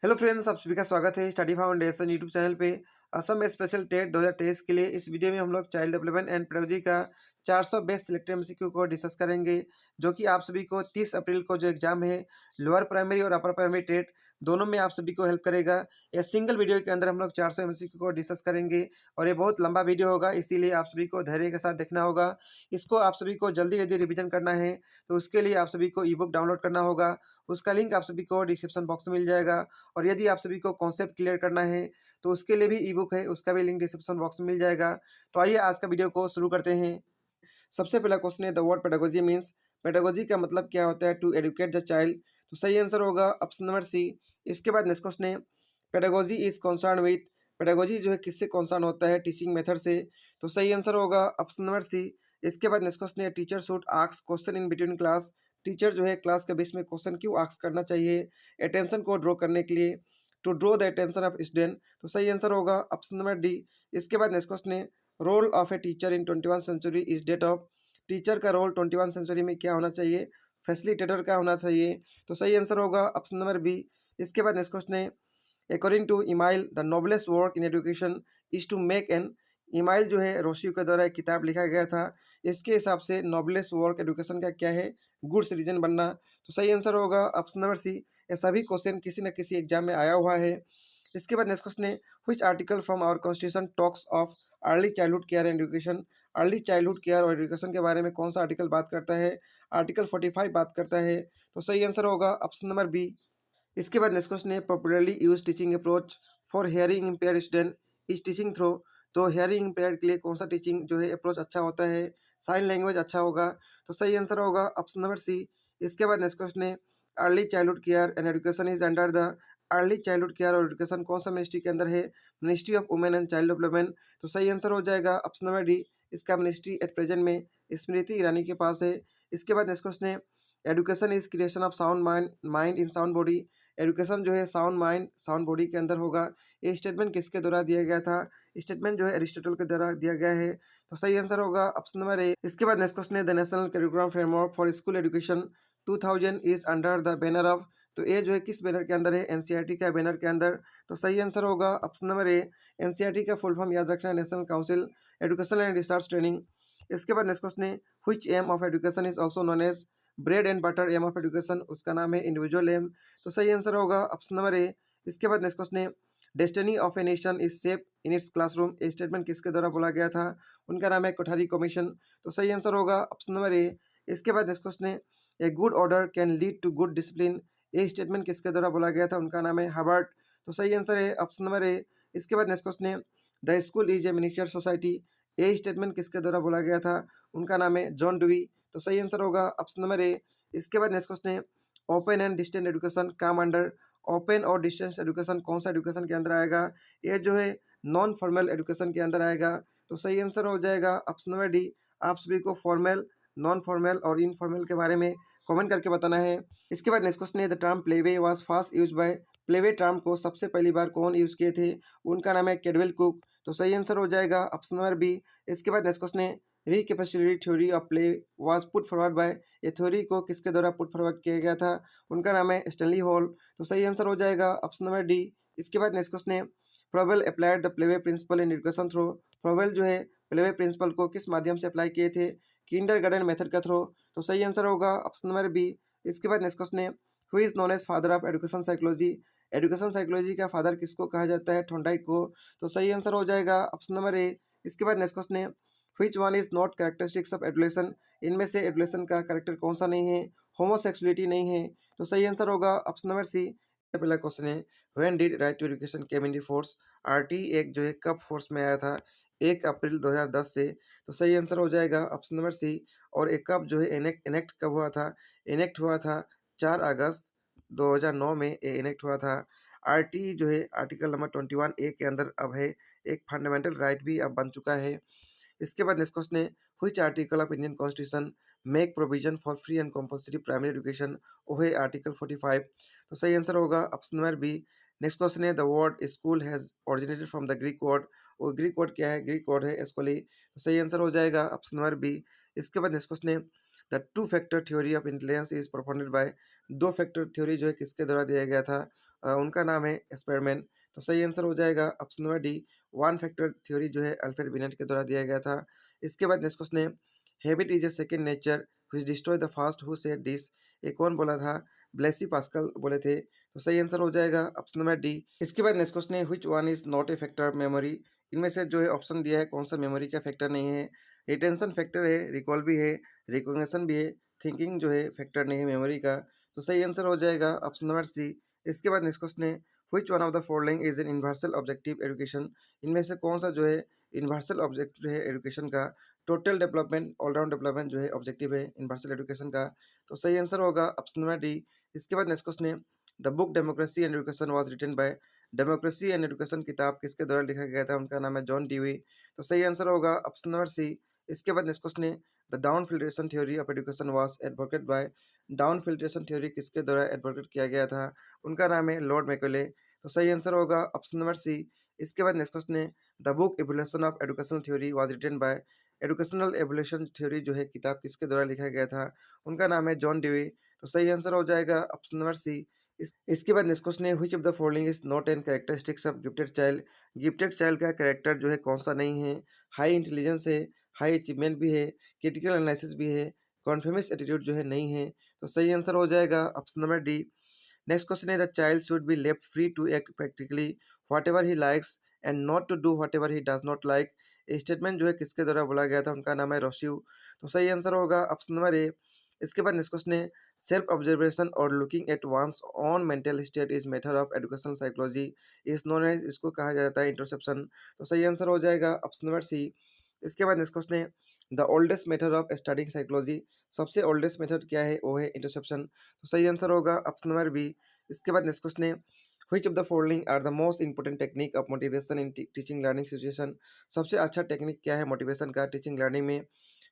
Hello friends, आप सभी का स्वागत है स्टडी फाउंडेशन यूट्यूब चैनल पे। असम में स्पेशल टेट 2023 के लिए इस वीडियो में हम लोग चाइल्ड डेवलपमेंट एंड पेडागोजी का 400 बेस्ट सिलेक्टेड एमसीक्यू को डिस्कस करेंगे, जो कि आप सभी को 30 अप्रैल को जो एग्जाम है लोअर प्राइमरी और अपर प्राइमरी टेट दोनों में आप सभी को हेल्प करेगा। ये सिंगल वीडियो के अंदर हम लोग 400 एमसीक्यू को डिस्कस करेंगे और ये बहुत लंबा वीडियो होगा, इसीलिए आप सभी को धैर्य के साथ देखना होगा। इसको आप सभी को जल्दी जल्दी रिविजन करना है, तो उसके लिए आप सभी को ई बुक डाउनलोड करना होगा। उसका लिंक आप सभी को डिस्क्रिप्शन बॉक्स में मिल जाएगा। और यदि आप सभी को कॉन्सेप्ट क्लियर करना है तो उसके लिए भी ई बुक है, उसका भी लिंक डिस्क्रिप्शन बॉक्स में मिल जाएगा। तो आइए आज का वीडियो को शुरू करते हैं। सबसे पहला क्वेश्चन है, the word pedagogy means, pedagogy का मतलब क्या होता है? To educate the child. तो सही आंसर होगा ऑप्शन नंबर सी। इसके बाद नेक्स्ट क्वेश्चन है, pedagogy is concern with, pedagogy जो है किससे कॉन्सर्न होता है? टीचिंग मेथड से। तो सही आंसर होगा ऑप्शन नंबर सी। इसके बाद नेक्स्ट क्वेश्चन है, teacher should ask question in between class, teacher जो है क्लास के बीच में क्वेश्चन क्यों आस्क करना चाहिए? अटेंशन को ड्रॉ करने के लिए, to draw the attention of student. तो सही आंसर होगा ऑप्शन नंबर डी। इसके बाद नेक्स्ट क्वेश्चन है, role of a teacher in 21 century is that of, teacher का रोल 21 सेंचुरी में क्या होना चाहिए? फैसिलिटेटर का होना चाहिए। तो सही आंसर होगा ऑप्शन नंबर बी। इसके बाद नेक्स्ट क्वेश्चन है, according to Emile the noblest work in education is to make an, Emile जो है रोशियो के द्वारा एक किताब लिखा गया था, इसके हिसाब से नोबलेस्ट वर्क एजुकेशन का क्या है? गुड सिटीजन बनना। तो सही आंसर होगा ऑप्शन नंबर सी। ये सभी क्वेश्चन किसी न किसी एग्जाम में आया हुआ है। इसके बाद नेक्स्ट क्वेश्चन है, which article from our constitution talks of early childhood care and education, early childhood care और एजुकेशन के बारे में कौन सा आर्टिकल बात करता है? आर्टिकल 45 बात करता है। तो सही आंसर होगा ऑप्शन नंबर बी। इसके बाद नेक्स्ट क्वेश्चन है, popularly use teaching approach for hearing impair student is teaching through. तो हेयरिंग इम्पेयर के लिए कौन सा टीचिंग जो है अप्रोच अच्छा होता है? साइन लैंग्वेज अच्छा होगा। तो सही आंसर होगा ऑप्शन नंबर सी। इसके बाद नेक्स्ट क्वेश्चन है, early childhood care and education is under the, early childhood care और एजुकेशन कौन सा मिनिस्ट्री के अंदर है? Ministry of women and child development. तो सही आंसर हो जाएगा ऑप्शन नंबर डी। इसका मिनिस्ट्री एट प्रेजेंट में स्मृति ईरानी के पास है। इसके बाद नेक्स्ट क्वेश्चन है, education is creation of sound mind mind in sound body, education जो है साउंड माइंड साउंड बॉडी के अंदर होगा। ये स्टेटमेंट किसके द्वारा दिया गया था? स्टेटमेंट जो है एरिस्टोटल के द्वारा दिया गया है। तो सही आंसर होगा ऑप्शन नंबर ए। इसके बाद नेक्स्ट क्वेश्चन है, the national curriculum framework for school education 2000 is under the banner of. तो ये जो है किस बैनर के अंदर है? एनसीईआरटी का बैनर के अंदर। तो सही आंसर होगा ऑप्शन नंबर ए। एनसीईआरटी का फुल फॉर्म याद रखना, national council education and research training. इसके बाद नेक्स्ट क्वेश्चन है, which aim of education is also known as, bread and butter aim of education उसका नाम है इंडिविजुअल एम। तो सही आंसर होगा ऑप्शन नंबर ए। इसके बाद नेक्स्ट क्वेश्चन है, destiny of a nation is safe in its classroom, ये स्टेटमेंट किसके द्वारा बोला गया था? उनका नाम है कोठारी कमीशन। तो सही आंसर होगा ऑप्शन नंबर ए। इसके बाद नेक्स्ट क्वेश्चन है, a good order can lead to good discipline, ये स्टेटमेंट किसके द्वारा बोला गया था? उनका नाम है हार्वर्ड। तो सही आंसर है ऑप्शन नंबर ए। इसके बाद नेक्स्ट क्वेश्चन है, the school is a minister society, ये स्टेटमेंट किसके द्वारा बोला गया था? उनका नाम है जॉन डुवी। तो सही आंसर होगा ऑप्शन नंबर ए। इसके बाद नेक्स्ट क्वेश्चन है, open and distance education come under, open और डिस्टेंस एजुकेशन कौन सा एजुकेशन के अंदर आएगा? ये जो है नॉन फॉर्मल एजुकेशन के अंदर आएगा। तो सही आंसर हो जाएगा ऑप्शन नंबर डी। आप सभी को फॉर्मल, नॉन फॉर्मल और इनफॉर्मल के बारे में कमेंट करके बताना है। इसके बाद नेक्स्ट क्वेश्चन है, the term playway was first use by, playway term को सबसे पहली बार कौन यूज किए थे? उनका नाम है कैडवेल कुक। तो सही आंसर हो जाएगा ऑप्शन नंबर बी। इसके बाद नेक्स्ट क्वेश्चन है, recapitulative theory of play was put forward by, ये थ्योरी को किसके द्वारा पुट फॉरवर्ड किया गया था? उनका नाम है स्टैनली हॉल। तो सही आंसर हो जाएगा ऑप्शन नंबर डी। इसके बाद नेक्स्ट क्वेश्चन है, Froebel applied the play way principle in education through, Froebel जो है प्लेवे प्रिंसिपल को किस माध्यम से अप्लाई किए थे? किंडरगार्टन मेथड का थ्रू। तो सही आंसर होगा ऑप्शन नंबर बी। इसके बाद नेक्स्ट क्वेश्चन है, who is known as father of education psychology, education psychology का फादर किसको कहा जाता है? थॉर्नडाइक को। तो सही आंसर हो जाएगा ऑप्शन नंबर ए। इसके बाद नेक्स्ट क्वेश्चन है, which one is not characteristics of adulation, इनमें से एडुलेशन का कैरेक्टर कौन सा नहीं है? होमोसेक्सुअलिटी नहीं है। तो सही आंसर होगा ऑप्शन नंबर सी। पहला क्वेश्चन है, when did right to education came in force, RT एक जो है कब फोर्स में आया था? 1 अप्रैल 2010 से। तो सही आंसर हो जाएगा ऑप्शन नंबर सी। और एक कब जो है इनेक्ट इनेक्ट कब हुआ था? इनेक्ट हुआ था 4 अगस्त 2009 में ये इनेक्ट हुआ था। आरटी जो है आर्टिकल नंबर 21 ए के अंदर अब है, एक फंडामेंटल राइट भी अब बन चुका है। इसके बाद नेक्स्ट क्वेश्चन है, which article of Indian constitution make provision for free and compulsory primary education, वो है आर्टिकल 45। तो सही आंसर होगा option number B. Next question है, the word school has originated from the Greek word, वो Greek word क्या है? Greek word है स्कूली। तो सही आंसर हो जाएगा ऑप्शन नंबर बी। इसके बाद नेक्स्ट क्वेश्चन है, the two factor theory of intelligence is performed by, दो फैक्टर थ्योरी जो है किसके द्वारा दिया गया था? उनका नाम है स्पाइडरमैन। तो सही आंसर हो जाएगा option number D, one factor theory जो है अल्फ्रेड बिनेट के द्वारा दिया गया था। इसके बाद नेक्स्ट क्वेश्चन है, habit is a second nature which destroy the fast, who said this? ये कौन बोला था? ब्लेसी पास्कल बोले थे। तो सही आंसर हो जाएगा ऑप्शन नंबर डी। इसके बाद नेक्स्ट क्वेश्चन है, which one is not A factor memory? इनमें से जो है ऑप्शन दिया है कौन सा मेमोरी का फैक्टर नहीं है? रिटेंशन फैक्टर है, रिकॉल भी है, रिकॉग्निशन भी है, थिंकिंग जो है फैक्टर नहीं है मेमोरी का। तो सही आंसर हो जाएगा ऑप्शन नंबर सी। इसके बाद नेक्स्ट क्वेश्चन है, which one of the following is an universal objective education? इनमें से कौन सा जो है यूनिवर्सल ऑब्जेक्टिव है एजुकेशन का? टोटल डेवलपमेंट, ऑलराउंड डेवलपमेंट जो है ऑब्जेक्टिव है यूनिवर्सल एजुकेशन का। तो सही आंसर होगा ऑप्शन नंबर डी। इसके बाद नेक्स्ट क्वेश्चन है, the book democracy and education was written by? Democracy and education किताब किसके द्वारा लिखा गया था? उनका नाम है जॉन डीवी। तो सही आंसर होगा ऑप्शन नंबर सी। इसके बाद नेक्स्ट क्वेश्चन है, the down filtration theory of education was advocate by? Down filtration theory किसके द्वारा एडवोकेट किया गया था? उनका नाम है लॉर्ड मैकॉले। तो सही आंसर होगा ऑप्शन नंबर सी। इसके बाद नेक्स्ट क्वेश्चन है, the book evolution of educational theory was written by? Educational evolution theory जो है किताब किसके द्वारा लिखा गया था? उनका नाम है जॉन डेवी। तो सही आंसर हो जाएगा ऑप्शन नंबर सी। इसके बाद नेक्स्ट क्वेश्चन है, which of the following is not an characteristics of gifted child? Gifted child का कैरेक्टर जो है कौन सा नहीं है? हाई इंटेलिजेंस है, हाई अचीवमेंट भी है, क्रिटिकल एनालिसिस भी है, कॉन्फिडेंस एटीट्यूड जो है नहीं है। तो सही आंसर हो जाएगा option number D. Next question है, the child should be left free to act practically whatever he likes and not to do whatever he does not like? Statement जो है किसके द्वारा बोला गया था? उनका नाम है रोशिव। तो सही आंसर होगा ऑप्शन नंबर ए। इसके बाद नेक्स्ट क्वेश्चन है, सेल्फ ऑब्जर्वेशन और looking at one's on mental state is method of educational psychology is known as? इसको कहा जाता है इंटरसेप्शन। तो सही आंसर हो जाएगा ऑप्शन नंबर सी। इसके बाद नेक्स्ट क्वेश्चन है, the oldest method of studying psychology? सबसे ओल्डेस्ट मेथड क्या है? वो है इंटरसेप्शन। तो सही आंसर होगा ऑप्शन नंबर बी। इसके बाद नेक्स्ट क्वेश्चन है, which of the following are the most important technique of motivation in teaching learning situation? सबसे अच्छा टेक्निक क्या है मोटिवेशन का टीचिंग लर्निंग में?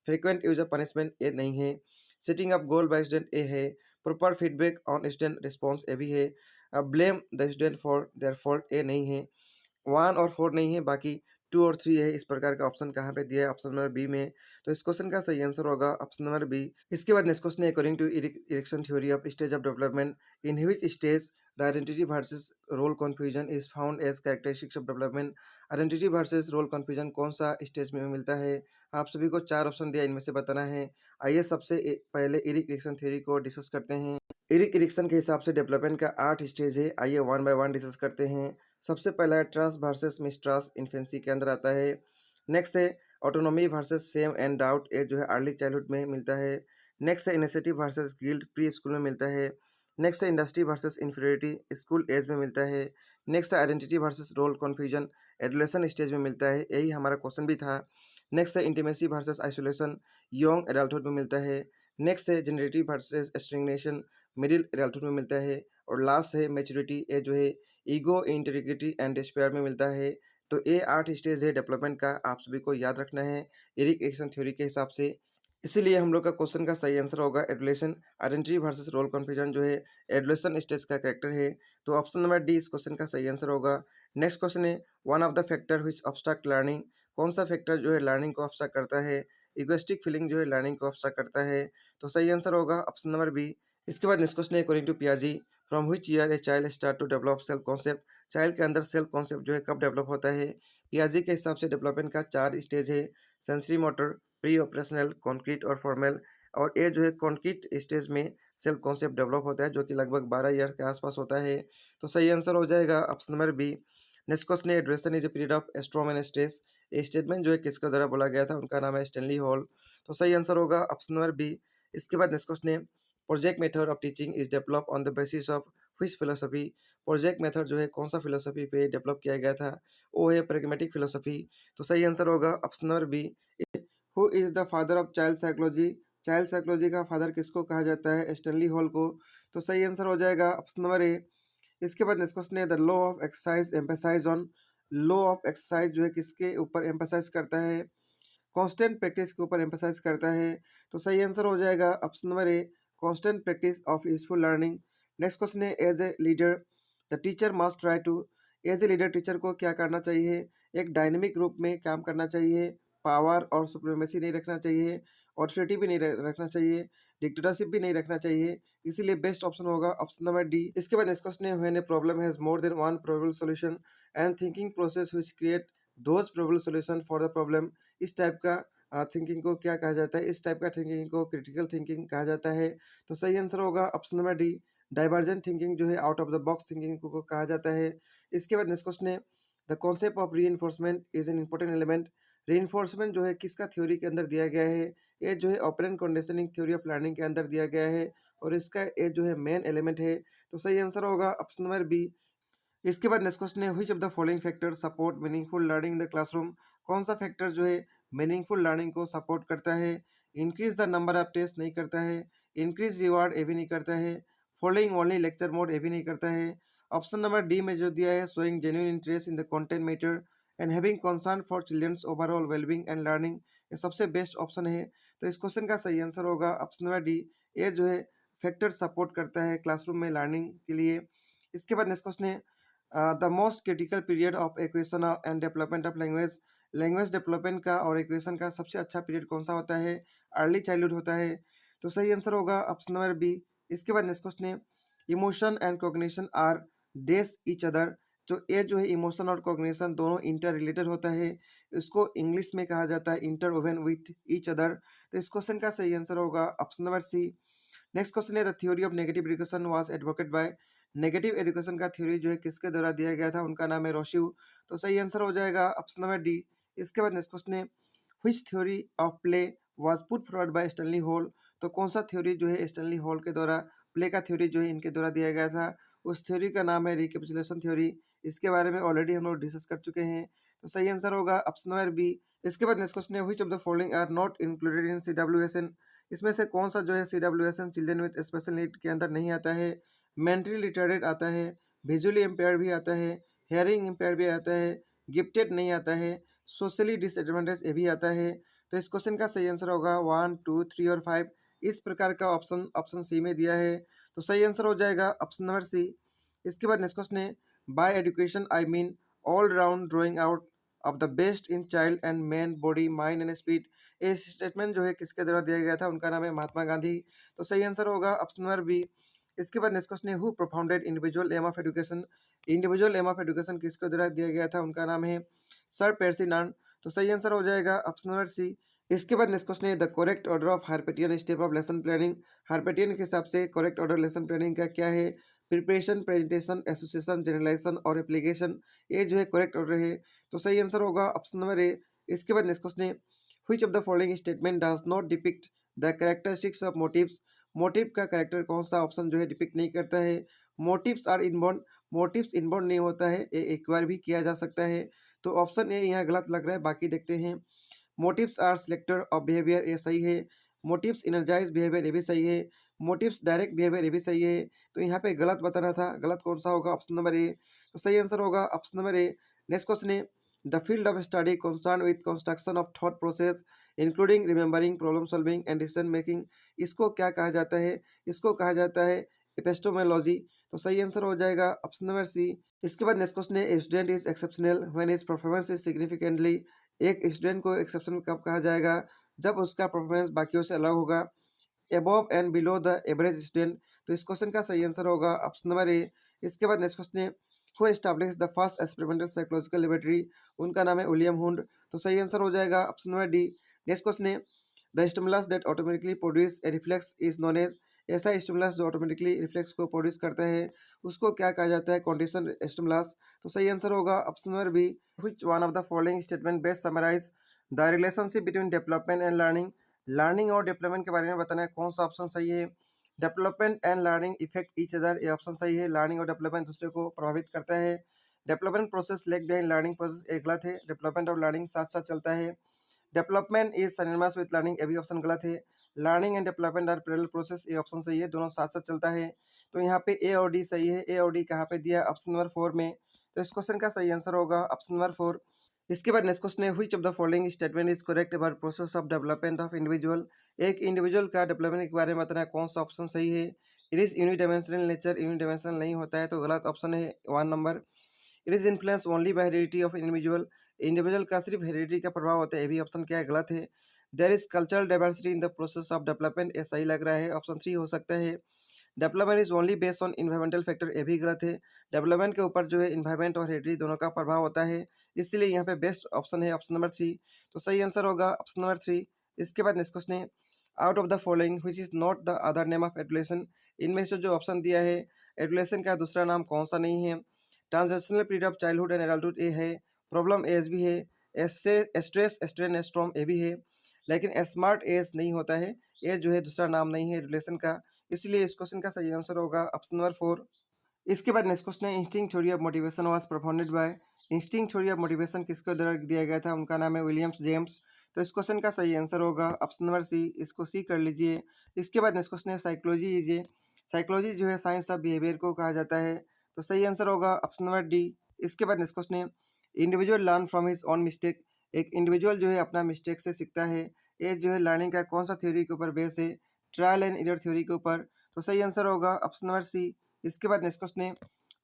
Frequent use of punishment A नहीं है, setting up goal by student A है, proper feedback on student response A भी है, blame the student for their fault A नहीं है, 1 और 4 नहीं है, बाकी 2 और 3 है। इस प्रकार का ऑप्शन कहाँ पे दिया है? ऑप्शन नंबर बी में। तो इस क्वेश्चन का सही आंसर होगा ऑप्शन नंबर बी। इसके बाद नेक्स्ट क्वेश्चन है, according to Erikson theory of stage of development, in which stage the identity versus role confusion is found as characteristics of development? Identity versus role confusion कौन सा stage में मिलता है? आप सभी को 4 ऑप्शन दिया, इनमें से बताना है। आइए सबसे पहले इरिक्सन थ्योरी को डिस्कस करते हैं। इरिक इरिक्सन के हिसाब से डेवलपमेंट का 8 स्टेज है। आइए वन बाय वन डिस्कस करते हैं। सबसे पहला है ट्रस्ट वर्सेस मिसट्रस्ट, इन्फेंसी के अंदर आता है। नेक्स्ट है autonomy versus same and doubt, ये जो है अर्ली चाइल्डहुड में मिलता है। नेक्स्ट है initiative versus guilt, pre school में मिलता है। नेक्स्ट है industry versus inferiority, school age में मिलता है। नेक्स्ट है identity versus role confusion, adolescence stage में मिलता है, यही हमारा क्वेश्चन भी था। नेक्स्ट है intimacy versus isolation, young adulthood में मिलता है। नेक्स्ट है जनरेटिव वर्सेस स्ट्रिंगनेशन, मिडिल एडल्टहुड में मिलता है। और लास्ट है मैच्योरिटी, ये जो है ईगो, इंटीग्रिटी एंड डिस्पेयर में मिलता है। तो ये 8 स्टेज है डेवलपमेंट का, आप सभी को याद रखना है एरिक एरिक्सन थ्योरी के हिसाब से। इसीलिए हम लोग का क्वेश्चन का सही आंसर होगा adolescence. Identity versus role confusion जो है एडोलेशन स्टेज का कैरेक्टर है। तो ऑप्शन नंबर डी इस क्वेश्चन का सही आंसर होगा। नेक्स्ट क्वेश्चन है, one of the factor which obstruct learning, कौन सा फैक्टर जो है लर्निंग को ऑब्स्ट्रक्ट करता है? इगोइस्टिक फीलिंग जो है लर्निंग को ऑब्स्ट्रक्ट करता है। तो सही आंसर होगा ऑप्शन नंबर बी। इसके बाद नेक्स्ट क्वेश्चन है, अकॉर्डिंग टू पियाजी, from which year a child start to develop self concept? Child के अंदर सेल्फ कॉन्सेप्ट जो है कब डेवलप होता है? पियाजी के हिसाब से डेवलपमेंट का 4 स्टेज है, sensory motor, pre operational, concrete और फॉर्मल। और ये जो है कॉन्क्रीट स्टेज में सेल्फ कॉन्सेप्ट डेवलप होता है, जो कि लगभग 12 ईयर के आसपास होता है। तो सही आंसर हो जाएगा option number B. Next question है, duration is a period of storm and stress, ये स्टेटमेंट जो है किसके द्वारा बोला गया था? उनका नाम है स्टैनली हॉल। तो सही आंसर होगा ऑप्शन नंबर बी। इसके बाद नेक्स्ट क्वेश्चन है, project method of teaching is develop on the basis of which philosophy? Project method जो है कौन सा फिलोसफी पे डेवलप किया गया था? वो है प्रैग्मेटिक फिलोसफी। तो सही आंसर होगा option number B. Who is the father of child psychology? Child psychology का फादर किसको कहा जाता है? स्टैनली हॉल को। तो सही आंसर हो जाएगा ऑप्शन नंबर ए। इसके बाद नेक्स्ट क्वेश्चन है, the law of exercise emphasise on, law of exercise जो है किसके ऊपर एम्फेसाइज करता है? कांस्टेंट प्रैक्टिस के ऊपर एम्फेसाइज करता है। तो सही आंसर हो जाएगा option number A, constant practice of useful learning. Next question है, as a leader the teacher must try to, as a leader teacher को क्या करना चाहिए? एक डायनेमिक रूप में काम करना चाहिए, पावर और सुप्रीमेसी नहीं रखना चाहिए, ऑथोरिटी भी नहीं रखना चाहिए, डिक्टेटरशिप भी नहीं रखना चाहिए, इसीलिए बेस्ट ऑप्शन होगा ऑप्शन नंबर डी। इसके बाद नेक्स्ट क्वेश्चन है, when a problem has more than one probable solution and thinking process which create those probable solution for the problem, इस टाइप का थिंकिंग को क्या कहा जाता है? इस टाइप का थिंकिंग को क्रिटिकल थिंकिंग कहा जाता है। तो सही आंसर होगा option number D, divergent thinking जो है out of the box thinking को कहा जाता है। इसके बाद नेक्स्ट क्वेश्चन है, the concept of reinforcement is an important element. Reinforcement जो है किसका थ्योरी के अंदर दिया गया है? ये जो है operant conditioning theory of learning के अंदर दिया गया है और इसका ये जो है मेन एलिमेंट है। तो सही आंसर होगा ऑप्शन नंबर बी। इसके बाद नेक्स्ट क्वेश्चन है, which of the following factor support meaningful learning in the classroom. कौन सा फैक्टर जो है मीनिंगफुल लर्निंग को सपोर्ट करता है? Increase the number of test नहीं करता है, इंक्रीज रिवार्ड ये भी नहीं करता है, फॉलोइंग ओनली लेक्चर मोड ये भी नहीं करता है। ऑप्शन नंबर डी में जो दिया है, showing genuine interest in the content matter and having concern for children's overall wellbeing and learning, ये सबसे बेस्ट ऑप्शन है। तो इस क्वेश्चन का सही आंसर होगा ऑप्शन नंबर डी, ये जो है फैक्टर सपोर्ट करता है क्लासरूम में लर्निंग के लिए। इसके बाद नेक्स्ट क्वेश्चन है, the most critical period of equation and development of language. Language development का और एक्वेशन का सबसे अच्छा पीरियड कौन सा होता है? अर्ली चाइल्डहुड होता है। तो सही आंसर होगा ऑप्शन नंबर बी। इसके बाद नेक्स्ट क्वेश्चन है, इमोशन एंड कॉग्निशन आर डेस ईच अदर। जो ये जो है इमोशन और कॉग्निशन दोनों इंटर रिलेटेड होता है, इसको इंग्लिश में कहा जाता है interwoven with each other. तो इस क्वेश्चन का सही आंसर होगा option number C. Next question है, the theory of negative education was advocate by. Negative education का थ्योरी जो है किसके द्वारा दिया गया था? उनका नाम है रोशिव। तो सही आंसर हो जाएगा ऑप्शन नंबर डी। इसके बाद नेक्स्ट क्वेश्चन है, which theory of play was put forward bye Stanley hall. तो कौन सा थ्योरी जो है स्टैनली हॉल के द्वारा, प्ले का थ्योरी जो है इनके द्वारा दिया गया था? उस थ्योरी का नाम है रिकैपिचुलेशन थ्योरी। इसके बारे में ऑलरेडी हम लोग डिस्कस कर चुके हैं। तो सही आंसर होगा ऑप्शन नंबर बी। इसके बाद नेक्स्ट क्वेश्चन है, which of the following are not included in CWSN. इसमें से कौन सा जो है CWSN children with special need के अंदर नहीं आता है? मेंटली रिटार्डेड आता है, विजुअली इम्पेयर्ड भी आता है, हेयरिंग इम्पेयर्ड भी आता है, गिफ्टेड नहीं आता है, सोशली डिसएडवांटेज ये भी आता है। तो इस क्वेश्चन का सही आंसर होगा 1, 2, 3 और 5, इस प्रकार का ऑप्शन ऑप्शन सी में दिया है। तो सही आंसर हो जाएगा ऑप्शन नंबर सी। इसके बाद नेक्स्ट क्वेश्चन है, by education I mean all round drawing out of the best in child and man body mind and speed. ये स्टेटमेंट जो है किसके द्वारा दिया गया था? उनका नाम है महात्मा गांधी। तो सही आंसर होगा ऑप्शन नंबर बी। इसके बाद नेक्स्ट क्वेश्चन है, who propounded individual aim of education. Individual aim of education किसके द्वारा दिया गया था? उनका नाम है सर पेर्सी नान। तो सही आंसर हो जाएगा ऑप्शन नंबर सी। इसके बाद नेक्स्ट क्वेश्चन है, the correct order of Herbartian step of lesson planning. Herbartian के हिसाब से करेक्ट ऑर्डर लेसन प्लानिंग का क्या है? प्रिपरेशन, प्रेजेंटेशन, एसोसिएशन, जनरलाइजेशन और एप्लीकेशन, ये जो है करेक्ट ऑर्डर है। तो सही आंसर होगा ऑप्शन नंबर ए। इसके बाद नेक्स्ट क्वेश्चन है, which of the following statement does not depict the characteristics of motives. Motive का कैरेक्टर कौन सा ऑप्शन जो है डिपिक्ट नहीं करता है? Motives are inborn. Motives inborn नहीं होता है, ये एक्वायर भी किया जा सकता है। तो ऑप्शन ए यहाँ गलत लग रहा है, बाकी देखते हैं। Motives are selector of behaviour, ये सही है। मोटिव्स इनर्जाइज बिहेवियर, ये भी सही है। मोटिव्स डायरेक्ट बिहेवियर, ये भी सही है। तो यहाँ पे गलत बताना था, गलत कौन सा होगा? Option number A. तो सही आंसर होगा option number A. Next question है, the field of study concern with construction of thought process including remembering, problem solving and decision making, इसको क्या कहा जाता है? इसको कहा जाता है एपिस्टेमोलॉजी। तो सही आंसर हो जाएगा ऑप्शन नंबर सी। इसके बाद नेक्स्ट क्वेश्चन है, student is exceptional when his performance is significantly. एक स्टूडेंट को एक्सेप्शनल कब कहा जाएगा? जब उसका परफॉर्मेंस बाकियों से अलग होगा। Above and below the average student. तो इस क्वेश्चन का सही आंसर होगा ऑप्शन नंबर ए। इसके बाद नेक्स्ट क्वेश्चन है, who establish the first experimental psychological laboratory. उनका नाम है विलियम हुंड। तो सही आंसर हो जाएगा option number D. Next question है, the stimulus that automatically produce a reflex is known as. ऐसा स्टिमुलस जो ऑटोमेटिकली रिफ्लेक्स को प्रोड्यूस करता है, उसको क्या कहा जाता है? Condition stimulus. तो सही आंसर होगा option number B. Which one of the following statement best summarise the relationship between development and learning. Learning और डेवलपमेंट के बारे में बताना है, कौन सा ऑप्शन सही है? Development and learning effect each other, ये ऑप्शन सही है। लर्निंग और डेवलपमेंट दूसरे को प्रभावित करता है। Development process leg behind learning process, एक गलत है। डेवलपमेंट और लर्निंग साथ साथ चलता है। Development is synonymous with learning, ये भी ऑप्शन गलत है। Learning and development are parallel process, ये ऑप्शन सही है, दोनों साथ साथ चलता है। तो यहाँ पे ए और डी सही है। ए और डी कहाँ पे दिया? ऑप्शन नंबर 4 में। तो इस क्वेश्चन का सही आंसर होगा ऑप्शन नंबर 4। इसके बाद नेक्स्ट क्वेश्चन है, which of the following statement is correct about process of development of individual. एक इंडिविजुअल का डेवलपमेंट के बारे में बताना है, कौन सा ऑप्शन सही है? इट इज यूनिडायमेंशनल नेचर, यूनिडायमेंशनल नहीं होता है, तो गलत ऑप्शन है 1 number. It is influence only by heredity of individual. Individual का सिर्फ हेरिडिटी का प्रभाव होता है, ये भी ऑप्शन क्या है? गलत है। There is cultural diversity in the process of development, ये सही लग रहा है। ऑप्शन 3 हो सकता है development is only based on environmental factor, ये भी गलत है। डेवलपमेंट के ऊपर जो है इन्वायरमेंट और हेरिटेज दोनों का प्रभाव होता है, इसलिए यहाँ पे बेस्ट ऑप्शन है ऑप्शन नंबर 3। तो सही आंसर होगा ऑप्शन नंबर 3। इसके बाद नेक्स्ट क्वेश्चन है out of the following which is not the other name of adulation, इनमें से जो ऑप्शन दिया है एडुलेशन का दूसरा नाम कौन सा नहीं है। Transitional period of childhood and adulthood A है, प्रॉब्लम एज भी है, स्ट्रेस स्ट्रेन स्ट्रॉम ए भी है, लेकिन स्मार्ट एज नहीं होता है। ये जो है दूसरा नाम नहीं है रिलेशन का, इसलिए इस क्वेश्चन का सही आंसर होगा ऑप्शन नंबर 4। इसके बाद नेक्स्ट क्वेश्चन है instinct theory of motivation was performed by, instinct theory of motivation किसके द्वारा दिया गया था, उनका नाम है विलियम्स जेम्स। तो इस क्वेश्चन का सही आंसर होगा ऑप्शन नंबर सी, इसको सी कर लीजिए। इसके बाद नेक्स्ट क्वेश्चन है साइकोलॉजी लीजिए, साइकोलॉजी जो है साइंस ऑफ बिहेवियर को कहा जाता है, तो सही आंसर होगा ऑप्शन नंबर डी। इसके बाद नेक्स्ट क्वेश्चन है individual learn from his own mistake, एक इंडिविजुअल जो है अपना मिस्टेक से सीखता है, ये जो है लर्निंग का कौन सा थ्योरी के ऊपर बेस है, ट्रायल एंड एरर थ्योरी के ऊपर, तो सही आंसर होगा ऑप्शन नंबर सी। इसके बाद नेक्स्ट क्वेश्चन है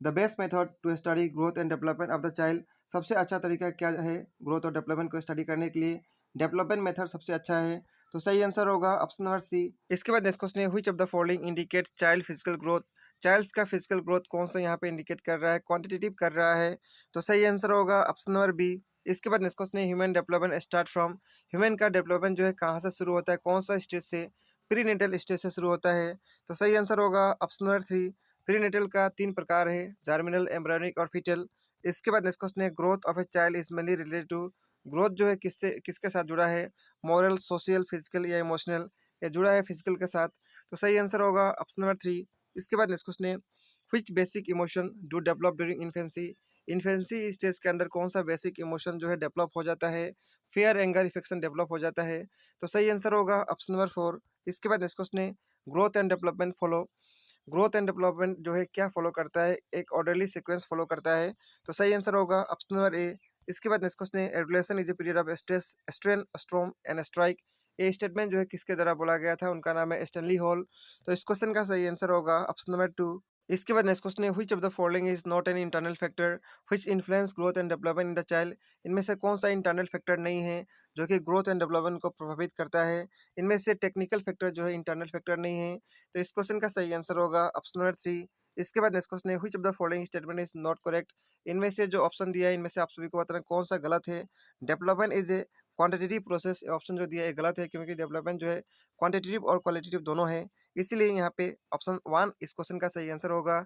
the best method to study growth and development of the child, सबसे अच्छा तरीका क्या है ग्रोथ और डेवलपमेंट को स्टडी करने के लिए, डेवलपमेंट मेथड सबसे अच्छा है, तो सही आंसर होगा ऑप्शन नंबर सी। इसके बाद नेक्स्ट क्वेश्चन है which of the following indicate child physical growth, child's का फिजिकल ग्रोथ कौन सा यहाँ पे इंडिकेट कर रहा है, क्वांटिटेटिव कर रहा है, तो सही आंसर होगा ऑप्शन नंबर बी। इसके बाद नेक्स्ट क्वेश्चन है human development start from, human का डेवलपमेंट जो है कहाँ से शुरू होता है, कौन सा स्टेज से, प्रीनेटल स्टेज से शुरू होता है, तो सही आंसर होगा ऑप्शन नंबर 3। प्रीनेटल का 3 प्रकार है, जर्मिनल, एम्ब्रियोनिक और फीटल। इसके बाद नेक्स्ट क्वेश्चन है growth of a child is mainly related to, growth जो है किससे किसके साथ जुड़ा है, मॉरल, सोशल, फिजिकल या इमोशनल, या जुड़ा है फिजिकल के साथ, तो सही आंसर होगा ऑप्शन नंबर 3। इसके बाद नेक्स्ट क्वेश्चन है which basic emotion do develop during infancy, infancy stage के अंदर कौन सा बेसिक इमोशन जो है डेवलप हो जाता है, फेयर, एंगर, इफेक्शन डेवलप हो जाता है, तो सही आंसर होगा ऑप्शन नंबर 4। इसके बाद नेक्स्ट क्वेश्चन है growth and development follow, growth and development जो है क्या फॉलो करता है, एक ऑर्डरली सीक्वेंस फॉलो करता है, तो सही आंसर होगा ऑप्शन नंबर ए। इसके बाद नेक्स्ट क्वेश्चन है adolescence is a period of stress, strain, storm and strike, ये स्टेटमेंट जो है किसके द्वारा बोला गया था, उनका नाम है स्टैनली हॉल, तो इस क्वेश्चन का सही आंसर होगा ऑप्शन नंबर 2। इसके बाद नेक्स्ट क्वेश्चन है which of the following is not N internal factor which influence growth and development in the child, इनमें से कौन सा इंटरनल फैक्टर नहीं है जो कि ग्रोथ एंड डेवलपमेंट को प्रभावित करता है, इनमें से टेक्निकल फैक्टर जो है इंटरनल फैक्टर नहीं है, तो इस क्वेश्चन का सही आंसर होगा ऑप्शन नंबर 3। इसके बाद नेक्स्ट क्वेश्चन है which of the following statement is not correct, इनमें से जो ऑप्शन दिया है इनमें से आप सभी को बताना कौन सा गलत है। Development is a quantitative process, option जो दिया है गलत है, क्योंकि डेवलपमेंट जो है क्वांटिटेटिव और क्वालिटेटिव दोनों है, इसीलिए यहाँ पे ऑप्शन 1 इस क्वेश्चन का सही आंसर होगा।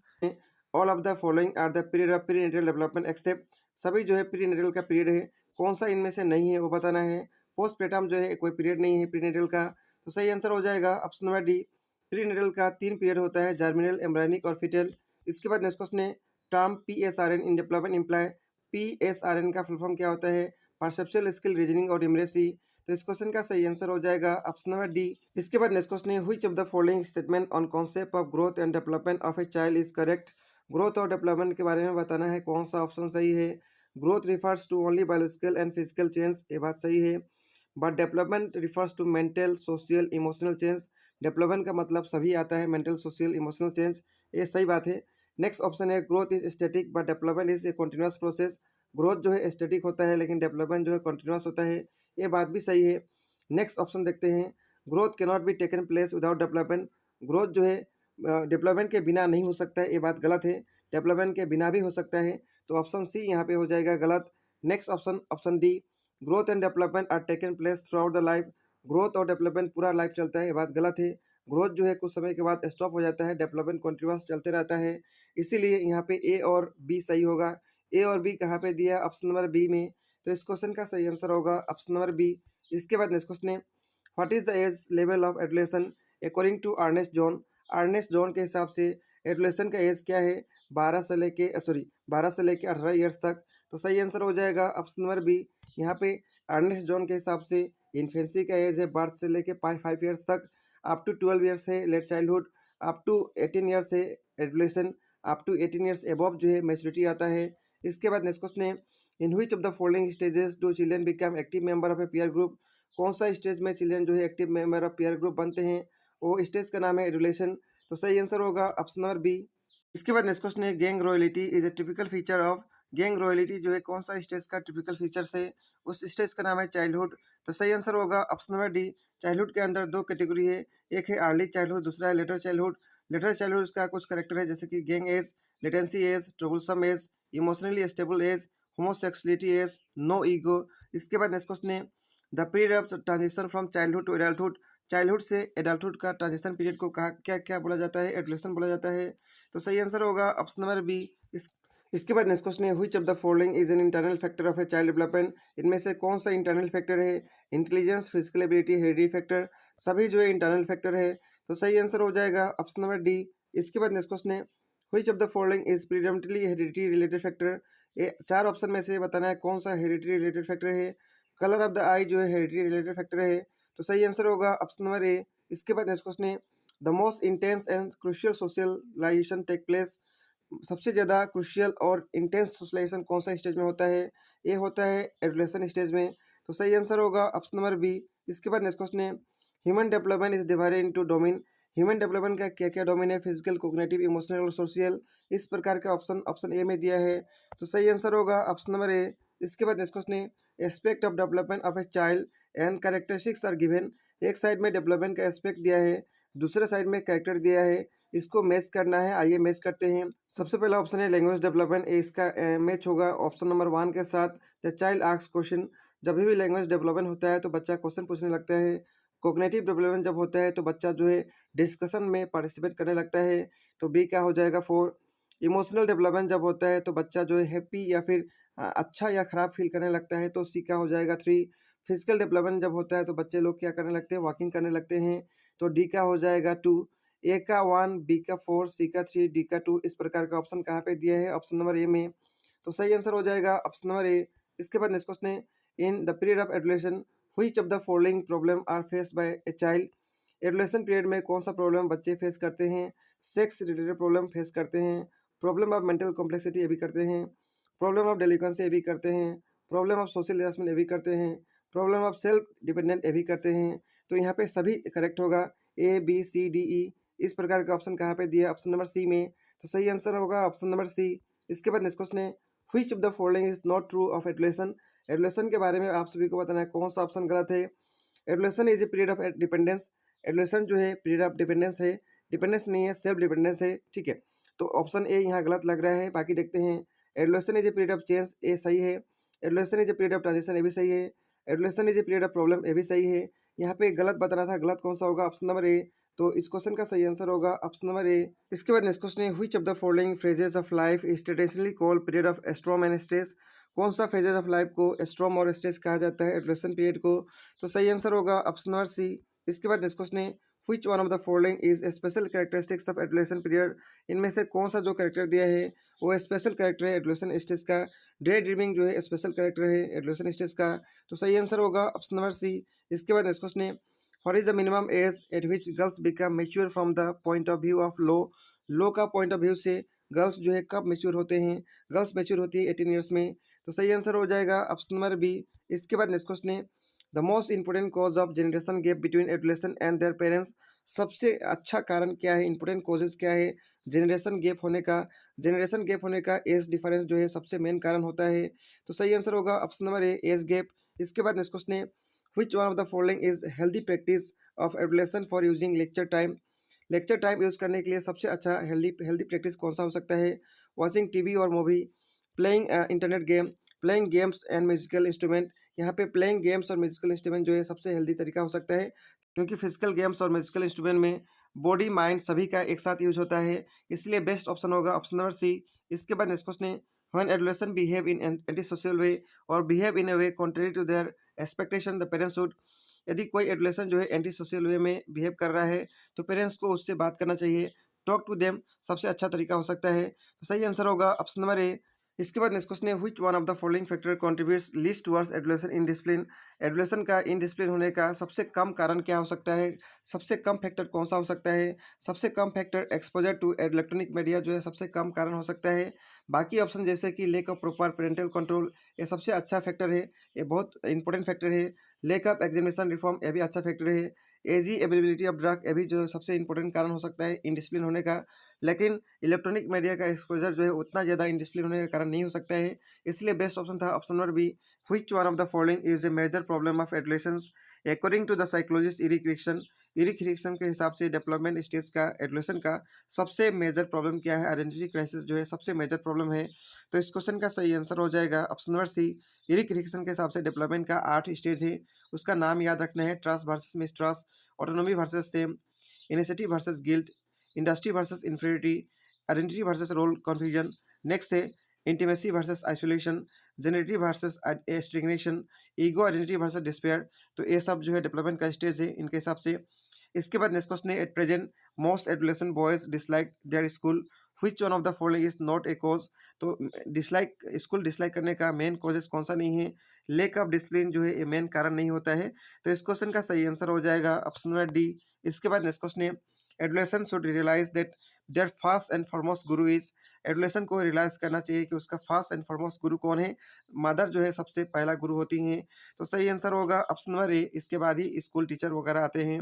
All of the following are the period of prenatal development except, सभी जो है प्रीनेटल का पीरियड है, कौन सा इनमें से नहीं है वो बताना है। पोस्टपेटम जो है कोई पीरियड नहीं है प्रीनेटल का, तो सही आंसर हो जाएगा ऑप्शन नंबर डी। प्रीनेटल का 3 पीरियड होता है, जर्मिनल, एम्ब्रायनिक और फिटल। इसके बाद नेक्स्ट क्वेश्चन है term PSRN in development imply, PSRN का फुल फॉर्म क्या होता है, परसेप्चुअल स्किल, रीजनिंग और न्यूमेरेसी, तो इस क्वेश्चन का सही आंसर हो जाएगा ऑप्शन नंबर डी। इसके बाद नेक्स्ट क्वेश्चन है which of the following statement on concept of growth and development of a child is correct, growth और डेवलपमेंट के बारे में बताना है कौन सा ऑप्शन सही है। Growth refers to only biological and physical change, ये बात सही है, but development refers to mental, social, emotional change, development का मतलब सभी आता है, मेंटल, सोशल, इमोशनल चेंज, ये सही बात है। नेक्स्ट ऑप्शन है growth is static but development is a continuous process, growth जो है स्टैटिक होता है लेकिन डेवलपमेंट जो है कंटिन्यूअस होता है, ये बात भी सही है। नेक्स्ट ऑप्शन देखते हैं growth can not be taken place without development, growth जो है डेवलपमेंट के बिना नहीं हो सकता है, ये बात गलत है, डेवलपमेंट के बिना भी हो सकता है, तो ऑप्शन सी यहाँ पे हो जाएगा गलत। Next option option D growth and development are taken place throughout the life, growth और डेवलपमेंट पूरा लाइफ चलता है, ये बात गलत है, ग्रोथ जो है कुछ समय के बाद स्टॉप हो जाता है, डेवलपमेंट कंटिन्यूअस चलते रहता है, इसीलिए यहाँ पे ए और बी सही होगा। ए और बी कहाँ पे दिया है ऑप्शन नंबर बी में, तो इस क्वेश्चन का सही आंसर होगा ऑप्शन नंबर बी। इसके बाद नेक्स्ट क्वेश्चन है what is the age level of adolescence according to Ernest John, Ernest John के हिसाब से एडुलेशन का एज क्या है, 12 से लेके 18 ईयर्स तक, तो सही आंसर हो जाएगा ऑप्शन नंबर बी। यहाँ पे अर्नेस्ट जॉन के हिसाब से इन्फेंसी का एज है बर्थ से लेके 5 ईयर्स तक, अप टू 12 ईयर्स है late childhood, up to 18 years है adolescence, up to 18 years above जो है मेच्योरिटी आता है। इसके बाद नेक्स्ट क्वेश्चन है in which of the following stages do children become active member of A peer group, कौन सा स्टेज में चिल्ड्रन जो है active member of peer group बनते हैं, वो स्टेज का नाम है एडुलेशन, तो सही आंसर होगा ऑप्शन नंबर बी। इसके बाद नेक्स्ट क्वेश्चन है gang loyalty is a typical feature of gang loyalty जो है कौन सा स्टेज का टिपिकल फीचर्स है, उस स्टेज का नाम है चाइल्डहुड। तो सही आंसर होगा ऑप्शन नंबर डी। चाइल्डहुड के अंदर दो कैटेगरी है, एक है अर्ली चाइल्डहुड, दूसरा है लेटर चाइल्डहुड। लेटर चाइल्डहुड का कुछ करेक्टर है जैसे कि gang age, latency age, troublesome age, emotionally stable age, homosexuality age, no ego. इसके बाद नेक्स्ट क्वेश्चन है the period of transition from childhood to adulthood. Childhood से एडल्टहुड का ट्रांजिशन पीरियड को कहा क्या क्या बोला जाता है, एडोलेशन बोला जाता है। तो सही आंसर होगा ऑप्शन नंबर बी। इसके बाद नेक्स्ट क्वेश्चन है which of the following is an internal factor of a child development. इनमें से कौन सा इंटरनल फैक्टर है, intelligence, physical ability, heredity factor. सभी जो है इंटरनल फैक्टर है। तो सही आंसर हो जाएगा ऑप्शन नंबर डी। इसके बाद नेक्स्ट क्वेश्चन है which of the following is predominantly heredity related factor. ये चार ऑप्शन में से बताना है कौन सा हेरिडिटी रिलेटेड फैक्टर है। कलर ऑफ द आई जो है हेरिडिटी रिलेटेड फैक्टर है। तो सही आंसर होगा ऑप्शन नंबर ए। इसके बाद नेक्स्ट क्वेश्चन है the most intense and crucial socialisation take place. सबसे ज़्यादा क्रूशियल और इंटेंस सोशलाइजेशन कौन सा स्टेज में होता है, ये होता है एडोलेशन स्टेज में। तो सही आंसर होगा ऑप्शन नंबर बी। इसके बाद नेक्स्ट क्वेश्चन है human development is divided into domain. Human development का क्या क्या डोमेन है, फिजिकल, कोग्निटिव, इमोशनल और सोशल। इस प्रकार का ऑप्शन ऑप्शन ए में दिया है। तो सही आंसर होगा ऑप्शन नंबर ए। इसके बाद नेक्स्ट क्वेश्चन है aspect of development of a child and characteristics are given. एक साइड में डेवलपमेंट का एस्पेक्ट दिया है, दूसरे साइड में कैरेक्टर दिया है, इसको मैच करना है। आइए मैच करते हैं। सबसे पहला ऑप्शन है लैंग्वेज डेवलपमेंट, इसका मैच होगा ऑप्शन नंबर 1 के साथ। द चाइल्ड आस्क्स क्वेश्चन, जब भी लैंग्वेज डेवलपमेंट होता है तो बच्चा क्वेश्चन पूछने लगता है। कॉग्निटिव डेवलपमेंट जब होता है तो बच्चा जो है डिस्कशन में पार्टिसिपेट करने लगता है। तो बी क्या हो जाएगा 4। इमोशनल डेवलपमेंट जब होता है तो बच्चा जो है हैप्पी या फिर अच्छा या खराब फील करने लगता है। तो सी का हो जाएगा 3। फिजिकल डेवलपमेंट जब होता है तो बच्चे लोग क्या करने लगते हैं, वॉकिंग करने लगते हैं। तो डी का हो जाएगा 2। ए का 1, बी का 4, सी का 3, डी का 2। इस प्रकार का ऑप्शन कहाँ पे दिया है, ऑप्शन नंबर ए में। तो सही आंसर हो जाएगा ऑप्शन नंबर ए। इसके बाद नेक्स्ट क्वेश्चन है in the period of adolescence which of the following problem are faced by a child. Adolescence period में कौन सा प्रॉब्लम बच्चे फेस करते हैं। सेक्स रिलेटेड प्रॉब्लम फेस करते हैं, प्रॉब्लम ऑफ मेंटल कॉम्प्लेक्सिटी ये भी करते हैं, प्रॉब्लम ऑफ डेलिकेंसी ये भी करते हैं, प्रॉब्लम ऑफ सोशल एडजस्टमेंट ये भी करते हैं, प्रॉब्लम ऑफ सेल्फ डिपेंडेंट ये भी करते हैं। तो यहाँ पे सभी करेक्ट होगा, A B C D E. इस प्रकार का ऑप्शन कहाँ पे दिया, ऑप्शन नंबर सी में। तो सही आंसर होगा ऑप्शन नंबर सी। इसके बाद नेक्स्ट क्वेश्चन है which of the following is not true of adolescence. Adolescence के बारे में आप सभी को बताना है कौन सा ऑप्शन गलत है। Adolescence is a period of dependence. Adulation जो है पीरियड ऑफ डिपेंडेंस है, डिपेंडेंस नहीं है, सेल्फ डिपेंडेंस है। ठीक है, तो ऑप्शन ए यहाँ गलत लग रहा है। बाकी देखते हैं। Adolescence is a period of change, A सही है। Adolescence is a period of transition, A भी सही है। Adolescence is a period of problem, A भी सही है। यहाँ पे गलत बताना था, गलत कौन सा होगा, ऑप्शन नंबर ए। तो इस क्वेश्चन का सही आंसर होगा ऑप्शन नंबर ए। इसके बाद नेक्स्ट क्वेश्चन है which of the following phases of life is traditionally called period of storm and stress. कौन सा फेजेस ऑफ लाइफ को एस्ट्रोम और स्ट्रेस कहा जाता है, एडुलेशन पीरियड को। तो सही आंसर होगा ऑप्शन नंबर सी। इसके बाद नेक्स्ट क्वेश्चन है which one of the following is special characteristics of adulation period. इनमें से कौन सा जो कैरेक्टर दिया है वो स्पेशल कैरेक्टर है एडुलेशन स्टेज का। डे ड्रीमिंग जो है स्पेशल कैरेक्टर है एडुलेशन स्टेज का। तो सही आंसर होगा ऑप्शन नंबर सी। इसके बाद नेक्स्ट क्वेश्चन है what is the minimum age at which girls become mature from the point of view of law. Law का पॉइंट ऑफ व्यू से गर्ल्स जो है कब मेच्योर होते हैं, गर्ल्स मेच्योर होती है 18 ईयर्स में। तो सही आंसर हो जाएगा ऑप्शन नंबर बी। इसके बाद नेक्स्ट क्वेश्चन है the most important cause of generation gap between adolescence and their parents. सबसे अच्छा कारण क्या है, इंपोर्टेंट कॉजेज क्या है जनरेशन गैप होने का। जनरेशन गैप होने का एज डिफरेंस जो है सबसे मेन कारण होता है। तो सही आंसर होगा ऑप्शन नंबर ए, एज गैप। इसके बाद नेक्स्ट क्वेश्चन है which one of the following is healthy practice of adulation for using lecture time. Lecture time use करने के लिए सबसे अच्छा हेल्दी हेल्दी प्रैक्टिस कौन सा हो सकता है। वॉचिंग टीवी और movie, playing internet game, playing games and musical instrument. यहाँ पे प्लेइंग गेम्स और म्यूजिकल इंस्ट्रूमेंट जो है सबसे हेल्दी तरीका हो सकता है, क्योंकि फिजिकल गेम्स और म्यूजिकल इंस्ट्रूमेंट में बॉडी माइंड सभी का एक साथ यूज होता है, इसलिए बेस्ट ऑप्शन होगा ऑप्शन नंबर सी। इसके बाद नेक्स्ट क्वेश्चन है when adolescent behave in anti social way और behave in a way contrary to their expectation the parents should. यदि कोई एडोलेसेंट जो है एंटी सोशल वे में बिहेव कर रहा है तो पेरेंट्स को उससे बात करना चाहिए, टॉक टू देम सबसे अच्छा तरीका हो सकता है। तो सही आंसर होगा ऑप्शन नंबर ए। इसके बाद नेक्स्ट क्वेश्चन है which one of the following factor contributes least towards adulation in discipline. Adulation का इन डिसिप्लिन होने का सबसे कम कारण क्या हो सकता है, सबसे कम फैक्टर कौन सा हो सकता है। सबसे कम factor exposure to electronic media जो है सबसे कम कारण हो सकता है। बाकी ऑप्शन जैसे कि lake of proper parental control ये सबसे अच्छा फैक्टर है, ये बहुत इंपॉर्टेंट फैक्टर है। लेक ऑफ एग्जामिनेशन रिफॉर्म ये भी अच्छा फैक्टर है। एजी अवेलेबिलिटी ऑफ ड्रग ये भी जो सबसे इंपॉर्टेंट कारण हो सकता है इनडिसिप्लिन होने का। लेकिन इलेक्ट्रॉनिक मीडिया का एक्सपोजर जो है उतना ज़्यादा इंडिसिप्लिन होने के कारण नहीं हो सकता है। इसलिए बेस्ट ऑप्शन था option number B. Which one of the following is a major problem of adolescence according to the psychologist Erik Erikson. Erik Rixon के हिसाब से डेवलपमेंट स्टेज का एडोलेशन का सबसे मेजर प्रॉब्लम क्या है, आइडेंटिटी क्राइसिस जो है सबसे मेजर प्रॉब्लम है। तो इस क्वेश्चन का सही आंसर हो जाएगा option number C. Eric Rixon के हिसाब से डेवलपमेंट का 8 स्टेज है। उसका नाम याद रखना है, trust versus mistrust, autonomy versus shame, initiative versus guilt, industry versus inferiority, identity versus role confusion. Next है intimacy versus isolation, generative versus stagnation, ego identity versus despair. तो ये सब जो है डेवलपमेंट का स्टेज है इनके हिसाब से। इसके बाद नेक्स्ट क्वेश्चन है, at present most adolescent boys dislike their school, which one of the following is not a cause. तो डिसलाइक स्कूल डिसलाइक करने का मेन कॉजेज कौन सा नहीं है, लेक ऑफ डिसिप्लिन जो है ये मेन कारण नहीं होता है। तो इस क्वेश्चन का सही आंसर हो जाएगा ऑप्शन नंबर डी। इसके बाद नेक्स्ट क्वेश्चन है, adolescent should realise that their first and foremost guru is. Adolescent को रियलाइज करना चाहिए कि उसका फर्स्ट एंड फॉरमोस्ट गुरु कौन है, मदर जो है सबसे पहला गुरु होती हैं। तो सही आंसर होगा ऑप्शन नंबर ए। इसके बाद ही स्कूल टीचर वगैरह आते हैं।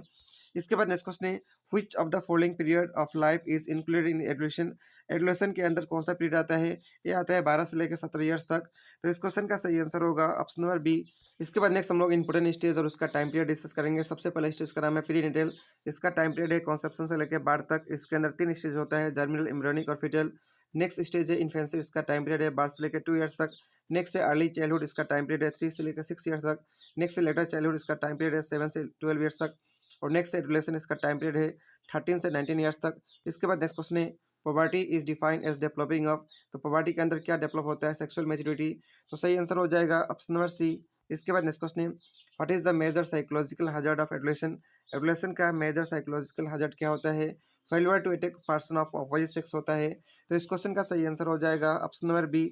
इसके बाद नेक्स्ट क्वेश्चन है, which of the following period of life is included in एडोलेशन। एडोलेशन के अंदर कौन सा पीरियड आता है, ये आता है 12 से लेकर 17 ईयर्स तक। तो इस क्वेश्चन का सही आंसर होगा ऑप्शन नंबर बी। इसके बाद नेक्स्ट हम लोग इंपोर्टेंट स्टेज और उसका टाइम पीरियड डिस्कस करेंगे। सबसे पहला स्टेज का नाम है प्रीनेटल। इसका टाइम पीरियड है कॉन्सेप्शन से लेकर बर्थ तक। इसके अंदर 3 स्टेज होता है, जर्मिनल, एम्ब्रियोनिक और फिटल। नेक्स्ट स्टेज है इन्फेंसी। इसका टाइम पीरियड है बर्थ से लेकर 2 ईयर्स तक। नेक्स्ट है अर्ली चाइल्डहुड। इसका टाइम पीरियड है 3 से लेकर 6 ईयर्स तक। नेक्स्ट है लेटर चाइल्डहुड। इसका टाइम पीरियड है 7 से 12 ईयर्स तक। और नेक्स्ट एडोलेशन, इसका टाइम पीरियड है 13 से 19 ईयर्स तक। इसके बाद नेक्स्ट क्वेश्चन है, poverty is defined as developing of. तो पॉवर्टी के अंदर क्या डेवलप होता है, सेक्सुअल मैच्योरिटी। तो सही आंसर हो जाएगा ऑप्शन नंबर सी। इसके बाद नेक्स्ट क्वेश्चन है, what is the major psychological hazard of adolescence. Adolescence का मेजर साइकोलॉजिकल हजार्ड क्या होता है, failure to attack person of opposite sex होता है। तो इस क्वेश्चन का सही आंसर हो जाएगा ऑप्शन नंबर बी।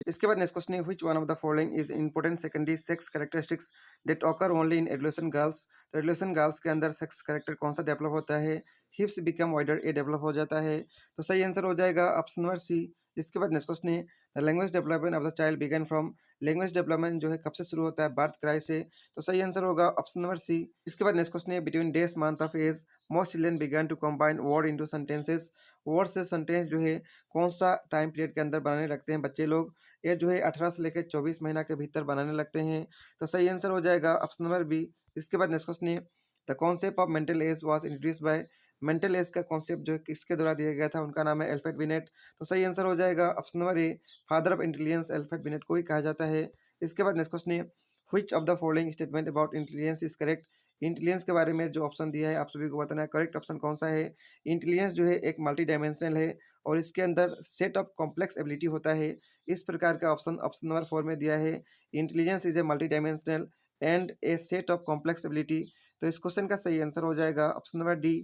इसके बाद नेक्स्ट क्वेश्चन है, which one of the following is important secondary sex characteristics that occur only in adolescence girls. तो एडोलेशन गर्ल्स के अंदर सेक्स कैरेक्टर कौन सा डेवलप होता है, हिप्स बिकम वाइडर, ये डेवलप हो जाता है। तो सही आंसर हो जाएगा ऑप्शन नंबर सी। इसके बाद नेक्स्ट क्वेश्चन है, the language development of the child begin from. Language development जो है कब से शुरू होता है, बर्थ क्राई से। तो सही आंसर होगा ऑप्शन नंबर सी। इसके बाद नेक्स्ट क्वेश्चन है, between days month of age most children begin to combine word into sentences. Word से सेंटेंस जो है कौन सा टाइम पीरियड के अंदर बनाने लगते हैं बच्चे लोग, ये जो है 18 से लेकर 24 महीना के भीतर बनाने लगते हैं। तो सही आंसर हो जाएगा ऑप्शन नंबर बी। इसके बाद नेक्स्ट क्वेश्चन है, the concept of mental age was introduced by. Mental age का कॉन्सेप्ट जो है किसके द्वारा दिया गया था, उनका नाम है अल्फ्रेड बिनेट। तो सही आंसर हो जाएगा option number A, father of intelligence Alfred beneath को ही कहा जाता है। इसके बाद नेक्स्ट क्वेश्चन है, which of the following statement about intelligence is correct. Intelligence के बारे में जो ऑप्शन दिया है आप सभी को बताना है, करेक्ट ऑप्शन कौन सा है। इंटेलिजेंस जो है एक मल्टी डायमेंशनल है और इसके अंदर सेट ऑफ कॉम्प्लेक्स एबिलिटी होता है। इस प्रकार का ऑप्शन ऑप्शन नंबर 4 में दिया है, intelligence is a multi dimensional and A set of complex ability. तो इस क्वेश्चन का सही आंसर हो जाएगा ऑप्शन नंबर डी।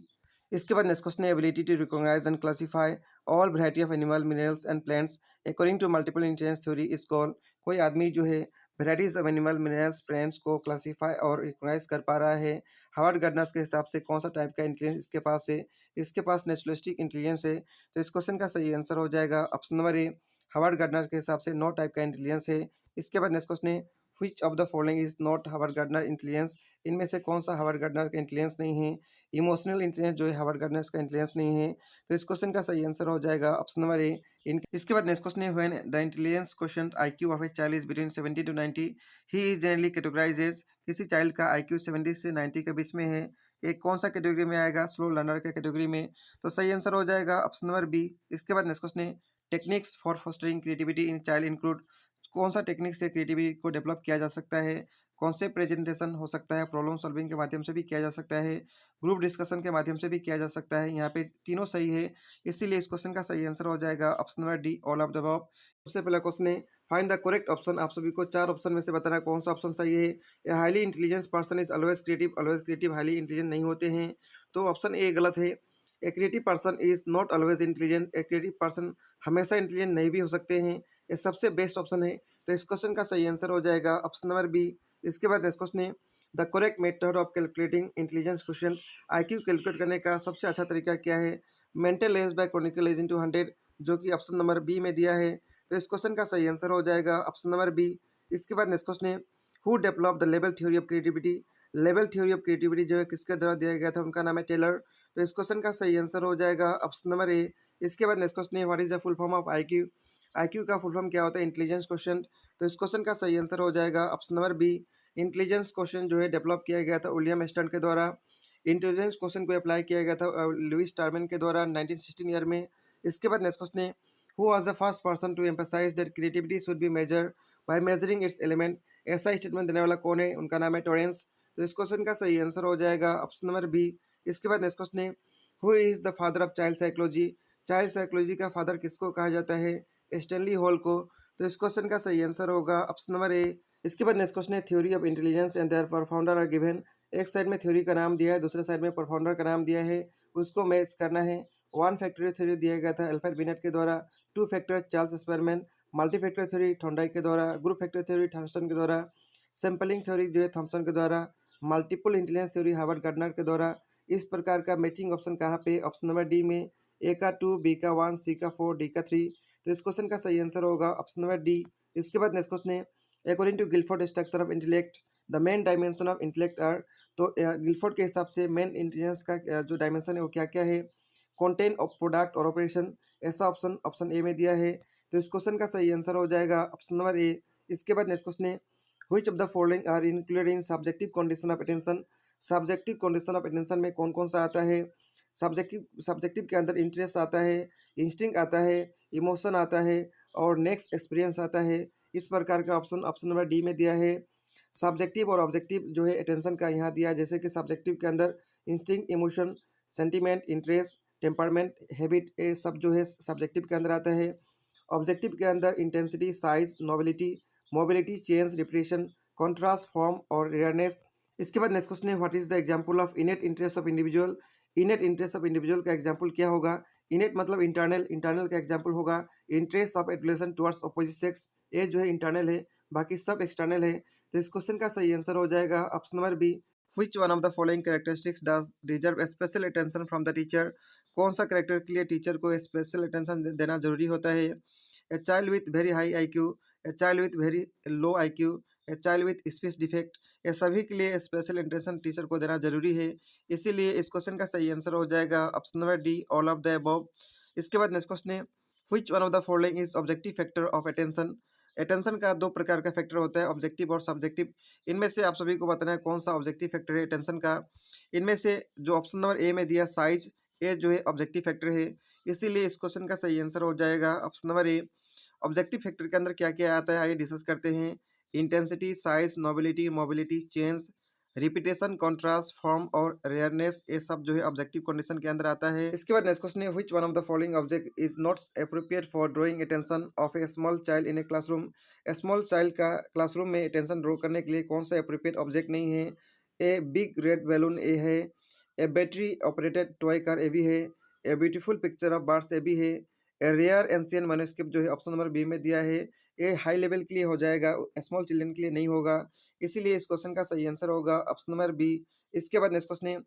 इसके बाद नेक्स्ट क्वेश्चन है, ability to recognise and classify all variety of animal, minerals and plants according to multiple intelligence theory is called. कोई आदमी जो है varieties of animal, minerals, plants को क्लासीफाई और रिकॉग्नाइज कर पा रहा है, हार्वर्ड गार्डनर्स के हिसाब से कौन सा टाइप का इंटेलिजेंस इसके पास है। इसके पास नेचुरलिस्टिक इंटेलिजेंस है। तो इस क्वेश्चन का सही आंसर हो जाएगा ऑप्शन नंबर ए, हार्वर्ड गार्डनर के हिसाब से 9 टाइप का इंटेलिजेंस है। इसके बाद नेक्स्ट क्वेश्चन है, which of the following is not Harvard gardener intelligence. इनमें से कौन सा हार्वर्ड गार्डनर का इंटेलिजेंस नहीं है। इमोशनल इंटेलिजेंस जो है हार्वर्ड गार्डनर का इंटेलिजेंस नहीं है। तो इस क्वेश्चन का सही आंसर हो जाएगा ऑप्शन नंबर ए। इसके बाद नेक्स्ट क्वेश्चन है, when the intelligence question IQ of a child is between 70 to 90, he is generally categorise as. किसी चाइल्ड का आईक्यू 70 से 90 के बीच में है, एक कौन सा कैटेगरी में आएगा, स्लो लर्नर के कैटेगरी में। तो सही आंसर हो जाएगा ऑप्शन नंबर बी। इसके बाद नेक्स्ट क्वेश्चन है, techniques for fostering creativity in child include. कौन सा टेक्निक से क्रिएटिविटी को डेवलप किया जा सकता है। कॉन्सेप्ट प्रेजेंटेशन हो सकता है, प्रॉब्लम सॉल्विंग के माध्यम से भी किया जा सकता है, ग्रुप डिस्कशन के माध्यम से भी किया जा सकता है। यहाँ पे तीनों सही है, इसीलिए इस क्वेश्चन का सही आंसर हो जाएगा option number D, all of the above. सबसे पहला क्वेश्चन है, फाइंड द करेक्ट ऑप्शन। आप सभी को 4 ऑप्शन में से बताना है कौन सा ऑप्शन सही है। A highly intelligence person is always creative. Always creative highly intelligent नहीं होते हैं, तो ऑप्शन ए गलत है। A creative person is not always intelligent. A creative person हमेशा इंटेलिजेंट नहीं भी हो सकते हैं, ये सबसे बेस्ट ऑप्शन है। तो इस क्वेश्चन का सही आंसर हो जाएगा ऑप्शन नंबर बी। इसके बाद नेक्स्ट क्वेश्चन है, the correct method of calculating intelligence question. IQ calculate करने का सबसे अच्छा तरीका क्या है। Mental age by chronological age into 100, जो कि ऑप्शन नंबर बी में दिया है। तो इस क्वेश्चन का सही आंसर हो जाएगा ऑप्शन नंबर बी। इसके बाद नेक्स्ट क्वेश्चन है, who develop the level theory of creativity. Level theory of creativity जो है किसके द्वारा दिया गया था, उनका नाम है टेलर। तो इस क्वेश्चन का सही आंसर हो जाएगा ऑप्शन नंबर ए, इसके बाद नेक्स्ट क्वेश्चन है what is the full form of IQ. IQ का फुल फॉर्म क्या होता है? Intelligence question. तो इस क्वेश्चन का सही आंसर हो जाएगा option number B. Intelligence question जो है डेवलप किया गया था विलियम स्टर्न के द्वारा। इंटेलिजेंस क्वेश्चन को अप्लाई किया गया था लुइस स्टारमैन के द्वारा 1916 ईयर में। इसके बाद नेक्स्ट क्वेश्चन है who was the first person to emphasize that creativity should be measure by measuring its element. ऐसा स्टेटमेंट देने वाला कौन है? उनका नाम है टॉरेंस। तो इस क्वेश्चन का सही आंसर हो जाएगा ऑप्शन नंबर बी। इसके बाद नेक्स्ट क्वेश्चन है who is the father of child psychology. Child psychology का फादर किसको कहा जाता है? स्टैनली हॉल को। तो इस क्वेश्चन का सही आंसर होगा ऑप्शन नंबर ए। इसके बाद नेक्स्ट क्वेश्चन है theory of intelligence and their founder are given. एक साइड में थ्योरी का नाम दिया है, दूसरे साइड में फाउंडर का नाम दिया है, उसको मैच करना है। वन फैक्टोरियल थ्योरी दिया गया था अल्फ्रेड बिनेट के द्वारा, two factorial Charles Spearman, multi factorial theory Thorndike के द्वारा, ग्रुप फैक्टोरियल थ्योरी थॉमसन के द्वारा, सैंपलिंग थ्योरी जो है थॉमसन के द्वारा, multiple intelligence theory Harvard gardener के द्वारा। इस प्रकार का मैचिंग ऑप्शन कहाँ पे? ऑप्शन नंबर डी में। ए का 2, बी का 1, सी का 4, डी का 3। तो इस क्वेश्चन का सही आंसर होगा ऑप्शन नंबर डी। इसके बाद नेक्स्ट क्वेश्चन है according to Guilford structure of intellect the main dimension of intellect are. तो गिलफोर्ड के हिसाब से मेन इंटेलिजेंस का जो डायमेंशन है वो क्या क्या है? कंटेंट ऑफ प्रोडक्ट और ऑपरेशन। ऐसा ऑप्शन ऑप्शन ए में दिया है। तो इस क्वेश्चन का सही आंसर हो जाएगा ऑप्शन नंबर ए। इसके बाद नेक्स्ट क्वेश्चन है which of the following are included in subjective condition of attention. Subjective condition of attention में कौन कौन सा आता है? सब्जेक्टिव सब्जेक्टिव के अंदर इंटरेस्ट आता है, इंस्टिंक्ट आता है, इमोशन आता है और नेक्स्ट एक्सपीरियंस आता है। इस प्रकार का ऑप्शन ऑप्शन नंबर डी में दिया है। सब्जेक्टिव और ऑब्जेक्टिव जो है अटेंशन का यहाँ दिया, जैसे कि सब्जेक्टिव के अंदर instinct, emotion, sentiment, interest, temperament, habit, ये सब जो है सब्जेक्टिव के अंदर आता है। ऑब्जेक्टिव के अंदर intensity, size, nobility, mobility, change, repetition, contrast, form और रेयरनेस। इसके बाद नेक्स्ट क्वेश्चन है what is the example of इनेट interest of individual. इनेट interest of individual का एग्जांपल क्या होगा? इनेट मतलब इंटरनल, इंटरनल का एग्जांपल होगा interest of adulation towards opposite sex. ये जो है इंटरनल है, बाकी सब एक्सटर्नल है। तो इस क्वेश्चन का सही आंसर हो जाएगा option number B. Which one of the following characteristics does deserve special attention from the teacher. कौन सा कैरेक्टर के लिए टीचर को स्पेशल अटेंशन देना जरूरी होता है? A child with very high IQ, a child with very low IQ, a child with speech defect. ये सभी के लिए स्पेशल अटेंशन टीचर को देना जरूरी है। इसीलिए इस क्वेश्चन का सही आंसर हो जाएगा option number D, all of the above. इसके बाद नेक्स्ट क्वेश्चन है which one of the following is objective factor of attention. Attention का दो प्रकार का फैक्टर होता है, ऑब्जेक्टिव और सब्जेक्टिव। इनमें से आप सभी को बताना है कौन सा ऑब्जेक्टिव फैक्टर है अटेंशन का। इनमें से जो ऑप्शन नंबर ए में दिया साइज, ये जो है ऑब्जेक्टिव फैक्टर है। इसीलिए इस क्वेश्चन का सही आंसर हो जाएगा ऑप्शन नंबर ए। ऑब्जेक्टिव फैक्टर के अंदर क्या क्या आता है आइए डिस्कस करते हैं। Intensity, size, nobility, mobility, change, repetition, contrast, form और रेयरनेस, ये सब जो है ऑब्जेक्टिव कंडीशन के अंदर आता है। इसके बाद नेक्स्ट क्वेश्चन है which one of the following object is not appropriate for drawing attention of a small child in a classroom. Small child का क्लासरूम में अटेंशन ड्रॉ करने के लिए कौन सा एप्रोप्रिएट ऑब्जेक्ट नहीं है? A big red balloon A है, a battery operated toy car A भी है, a beautiful picture of birds A भी है, ए रेयर एंशियन मैन्युस्क्रिप्ट जो है ऑप्शन नंबर बी में दिया है। ये हाई लेवल के लिए हो जाएगा, स्मॉल चिल्ड्रन के लिए नहीं होगा। इसीलिए इस क्वेश्चन का सही आंसर होगा ऑप्शन नंबर बी। इसके बाद नेक्स्ट क्वेश्चन है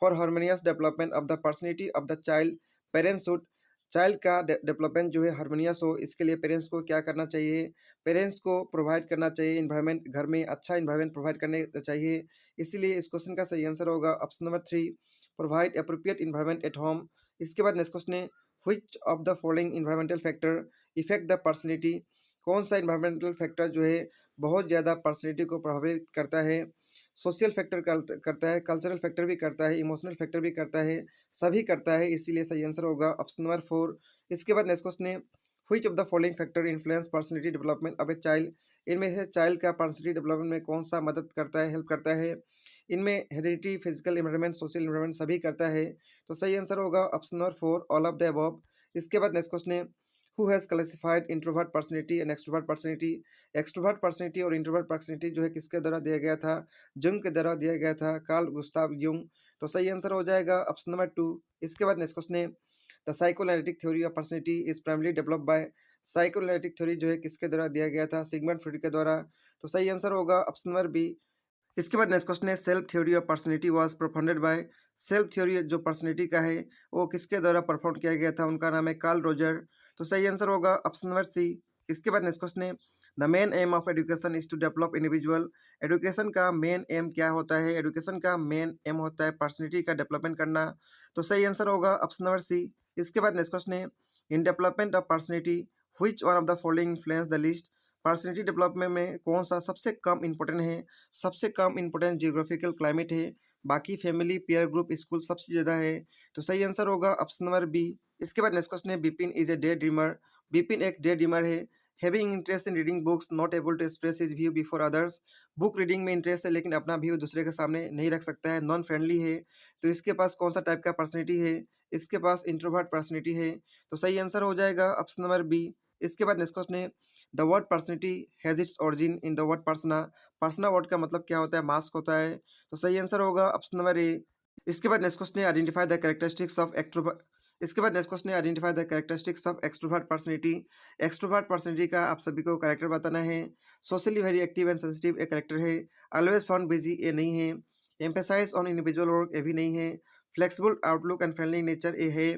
for harmonious development of the personality of the child parents should. Child का डेवलपमेंट जो है हार्मोनियस हो, इसके लिए पेरेंट्स को क्या करना चाहिए? पेरेंट्स को प्रोवाइड करना चाहिए इन्वायरमेंट, घर में अच्छा इन्वायरमेंट प्रोवाइड करने चाहिए। इसीलिए इस क्वेश्चन का सही आंसर होगा option number 3, provide appropriate environment at home. इसके बाद नेक्स्ट क्वेश्चन है which of the following environmental factor effect the personality. कौन सा इन्वायरमेंटल फैक्टर जो है बहुत ज़्यादा पर्सनैलिटी को प्रभावित करता है? सोशल फैक्टर करता है, कल्चरल फैक्टर भी करता है, इमोशनल फैक्टर भी करता है, सभी करता है। इसीलिए सही आंसर होगा ऑप्शन नंबर 4। इसके बाद नेक्स्ट क्वेश्चन है which of the following factor influence personality development of a child. इनमें से चाइल्ड का पर्सनैलिटी डेवलपमेंट में कौन सा मदद करता है, हेल्प करता है? इनमें heredity, physical environment, social environment सभी करता है। तो सही आंसर होगा option number 4, all of the above. इसके बाद नेक्स्ट क्वेश्चन है who has classified introvert personality and extrovert personality. Extrovert personality और इंट्रोवर्ट पर्सनैलिटी जो है किसके द्वारा दिया गया था? जंग के द्वारा दिया गया था, कार्ल गुस्ताव युंग। तो सही आंसर हो जाएगा ऑप्शन नंबर 2। इसके बाद नेक्स्ट क्वेश्चन है the psychoanalytic theory of personality is primarily developed by. Psychoanalytic theory जो है किसके द्वारा दिया गया था? सिगमंड फ्रॉइड के द्वारा। तो सही आंसर होगा ऑप्शन नंबर बी। इसके बाद नेक्स्ट क्वेश्चन है self theory of personality was performed by. Self theory जो पर्सनैलिटी का है वो किसके द्वारा परफॉर्म किया गया था? उनका नाम है कार्ल रोजर। तो सही आंसर होगा ऑप्शन नंबर सी। इसके बाद नेक्स्ट क्वेश्चन है the main aim of education is to develop individual. Education का मेन एम क्या होता है? एजुकेशन का मेन एम होता है पर्सनैलिटी का डेवलपमेंट करना। तो सही आंसर होगा ऑप्शन नंबर सी। इसके बाद नेक्स्ट क्वेश्चन है इन development of personality which one of the following influence the list. Personality development में कौन सा सबसे कम इंपॉर्टेंट है? सबसे कम इंपॉर्टेंट जियोग्राफिकल क्लाइमेट है, बाकी फैमिली, पीयर ग्रुप, स्कूल सबसे ज़्यादा है। तो सही आंसर होगा ऑप्शन नंबर बी। इसके बाद नेक्स्ट क्वेश्चन है, Bipin is a day dreamer. Bipin एक डे ड्रीमर है। Having interest in reading books, not able to express his view before others. Book reading में इंटरेस्ट है लेकिन अपना व्यू दूसरे के सामने नहीं रख सकता है। नॉन फ्रेंडली है। तो इसके पास कौन सा टाइप का पर्सनैलिटी है? इसके पास इंट्रोवर्ट पर्सनैलिटी है। तो सही आंसर हो जाएगा ऑप्शन नंबर बी। इसके बाद नेक्स्ट क्वेश्चन है, the word personality has its origin in the word persona. Persona word का मतलब क्या होता है? मास्क होता है। तो सही आंसर होगा ऑप्शन नंबर ए। इसके बाद नेक्स्ट क्वेश्चन है, आइडेंटिफाई द कैरेक्टरिस्टिक्स ऑफ एक्ट्रोवर्ट। इसके बाद नेक्स्ट क्वेश्चन है, identify the characteristics of extrovert personality. Extrovert personality का आप सभी को कैरेक्टर बताना है। Socially very active and sensitive एक कैरेक्टर है। ऑलवेज फाउंड बिजी ये नहीं है। एम्फेसाइज ऑन इंडिविजुअल वर्क ये भी नहीं है। Flexible outlook and friendly nature ये है।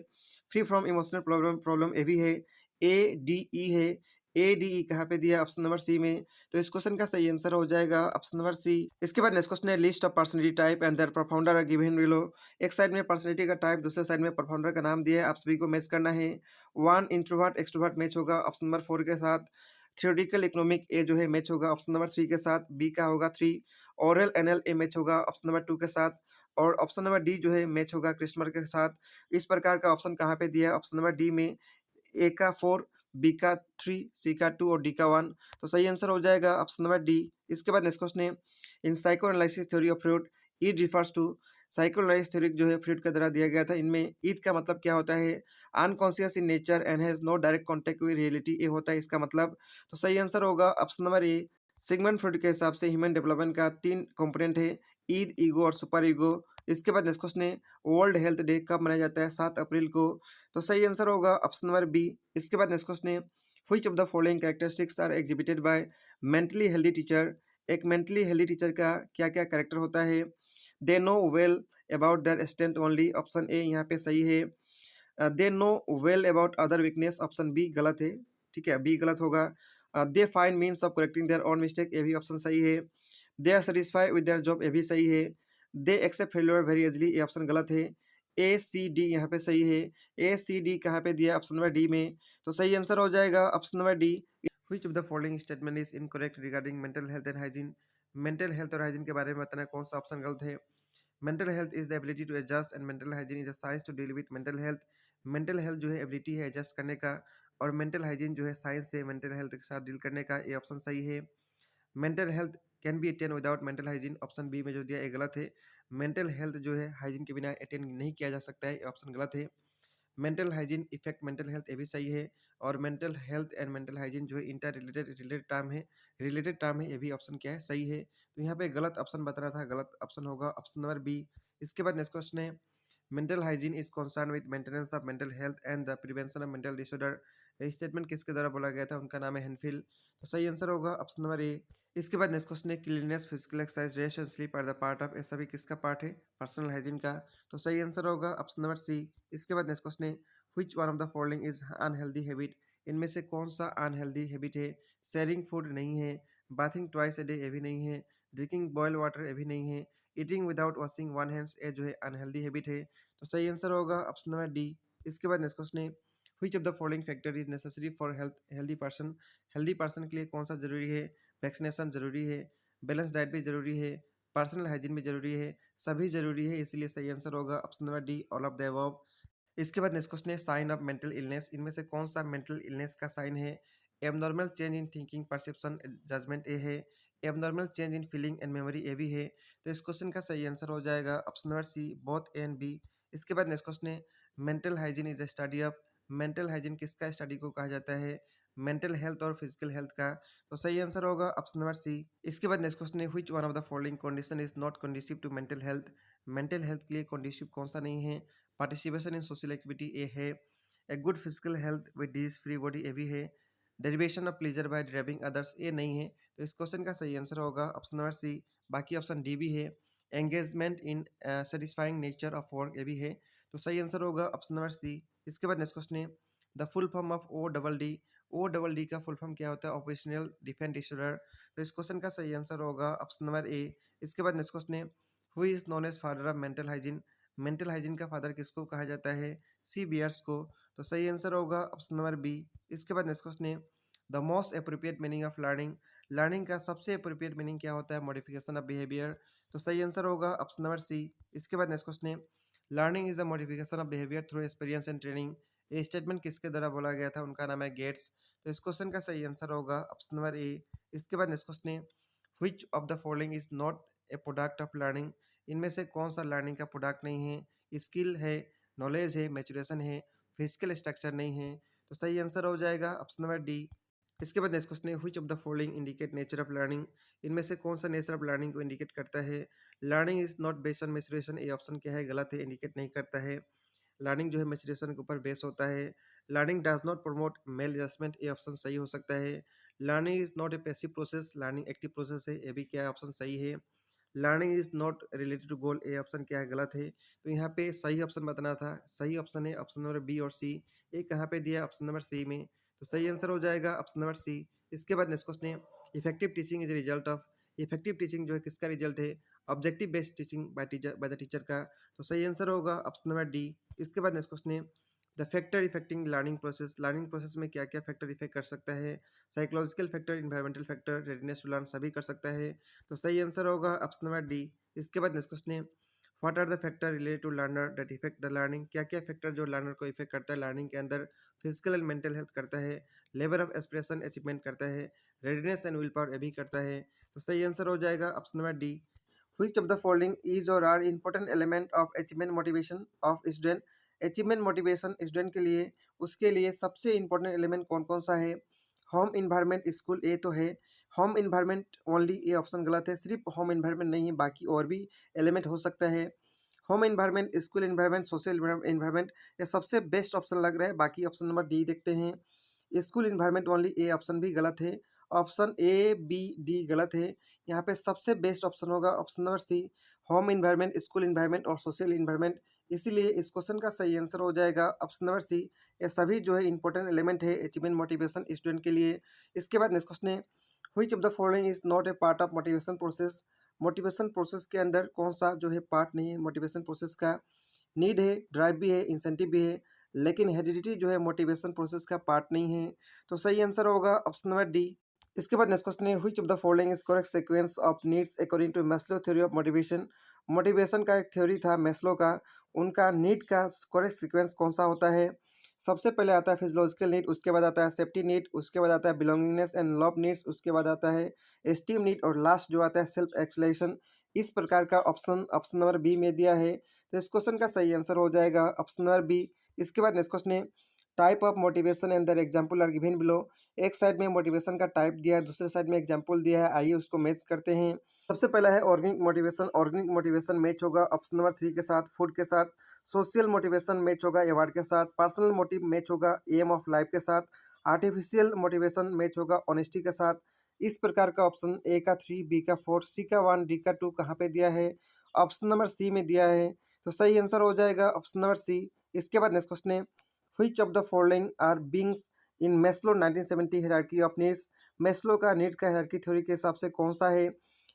Free from emotional problem problem ये भी है। ए डी ई है। ए डी ई कहाँ पे दिया? ऑप्शन नंबर सी में। तो इस क्वेश्चन का सही आंसर हो जाएगा ऑप्शन नंबर सी। इसके बाद नेक्स्ट क्वेश्चन है, list of personality type and their propounder are given below. एक साइड में पर्सनैलिटी का टाइप, दूसरे साइड में परफाउंडर का नाम दिया है, आप सभी को मैच करना है। वन इंट्रोवर्ट एक्सट्रोवर्ट मैच होगा ऑप्शन नंबर 4 के साथ। थ्योरेटिकल इकोनॉमिक ए जो है मैच होगा ऑप्शन नंबर 3 के साथ, बी का होगा 3। ओरल एनएल ए मैच होगा ऑप्शन नंबर 2 के साथ। और ऑप्शन नंबर डी जो है मैच होगा क्रिस्टमर के साथ। इस प्रकार का ऑप्शन कहाँ पे दिया है? ऑप्शन नंबर डी में। ए का 4, बी का 3, सी का 2 और डी का 1। तो सही आंसर हो जाएगा ऑप्शन नंबर डी। इसके बाद नेक्स्ट क्वेश्चन है, in psychoanalysis theory of Freud id refers to. Psychoanalysis theory जो है फ्रॉड के द्वारा दिया गया था, इनमें ईद का मतलब क्या होता है? Unconscious in nature and has no direct contact with reality, ये होता है इसका मतलब। तो सही आंसर होगा option number A. Sigmund Freud के हिसाब से ह्यूमन डेवलपमेंट का 3 कंपोनेंट है, ईद, ईगो और सुपर ईगो। इसके बाद नेक्स्ट क्वेश्चन है, वर्ल्ड हेल्थ डे कब मनाया जाता है? 7 अप्रैल को। तो सही आंसर होगा ऑप्शन नंबर बी। इसके बाद नेक्स्ट क्वेश्चन है, which of the following characteristics are exhibited by mentally healthy teacher. एक मेंटली हेल्दी टीचर का क्या क्या कैरेक्टर होता है? They know well about their strength only, option A यहाँ पे सही है। They know well about other weakness, option B गलत है। ठीक है, बी गलत होगा। They find means of correcting their own mistake, ये भी ऑप्शन सही है। They are satisfy with their job, ये भी सही है। They accept failure very easily, ये ऑप्शन गलत है। ए सी डी यहाँ पे सही है। ए सी डी कहाँ पे दिया? ऑप्शन नंबर डी में। तो सही आंसर हो जाएगा option number D. Which of the following statement is incorrect regarding mental health and hygiene. Mental health और हाइजीन के बारे में बताना है, कौन सा ऑप्शन गलत है? Mental health is the ability to adjust and mental hygiene is a science to deal with mental health. Mental health जो है एबिलिटी है एडजस्ट करने का, और मेंटल हाइजीन जो है साइंस है मेंटल हेल्थ के साथ डील करने का, ये ऑप्शन सही है। Mental health can be attain without mental hygiene, option B में जो दिया ये गलत है। मेंटल हेल्थ जो है हाइजीन के बिना अटेन नहीं किया जा सकता है, ये ऑप्शन गलत है। Mental hygiene effect mental health, ये भी सही है। और mental health and mental hygiene जो है इंटर रिलेटेड रिलेटेड टर्म है, ये भी ऑप्शन क्या है? सही है। तो यहाँ पे गलत ऑप्शन बताना था, गलत ऑप्शन होगा ऑप्शन नंबर बी। इसके बाद नेक्स्ट क्वेश्चन है, mental hygiene is concern with maintenance of mental health and the prevention of mental disorder. ये स्टेटमेंट किसके द्वारा बोला गया था? उनका नाम है हेनफिल। तो सही आंसर होगा ऑप्शन नंबर ए। इसके बाद नेक्स्ट क्वेश्चन है, cleanness, physical exercise, rest and sleep are the part of, ये सभी किसका पार्ट है? पर्सनल हाइजीन का। तो सही आंसर होगा ऑप्शन नंबर सी। इसके बाद नेक्स्ट क्वेश्चन है, which one of the following is unhealthy habit. इनमें से कौन सा अनहेल्दी हैबिट है? शेयरिंग फूड नहीं है। बाथिंग ट्वाइस अ डे, ये भी नहीं है। ड्रिंकिंग बॉयल वाटर, ये भी नहीं है। Eating without washing one hands, ये जो है अनहेल्दी हैबिट है। तो सही आंसर होगा ऑप्शन नंबर डी। इसके बाद नेक्स्ट क्वेश्चन है, which of the following factor is necessary for healthy person. Healthy person के लिए कौन सा जरूरी है? वैक्सीनेशन जरूरी है, बैलेंस डाइट भी जरूरी है, पर्सनल हाइजीन भी जरूरी है, सभी जरूरी है, इसलिए सही आंसर होगा option number D, all of the above. इसके बाद नेक्स्ट क्वेश्चन है, साइन ऑफ मेंटल इलनेस। इनमें से कौन सा मेंटल इलनेस का साइन है? Abnormal change in thinking, perception, judgment, A है। Abnormal change in feeling and memory, A भी है। तो इस क्वेश्चन का सही आंसर हो जाएगा option number C, both A and B. इसके बाद नेक्स्ट क्वेश्चन है, mental hygiene is the study of. Mental hygiene किसका स्टडी को कहा जाता है? मेंटल हेल्थ और फिजिकल हेल्थ का। तो सही आंसर होगा ऑप्शन नंबर सी। इसके बाद नेक्स्ट क्वेश्चन है, which one of the following condition is not conducive to mental health. Mental health के लिए कंडीसिव कौन सा नहीं है? Participation in social activity, A है। A good physical health with disease free body, A भी है। Derivation of pleasure by driving others, A नहीं है। तो इस क्वेश्चन का सही आंसर होगा ऑप्शन नंबर सी। बाकी ऑप्शन डी भी है। Engagement in satisfying nature of work, A भी है। तो सही आंसर होगा ऑप्शन नंबर सी। इसके बाद नेक्स्ट क्वेश्चन है, the full form of O double D. O double D का फुल फॉर्म क्या होता है? Operational defence disorder. तो इस क्वेश्चन का सही आंसर होगा ऑप्शन नंबर ए। इसके बाद नेक्स्ट क्वेश्चन है, who is known as father of mental hygiene. Mental hygiene का फादर किसको कहा जाता है? सी बियर्स को। तो सही आंसर होगा ऑप्शन नंबर बी। इसके बाद नेक्स्ट क्वेश्चन है, the most appropriate meaning of learning. Learning का सबसे अप्रोप्रिएट मीनिंग क्या होता है? Modification of behaviour. तो सही आंसर होगा ऑप्शन नंबर सी। इसके बाद नेक्स्ट क्वेश्चन है, learning is the modification of behaviour through experience and training. ये स्टेटमेंट किसके द्वारा बोला गया था? उनका नाम है गेट्स। तो इस क्वेश्चन का सही आंसर होगा ऑप्शन नंबर ए। इसके बाद नेक्स्ट क्वेश्चन है, which of the following is not A product of learning. इनमें से कौन सा लर्निंग का प्रोडक्ट नहीं है? स्किल है, नॉलेज है, मैचुरेशन है, फिजिकल स्ट्रक्चर नहीं है। तो सही आंसर हो जाएगा ऑप्शन नंबर डी। इसके बाद नेक्स्ट क्वेश्चन है, which of the following indicate nature of learning. इनमें से कौन सा नेचर ऑफ लर्निंग को इंडिकेट करता है? Learning is not based on maturation. ये ऑप्शन क्या है? गलत है, इंडिकेट नहीं करता है। लर्निंग जो है मैचुरेशन के ऊपर बेस होता है। Learning does not promote maladjustment. ये ऑप्शन सही हो सकता है। Learning is not a passive process. Learning active process है। ये भी क्या है? ऑप्शन सही है। Learning is not related to goal. ये ऑप्शन क्या है? गलत है। तो यहाँ पे सही ऑप्शन बताना था। सही ऑप्शन है ऑप्शन नंबर बी और सी। ये कहाँ पे दिया? ऑप्शन नंबर सी में। तो सही आंसर हो जाएगा ऑप्शन नंबर सी। इसके बाद नेक्स्ट क्वेश्चन है, effective teaching is result of. Effective teaching जो है किसका रिजल्ट है? Objective based teaching by the teacher का। तो सही आंसर होगा ऑप्शन नंबर डी। इसके बाद नेक्स्ट क्वेश्चन है, the factor affecting learning process. Learning process में क्या क्या फैक्टर इफेक्ट कर सकता है? Psychological factor, environmental factor, readiness to learn, सभी कर सकता है। तो सही आंसर होगा ऑप्शन नंबर डी। इसके बाद नेक्स्ट क्वेश्चन है, what are the factor related to learner that effect the learning. क्या क्या फैक्टर जो लर्नर को इफेक्ट करता है लर्निंग के अंदर? फिजिकल एंड मेंटल हेल्थ करता है, लेवल ऑफ एक्सप्रेशन अचीवमेंट करता है, रेडीनेस एंड विल पावर ये भी करता है। तो सही आंसर हो जाएगा option number D. Which of the following is or are important element of achievement motivation of student। Achievement motivation student के लिए, उसके लिए सबसे इंपॉर्टेंट एलिमेंट कौन कौन सा है? होम इन्वायरमेंट, स्कूल, ये तो है। होम इन्वायरमेंट ओनली, ये ऑप्शन गलत है। सिर्फ होम इन्वायरमेंट नहीं है, बाकी और भी एलिमेंट हो सकता है। Home environment, school environment, social environment, ये सबसे बेस्ट ऑप्शन लग रहा है। बाकी ऑप्शन नंबर डी देखते हैं। स्कूल इन्वायरमेंट ओनली, ये ऑप्शन भी गलत है। ऑप्शन ए बी डी गलत है। यहाँ पे सबसे बेस्ट ऑप्शन होगा option number C, home environment, school environment और सोशल इन्वायरमेंट। इसीलिए इस क्वेश्चन का सही आंसर हो जाएगा ऑप्शन नंबर सी। ये सभी जो है इंपॉर्टेंट एलिमेंट है अचीवमेंट मोटिवेशन स्टूडेंट के लिए। इसके बाद नेक्स्ट क्वेश्चन है, which of the following is not A part of motivation process. Motivation process के अंदर कौन सा जो है पार्ट नहीं है मोटिवेशन प्रोसेस का? नीड है, ड्राइव भी है, इंसेंटिव भी है, लेकिन हेरिडिटी जो है मोटिवेशन प्रोसेस का पार्ट नहीं है। तो सही आंसर होगा ऑप्शन नंबर डी। इसके बाद नेक्स्ट क्वेश्चन है, which of the following is correct sequence of needs according to Maslow theory of motivation. Motivation का एक थ्योरी था मैस्लो का, उनका नीड का करेक्ट सीक्वेंस कौन सा होता है? सबसे पहले आता है फिजियोलॉजिकल नीड, उसके बाद आता है सेफ्टी नीड, उसके बाद आता है बिलोंगिंगनेस एंड लव नीड्स, उसके बाद आता है एस्टीम नीड और लास्ट जो आता है सेल्फ एक्सप्लेनेशन। इस प्रकार का ऑप्शन ऑप्शन नंबर बी में दिया है। तो इस क्वेश्चन का सही आंसर हो जाएगा ऑप्शन नंबर बी। इसके बाद नेक्स्ट क्वेश्चन है, type of motivation and their example are given below. एक साइड में मोटिवेशन का टाइप दिया है, दूसरे साइड में एग्जांपल दिया है, आइए उसको मैच करते हैं। सबसे पहला है organic motivation. Organic motivation match होगा ऑप्शन नंबर थ्री के साथ, फूड के साथ। सोशल मोटिवेशन मैच होगा अवार्ड के साथ। पर्सनल मोटिव मैच होगा एम ऑफ लाइफ के साथ। आर्टिफिशियल मोटिवेशन मैच होगा ऑनेस्टी के साथ। इस प्रकार का ऑप्शन ए का 3, बी का 4, सी का 1, डी का 2 कहाँ पे दिया है? ऑप्शन नंबर सी में दिया है। तो सही आंसर हो जाएगा ऑप्शन नंबर सी। इसके बाद नेक्स्ट क्वेश्चन है, which of the following are beings in Maslow 1970 hierarchy of needs. Maslow का नीड का हायरार्की थ्योरी के हिसाब से कौन सा है?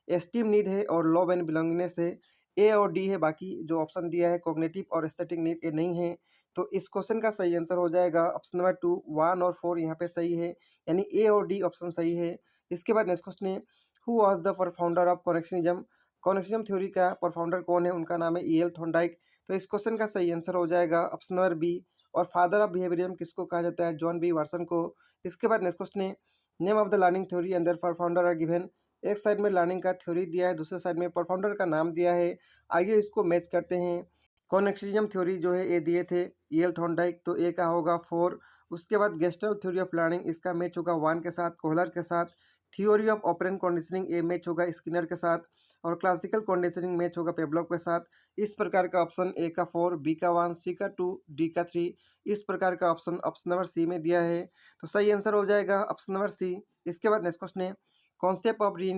एस्टीम नीड है और लव एंड बिलोंगिंगनेस है। ए और डी है, बाकी जो ऑप्शन दिया है कॉग्निटिव और एस्थेटिक नीड ये नहीं है। तो इस क्वेश्चन का सही आंसर हो जाएगा ऑप्शन नंबर 2, 1 और 4 यहाँ पे सही है, यानी ए और डी ऑप्शन सही है। इसके बाद नेक्स्ट क्वेश्चन है, who was the founder of connectionism. Connectionism theory का फाउंडर कौन है? उनका नाम है ई.एल. थॉर्नडाइक। तो इस क्वेश्चन का सही आंसर हो जाएगा ऑप्शन नंबर बी। और फादर ऑफ बिहेवियरिज्म किसको कहा जाता है? जॉन बी वाटसन को। इसके बाद नेक्स्ट क्वेश्चन है, name of the learning theory and their founder are given. एक साइड में लर्निंग का थ्योरी दिया है, दूसरे साइड में फाउंडर का नाम दिया है, आइए इसको मैच करते हैं। कनेक्शनिज्म थ्योरी जो है ये दिए थे ई.एल. थॉर्नडाइक, तो ए का होगा 4। उसके बाद गेस्टल्ट थ्योरी ऑफ लर्निंग, इसका मैच होगा 1 के साथ, कोहलर के साथ। थ्योरी ऑफ ऑपरेंट कंडीशनिंग ये मैच होगा स्किनर के साथ, और क्लासिकल कंडीशनिंग मैच होगा पेवलोव के साथ। इस प्रकार का ऑप्शन ए का 4, बी का 1, सी का 2, डी का 3, इस प्रकार का ऑप्शन ऑप्शन नंबर सी में दिया है। तो सही आंसर हो जाएगा ऑप्शन नंबर सी। इसके बाद नेक्स्ट क्वेश्चन है, concept of re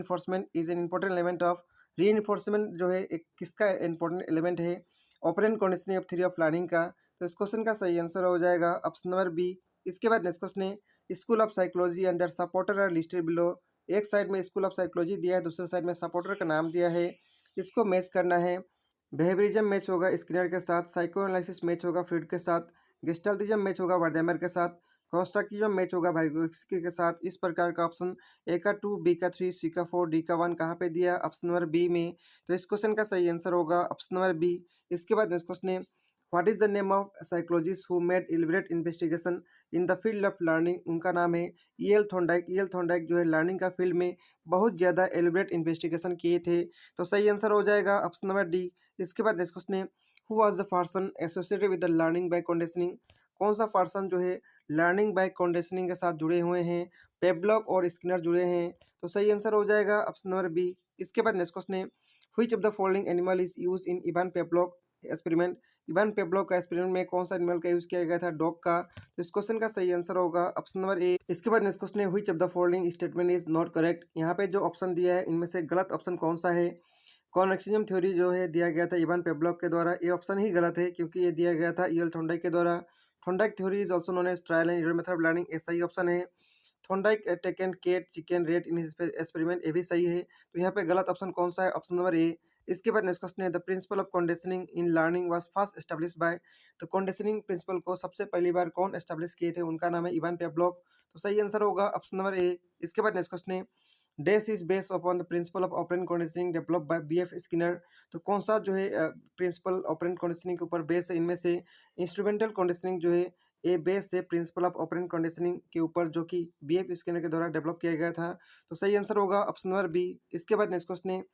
is an important element of. Re जो है एक किसका इंपॉर्टेंट एलिमेंट है? Operant conditioning of theory of planning का। तो इस क्वेश्चन का सही आंसर हो जाएगा ऑप्शन नंबर बी। इसके बाद नेक्स्ट क्वेश्चन है, school of psychology and their supporter are listed below. एक साइड में स्कूल ऑफ साइकोलॉजी दिया है, दूसरे साइड में सपोर्टर का नाम दिया है, इसको मैच करना है। बिहेवियरिज्म मैच होगा स्किनर के साथ, साइको एनालिसिस मैच होगा फ्रीड के साथ, गेस्टाल्टिज्म मैच होगा वर्डेमर के साथ, कंस्ट्रक्टिज्म मैच होगा वाइगोत्स्की के साथ। इस प्रकार का ऑप्शन ए का 2, बी का 3, सी का 4, डी का 1 कहाँ पे दिया? ऑप्शन नंबर बी में। तो इस क्वेश्चन का सही आंसर होगा ऑप्शन नंबर बी। इसके बाद नेक्स्ट क्वेश्चन है, what is the name of psychologist who made elaborate investigation in the field of learning? उनका नाम है ई.एल. थॉर्नडाइक। ई.एल. थॉर्नडाइक जो है लर्निंग का फील्ड में बहुत ज़्यादा एलिबरेट इन्वेस्टिगेशन किए थे। तो सही आंसर हो जाएगा ऑप्शन नंबर डी। इसके बाद नेक्स्ट क्वेश्चन है, who was the person associated with the learning by conditioning? कौन सा पर्सन जो है लर्निंग बाय कंडीशनिंग के साथ जुड़े हुए हैं? पेवलॉक और स्किनर जुड़े हैं। तो सही आंसर हो जाएगा ऑप्शन नंबर बी। इसके बाद नेक्स्ट क्वेश्चन है, which of the following animal is used in Ivan Pavlov experiment? Ivan Pavlov का एक्सपेरिमेंट में कौन सा एनिमल का यूज किया गया था? डॉग का। तो इस क्वेश्चन का सही आंसर होगा ऑप्शन नंबर ए। इसके बाद नेक्स्ट क्वेश्चन है, which of the following statement is not correct? यहाँ पे जो ऑप्शन दिया है इनमें से गलत ऑप्शन कौन सा है? कॉन्वेक्सिज्म थ्योरी जो है दिया गया था इवान पेवलॉक के द्वारा, ये ऑप्शन ही गलत है क्योंकि ये दिया गया था ई.एल. थॉर्नडाइक के द्वारा। Thorndike theory is also known as trial and error method of learning, ये सही ऑप्शन है। Thorndike taken cat chicken rat in his experiment, ये भी सही है। तो यहाँ पे गलत ऑप्शन कौन सा है? Option number A. इसके बाद नेक्स्ट क्वेश्चन है, the principle of conditioning in learning was first establish by? तो कंडीशनिंग प्रिंसिपल को सबसे पहली बार कौन एस्टेब्लिश किए थे? उनका नाम है इवान पेवलॉक। तो सही आंसर होगा ऑप्शन नंबर ए। इसके बाद नेक्स्ट क्वेश्चन है, dash is based upon the principle of operant conditioning developed by BF. Skinner? तो कौन सा जो है प्रिंसिपल ऑपरेंट कंडीशनिंग के ऊपर बेस है? इनमें से इंस्ट्रूमेंटल कंडीशनिंग जो है ये बेस है प्रिंसिपल ऑफ ऑपरेंट कंडीशनिंग के ऊपर, जो कि बी.एफ. स्किनर के द्वारा डेवलप किया गया था। तो सही आंसर होगा ऑप्शन नंबर बी। इसके बाद नेक्स्ट क्वेश्चन है,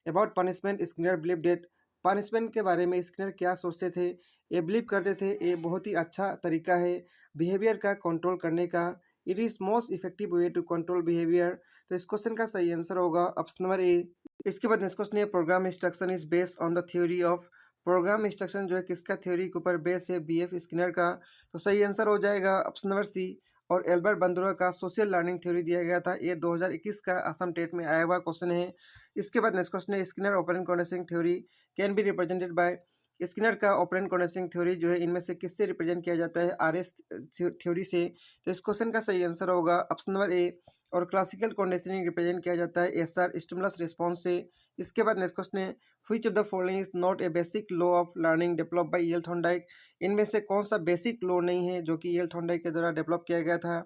about punishment Skinner believe that? Punishment के बारे में स्किनर क्या सोचते थे? ये बिलीव करते थे ये बहुत ही अच्छा तरीका है बिहेवियर का कंट्रोल करने का। It is most effective way to control behaviour. तो इस क्वेश्चन का सही आंसर होगा ऑप्शन नंबर ए। इसके बाद नेक्स्ट क्वेश्चन है, programme instruction is based on the theory of? Programme instruction जो है किसका थ्योरी के ऊपर बेस है? बी.एफ. स्किनर का। तो सही आंसर हो जाएगा ऑप्शन नंबर सी। और एल्बर्ट बंदुरा का सोशल लर्निंग थ्योरी दिया गया था, ये 2021 का असम टेट में आया हुआ क्वेश्चन है। इसके बाद नेक्स्ट क्वेश्चन है, Skinner operant conditioning theory can be represented by? Skinner का ऑपरेंट कंडीशनिंग थ्योरी जो है इनमें से किससे रिप्रेजेंट किया जाता है? आर.एस. थ्योरी से। तो इस क्वेश्चन का सही आंसर होगा ऑप्शन नंबर ए। और क्लासिकल कंडीशनिंग रिप्रेजेंट किया जाता है एस.आर. स्टिमुलस रिस्पॉन्स से। इसके बाद नेक्स्ट क्वेश्चन है, which of the following is not a basic law of learning developed by E L. Thorndike? इनमें से कौन सा बेसिक लॉ नहीं है जो कि ई.एल. थॉर्नडाइक के द्वारा डेवलप किया गया था?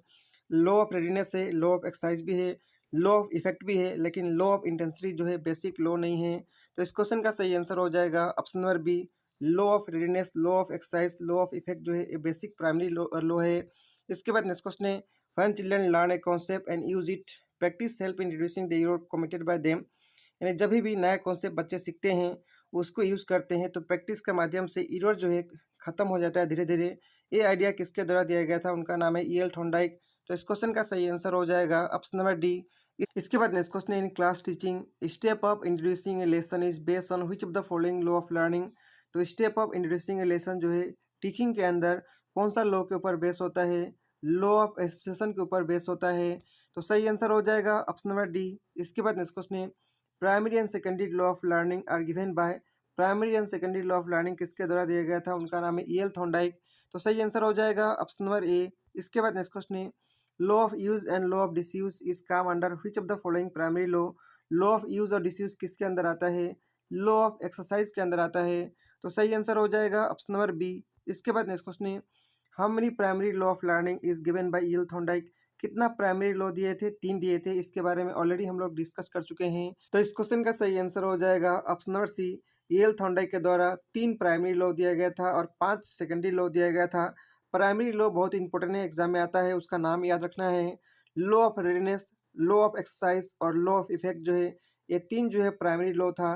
लॉ ऑफ रेडीनेस है, लॉ ऑफ एक्सरसाइज भी है, लॉ ऑफ इफेक्ट भी है, लेकिन लॉ ऑफ इंटेंसिटी जो है बेसिक लॉ नहीं है। तो इस क्वेश्चन का सही आंसर हो जाएगा option number B. Law of readiness, law of exercise, law of effect जो है ये बेसिक प्राइमरी लॉ है। इसके बाद नेक्स्ट क्वेश्चन है, when children learn a concept and use it, practice help in reducing the error committed by them? यानी जब भी नया कॉन्सेप्ट बच्चे सीखते हैं उसको यूज़ करते हैं तो प्रैक्टिस के माध्यम से एरर जो है ख़त्म हो जाता है धीरे धीरे। ये आइडिया किसके द्वारा दिया गया था? उनका नाम है ई.एल. थॉर्नडाइक। तो इस क्वेश्चन का सही आंसर हो जाएगा ऑप्शन नंबर डी। इसके बाद नेक्स्ट क्वेश्चन है, in class teaching step of introducing a lesson is based on which of the following law of learning? तो step of introducing a lesson जो है टीचिंग के अंदर कौन सा लॉ के ऊपर बेस होता है? लॉ ऑफ एसोसिएशन के ऊपर बेस होता है। तो सही आंसर हो जाएगा ऑप्शन नंबर डी। इसके बाद नेक्स्ट क्वेश्चन है, primary and secondary law of learning are given by? Primary and secondary law of learning किसके द्वारा दिया गया था? उनका नाम है ई.एल. थॉर्नडाइक। तो सही आंसर हो जाएगा ऑप्शन नंबर ए। इसके बाद नेक्स्ट क्वेश्चन है, law of use and law of disuse is come under which of the following primary law? Law of use और डिसयूज किसके अंदर आता है? लॉ ऑफ एक्सरसाइज के अंदर आता है। तो सही आंसर हो जाएगा ऑप्शन नंबर बी। इसके बाद नेक्स्ट क्वेश्चन है, how many primary law of learning is given by E L. Thorndike? कितना प्राइमरी लॉ दिए थे? 3 दिए थे। इसके बारे में ऑलरेडी हम लोग डिस्कस कर चुके हैं। तो इस क्वेश्चन का सही आंसर हो जाएगा ऑप्शन नंबर सी। ई.एल. थॉर्नडाइक के द्वारा 3 प्राइमरी लॉ दिया गया था और 5 सेकेंडरी लॉ दिया गया था। प्राइमरी लॉ बहुत इंपॉर्टेंट है, एग्जाम में आता है, उसका नाम याद रखना है। Law of readiness, law of exercise और लॉ ऑफ इफेक्ट जो है ये 3 जो है प्राइमरी लॉ था।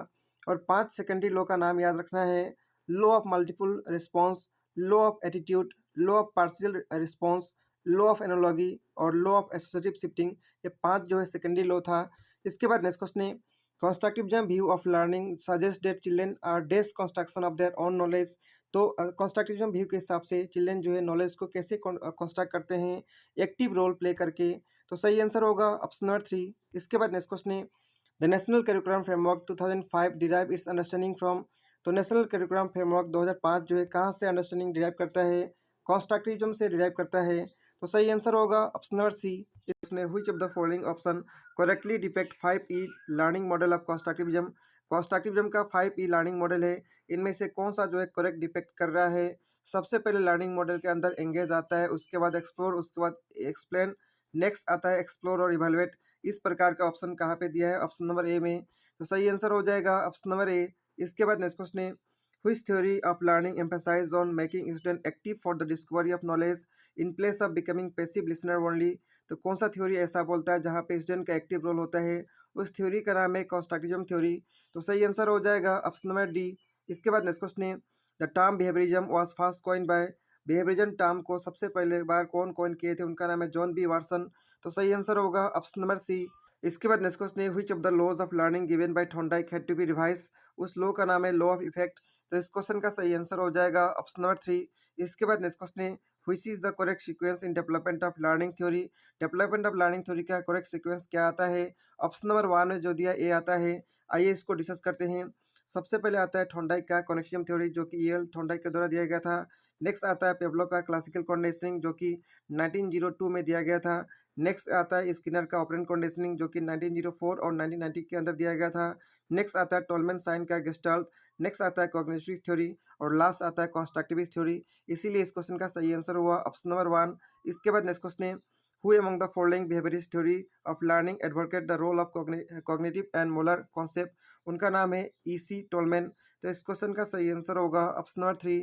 और 5 सेकेंडरी लॉ का नाम याद रखना है, law of multiple response, law of attitude, law of partial response, law of analogy और लॉ ऑफ एसोसिएटिव शिफ्टिंग। ये 5 जो है सेकेंडरी लॉ था। इसके बाद नेक्स्ट क्वेश्चन है, constructivism view of learning suggest that children are desk construction of their own knowledge? तो constructivism view के हिसाब से चिल्ड्रन जो है नॉलेज को कैसे कंस्ट्रक्ट करते हैं? एक्टिव रोल प्ले करके। तो सही आंसर होगा ऑप्शन नंबर 3। इसके बाद नेक्स्ट क्वेश्चन है, the national curriculum framework 2005 derive it's understanding from? तो नेशनल करिकुलम फ्रेमवर्क 2005 जो है कहाँ से अंडरस्टैंडिंग डिराइव करता है? कंस्ट्रक्टिविज्म से डिराइव करता है। तो सही आंसर होगा ऑप्शन नंबर सी। इसमें which of the following option correctly depict 5E learning model of constructivism? Constructivism का 5E लर्निंग मॉडल है, इनमें से कौन सा जो है करेक्ट डिपेक्ट कर रहा है? सबसे पहले लर्निंग मॉडल के अंदर एंगेज आता है, उसके बाद एक्सप्लोर, उसके बाद एक्सप्लेन, नेक्स्ट आता है एक्सप्लोर और इवैल्यूएट। इस प्रकार का ऑप्शन कहाँ पे दिया है? ऑप्शन नंबर ए में। तो सही आंसर हो जाएगा ऑप्शन नंबर ए। इसके बाद नेक्स्ट क्वेश्चन है, which theory of learning emphasize on making student active for the discovery of knowledge in place of becoming passive listener only. तो कौन सा थ्योरी ऐसा बोलता है जहाँ पे स्टूडेंट का एक्टिव रोल होता है? उस थ्योरी का नाम है कंस्ट्रक्टिविज्म थ्योरी। तो सही आंसर हो जाएगा ऑप्शन नंबर डी। इसके बाद नेक्स्ट क्वेश्चन है, the term behaviourism was first coined bye. Behaviourism term को सबसे पहले बार कौन कॉइन किए थे? उनका नाम है जॉन बी वाटसन। तो सही आंसर होगा ऑप्शन नंबर सी। इसके बाद नेक्स्ट क्वेश्चन है, which of the laws of learning given by Thorndike had to be revise. उस लॉ का नाम है लॉ ऑफ इफेक्ट। तो इस क्वेश्चन का सही आंसर हो जाएगा ऑप्शन नंबर थ्री। इसके बाद नेक्स्ट क्वेश्चन है, which is the correct sequence in development of learning theory. Development of learning theory का करेक्ट सीक्वेंस क्या आता है? ऑप्शन नंबर वन में जो दिया ए आता है। आइए इसको डिस्कस करते हैं। सबसे पहले आता है थॉर्नडाइक का कनेक्टिविज्म थ्योरी, जो कि ईएल थॉर्नडाइक के द्वारा दिया गया था। नेक्स्ट आता है पेवलोव का क्लासिकल कंडीशनिंग, जो कि 1902 में दिया गया था। नेक्स्ट आता है स्किनर का ऑपरेंट कंडीशनिंग, जो कि 1904 और 1990 के अंदर दिया गया था। नेक्स्ट आता है टोलमैन साइन का गेस्टाल्ट। नेक्स्ट आता है कॉग्निटिव थ्योरी और लास्ट आता है कंस्ट्रक्टिविस्ट थ्योरी। इसीलिए इस क्वेश्चन का सही आंसर हुआ ऑप्शन नंबर वन। इसके बाद नेक्स्ट क्वेश्चन है, who among the following behaviorist theory of learning advocate the role of cognitive and molar concept। उनका नाम है E.C. टोलमैन। तो इस क्वेश्चन का सही आंसर होगा ऑप्शन नंबर थ्री।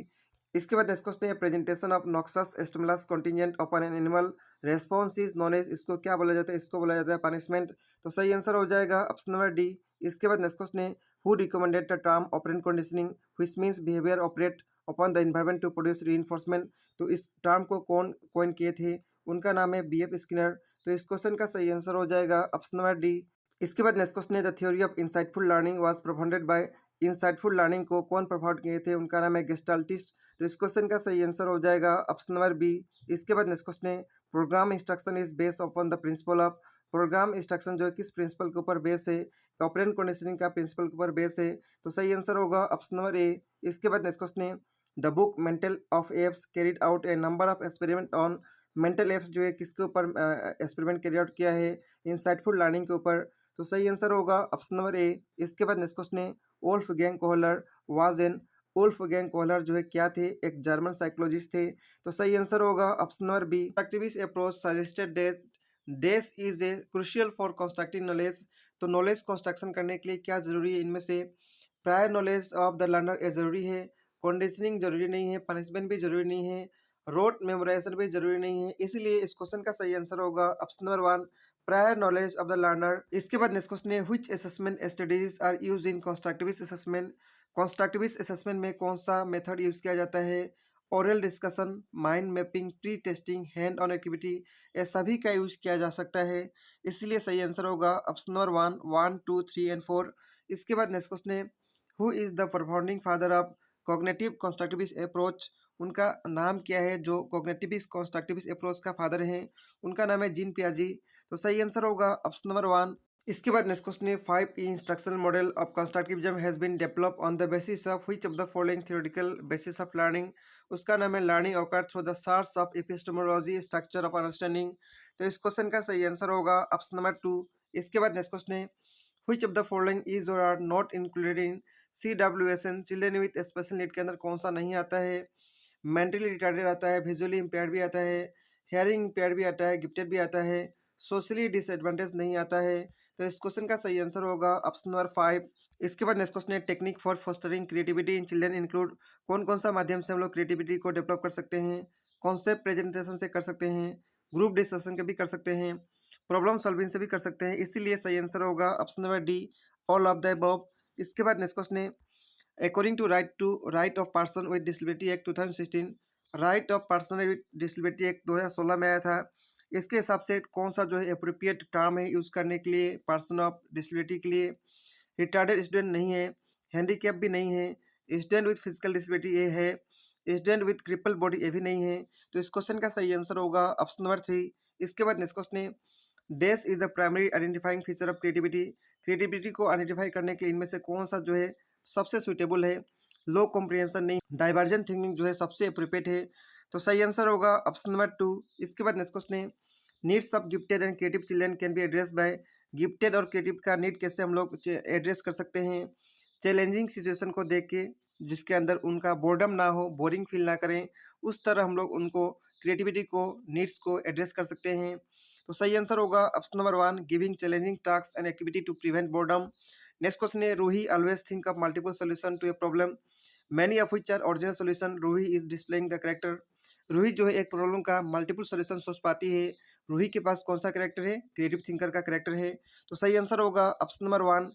इसके बाद नेक्स्ट क्वेश्चन है, presentation of noxious stimulus contingent upon an animal response is known as. इसको क्या बोला जाता है? इसको बोला जाता है पनिशमेंट। तो सही आंसर हो जाएगा ऑप्शन नंबर डी। इसके बाद नेक्स्ट क्वेश्चन है, who recommended the term operant conditioning which means behaviour operate upon the environment to produce reinforcement. तो इस टर्म को कौन कॉइन किए थे? उनका नाम है बी एफ स्किनर। तो इस क्वेश्चन का सही आंसर हो जाएगा ऑप्शन नंबर डी। इसके बाद नेक्स्ट क्वेश्चन है, the theory of insightful learning was profounded by. Insightful learning को कौन प्रोफाउंड किए थे? उनका नाम है गेस्टाल्टिस्ट। तो इस क्वेश्चन का सही आंसर हो जाएगा ऑप्शन नंबर बी। इसके बाद नेक्स्ट क्वेश्चन है, programme instruction is based upon the principle of. Programme instruction जो है किस प्रिंसिपल के ऊपर बेस है? ऑपरेंट कंडीशनिंग का प्रिंसिपल के ऊपर बेस है। तो सही आंसर होगा ऑप्शन नंबर ए। इसके बाद नेक्स्ट क्वेश्चन है, the book mental of apps carried out A number of experiment on. Mental apps जो है किसके ऊपर एक्सपेरिमेंट कैरी आउट किया है? इंसाइटफुल लर्निंग के ऊपर। तो सही आंसर होगा ऑप्शन नंबर ए। इसके बाद नेक्स्ट क्वेश्चन है, Wolfgang Kohler was an. Wolfgang Kohler जो है क्या थे? एक जर्मन साइकोलॉजिस्ट थे। तो सही आंसर होगा option number B. Constructivist approach suggested that dash is a crucial for constructing knowledge. तो नॉलेज कंस्ट्रक्शन करने के लिए क्या जरूरी है? इनमें से prior knowledge of the learner A जरूरी है, कंडीशनिंग जरूरी नहीं है, पनिशमेंट भी जरूरी नहीं है, रोट मेमोराइजेशन भी जरूरी नहीं है। इसीलिए इस क्वेश्चन का सही आंसर होगा option number one, prior knowledge of the learner. इसके बाद नेक्स्ट क्वेश्चन है, which assessment strategies are used in constructivist assessment. Constructivist assessment में कौन सा मेथड यूज किया जाता है? Oral discussion, mind mapping, pre testing, hand on activity, ये सभी का यूज किया जा सकता है। इसलिए सही आंसर होगा ऑप्शन नंबर वन, 1, 2, 3 एंड 4। इसके बाद नेक्स्ट क्वेश्चन है, who is the founding father of cognitive constructivist approach. उनका नाम क्या है जो कॉग्निटिविस्ट कंस्ट्रक्टिविस्ट अप्रोच का फादर हैं? उनका नाम है जीन पियाजी। तो सही आंसर होगा ऑप्शन नंबर वन। इसके बाद नेक्स्ट क्वेश्चन है, 5 instructional model of constructivism has been develop on the basis of which of the following theoretical basis of learning. उसका नाम है learning occur through the source of epistemology structure of understanding. तो इस question का सही answer होगा option number two. इसके बाद नेक्स्ट क्वेश्चन है, which of the following is और are not included in CWSN children with special need के अंदर कौन सा नहीं आता है? मेंटली रिटार्डेड आता है, विजुअली इम्पेयर्ड भी आता है, हेयरिंग इम्पेयर्ड भी आता है, गिफ्टेड भी आता है, सोशली डिसएडवांटेज नहीं आता है। तो इस क्वेश्चन का सही आंसर होगा ऑप्शन नंबर फाइव। इसके बाद नेक्स्ट क्वेश्चन है, technique for fostering creativity in children include. कौन कौन सा माध्यम से हम लोग क्रिएटिविटी को डेवलप कर सकते हैं? कॉन्सेप्ट प्रेजेंटेशन से कर सकते हैं, ग्रुप डिस्कशन के भी कर सकते हैं, प्रॉब्लम सॉल्विंग से भी कर सकते हैं। इसीलिए सही आंसर होगा option number D, all of the above. इसके बाद नेक्स्ट क्वेश्चन है, according to right of person with disability act 2016, right of person with disability act 2016 में आया था। इसके हिसाब से कौन सा जो है अप्रोप्रिएट टर्म है यूज़ करने के लिए पर्सन ऑफ डिसेबिलिटी के लिए? रिटार्डेड स्टूडेंट नहीं है, हैंडीकैप भी नहीं है, स्टूडेंट विद फिजिकल डिसेबिलिटी ये है, स्टूडेंट विद क्रिपल बॉडी ये भी नहीं है। तो इस क्वेश्चन का सही आंसर होगा ऑप्शन नंबर थ्री। इसके बाद नेक्स्ट क्वेश्चन है, dash is the primary identifying feature of creativity. Creativity को आइडेंटिफाई करने के लिए इनमें से कौन सा जो है सबसे सुटेबल है? लो कॉम्प्रिहेंशन नहीं, डाइवर्जेंट थिंकिंग जो है सबसे अप्रोप्रिएट है। तो सही आंसर होगा ऑप्शन नंबर टू। इसके बाद नेक्स्ट क्वेश्चन है, needs of gifted and creative children can be address by. Gifted और क्रिएटिव का नीड कैसे हम लोग एड्रेस कर सकते हैं? चैलेंजिंग सिचुएशन को देख के जिसके अंदर उनका बोर्डम ना हो, बोरिंग फील ना करें, उस तरह हम लोग उनको क्रिएटिविटी को, नीड्स को एड्रेस कर सकते हैं। तो सही आंसर होगा option number 1, giving challenging task and activity to prevent boredom. Next question है, Ruhi always think of multiple solution to a problem, many of which are original solution. Ruhi is displaying the character. Ruhi जो है एक problem का multiple solution सोच पाती है। रूही के पास कौन सा कैरेक्टर है? क्रिएटिव थिंकर का कैरेक्टर है। तो सही आंसर होगा ऑप्शन नंबर 1।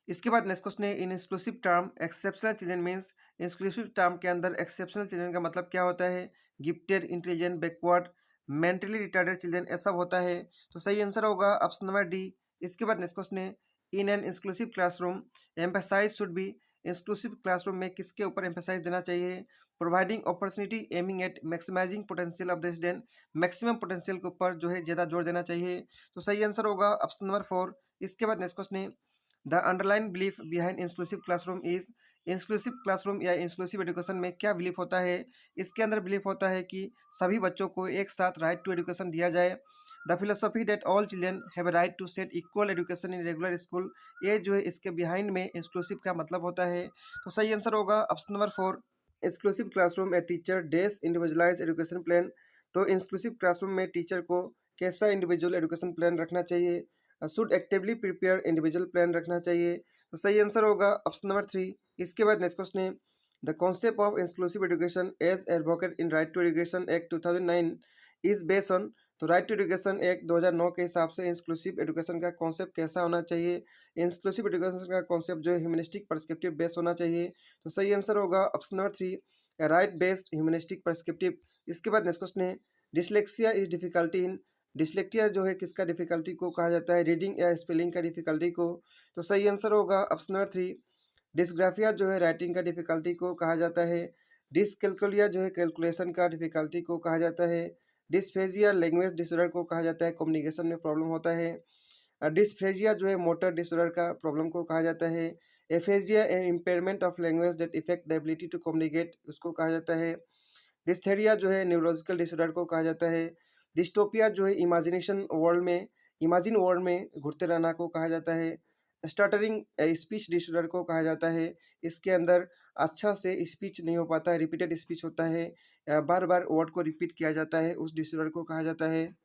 इसके बाद नेक्स्ट क्वेश्चन है, in exclusive term exceptional children means. Exclusive term के अंदर एक्सेप्शनल चिल्ड्रन का मतलब क्या होता है? Gifted, intelligent, backward, mentally retarded children, ऐसा होता है। तो सही आंसर होगा ऑप्शन नंबर डी। इसके बाद नेक्स्ट क्वेश्चन है, in an inclusive classroom emphasise should be. Inclusive classroom में किसके ऊपर एम्फेसाइज देना चाहिए? Providing opportunity aiming at maximising potential of the student. Maximum potential के ऊपर जो है ज़्यादा जोर देना चाहिए। तो सही आंसर होगा ऑप्शन नंबर 4। इसके बाद नेक्स्ट क्वेश्चन है, the underline belief behind inclusive classroom is. Inclusive classroom या इंक्लूसिव एजुकेशन में क्या बिलीफ होता है? इसके अंदर बिलीफ होता है कि सभी बच्चों को एक साथ राइट टू एजुकेशन दिया जाए। The philosophy that all children have a right to set equal education in regular school, ये जो है इसके बिहाइंड में इंक्लूसिव का मतलब होता है। तो सही आंसर होगा option number 4। Exclusive classroom a teacher does individualise education plan. तो इंक्लूसिव क्लासरूम में टीचर को कैसा इंडिविजुअल एजुकेशन प्लान रखना चाहिए? Should actively prepare individual plan रखना चाहिए। तो सही आंसर होगा ऑप्शन नंबर 3। इसके बाद नेक्स्ट क्वेश्चन है, the concept of inclusive education as advocate in right to education act 2009 is based on. तो राइट टू एजुकेशन एक्ट 2009 के हिसाब से इंक्लूसिव एजुकेशन का कॉन्सेप्ट कैसा होना चाहिए? इंक्लूसिव एजुकेशन का कॉन्सेप्ट जो है ह्यूमनिस्टिक पर्सपेक्टिव बेस्ड होना चाहिए। तो सही आंसर होगा option number 3, right based humanistic perspective. इसके बाद नेक्स्ट क्वेश्चन है, dyslexia is difficulty in. Dyslexia जो है किसका डिफिकल्टी को कहा जाता है? रीडिंग या स्पेलिंग का डिफिकल्टी को। तो सही आंसर होगा ऑप्शन नंबर 3। डिसग्राफिया जो है राइटिंग का डिफिकल्टी को कहा जाता है। डिसकैलकुलिया जो है कैलकुलेशन का डिफिकल्टी को कहा जाता है। डिस्फेजिया लैंग्वेज डिसऑर्डर को कहा जाता है, कम्युनिकेशन में प्रॉब्लम होता है। डिस्फ्रेजिया जो है मोटर डिसऑर्डर का प्रॉब्लम को कहा जाता है। Aphasia an impairment of language that effect the ability to communicate, उसको कहा जाता है। डिस्थेरिया जो है न्यूरोलॉजिकल डिसऑर्डर को कहा जाता है। डिस्टोपिया जो है इमेजिन वर्ल्ड में घुरते रहना को कहा जाता है। स्टटरिंग स्पीच डिसऑर्डर को कहा जाता है। इसके अंदर अच्छा से स्पीच नहीं हो पाता है, रिपीटेड स्पीच होता है, बार बार वर्ड को रिपीट किया जाता है, उस डिसऑर्डर को कहा जाता है।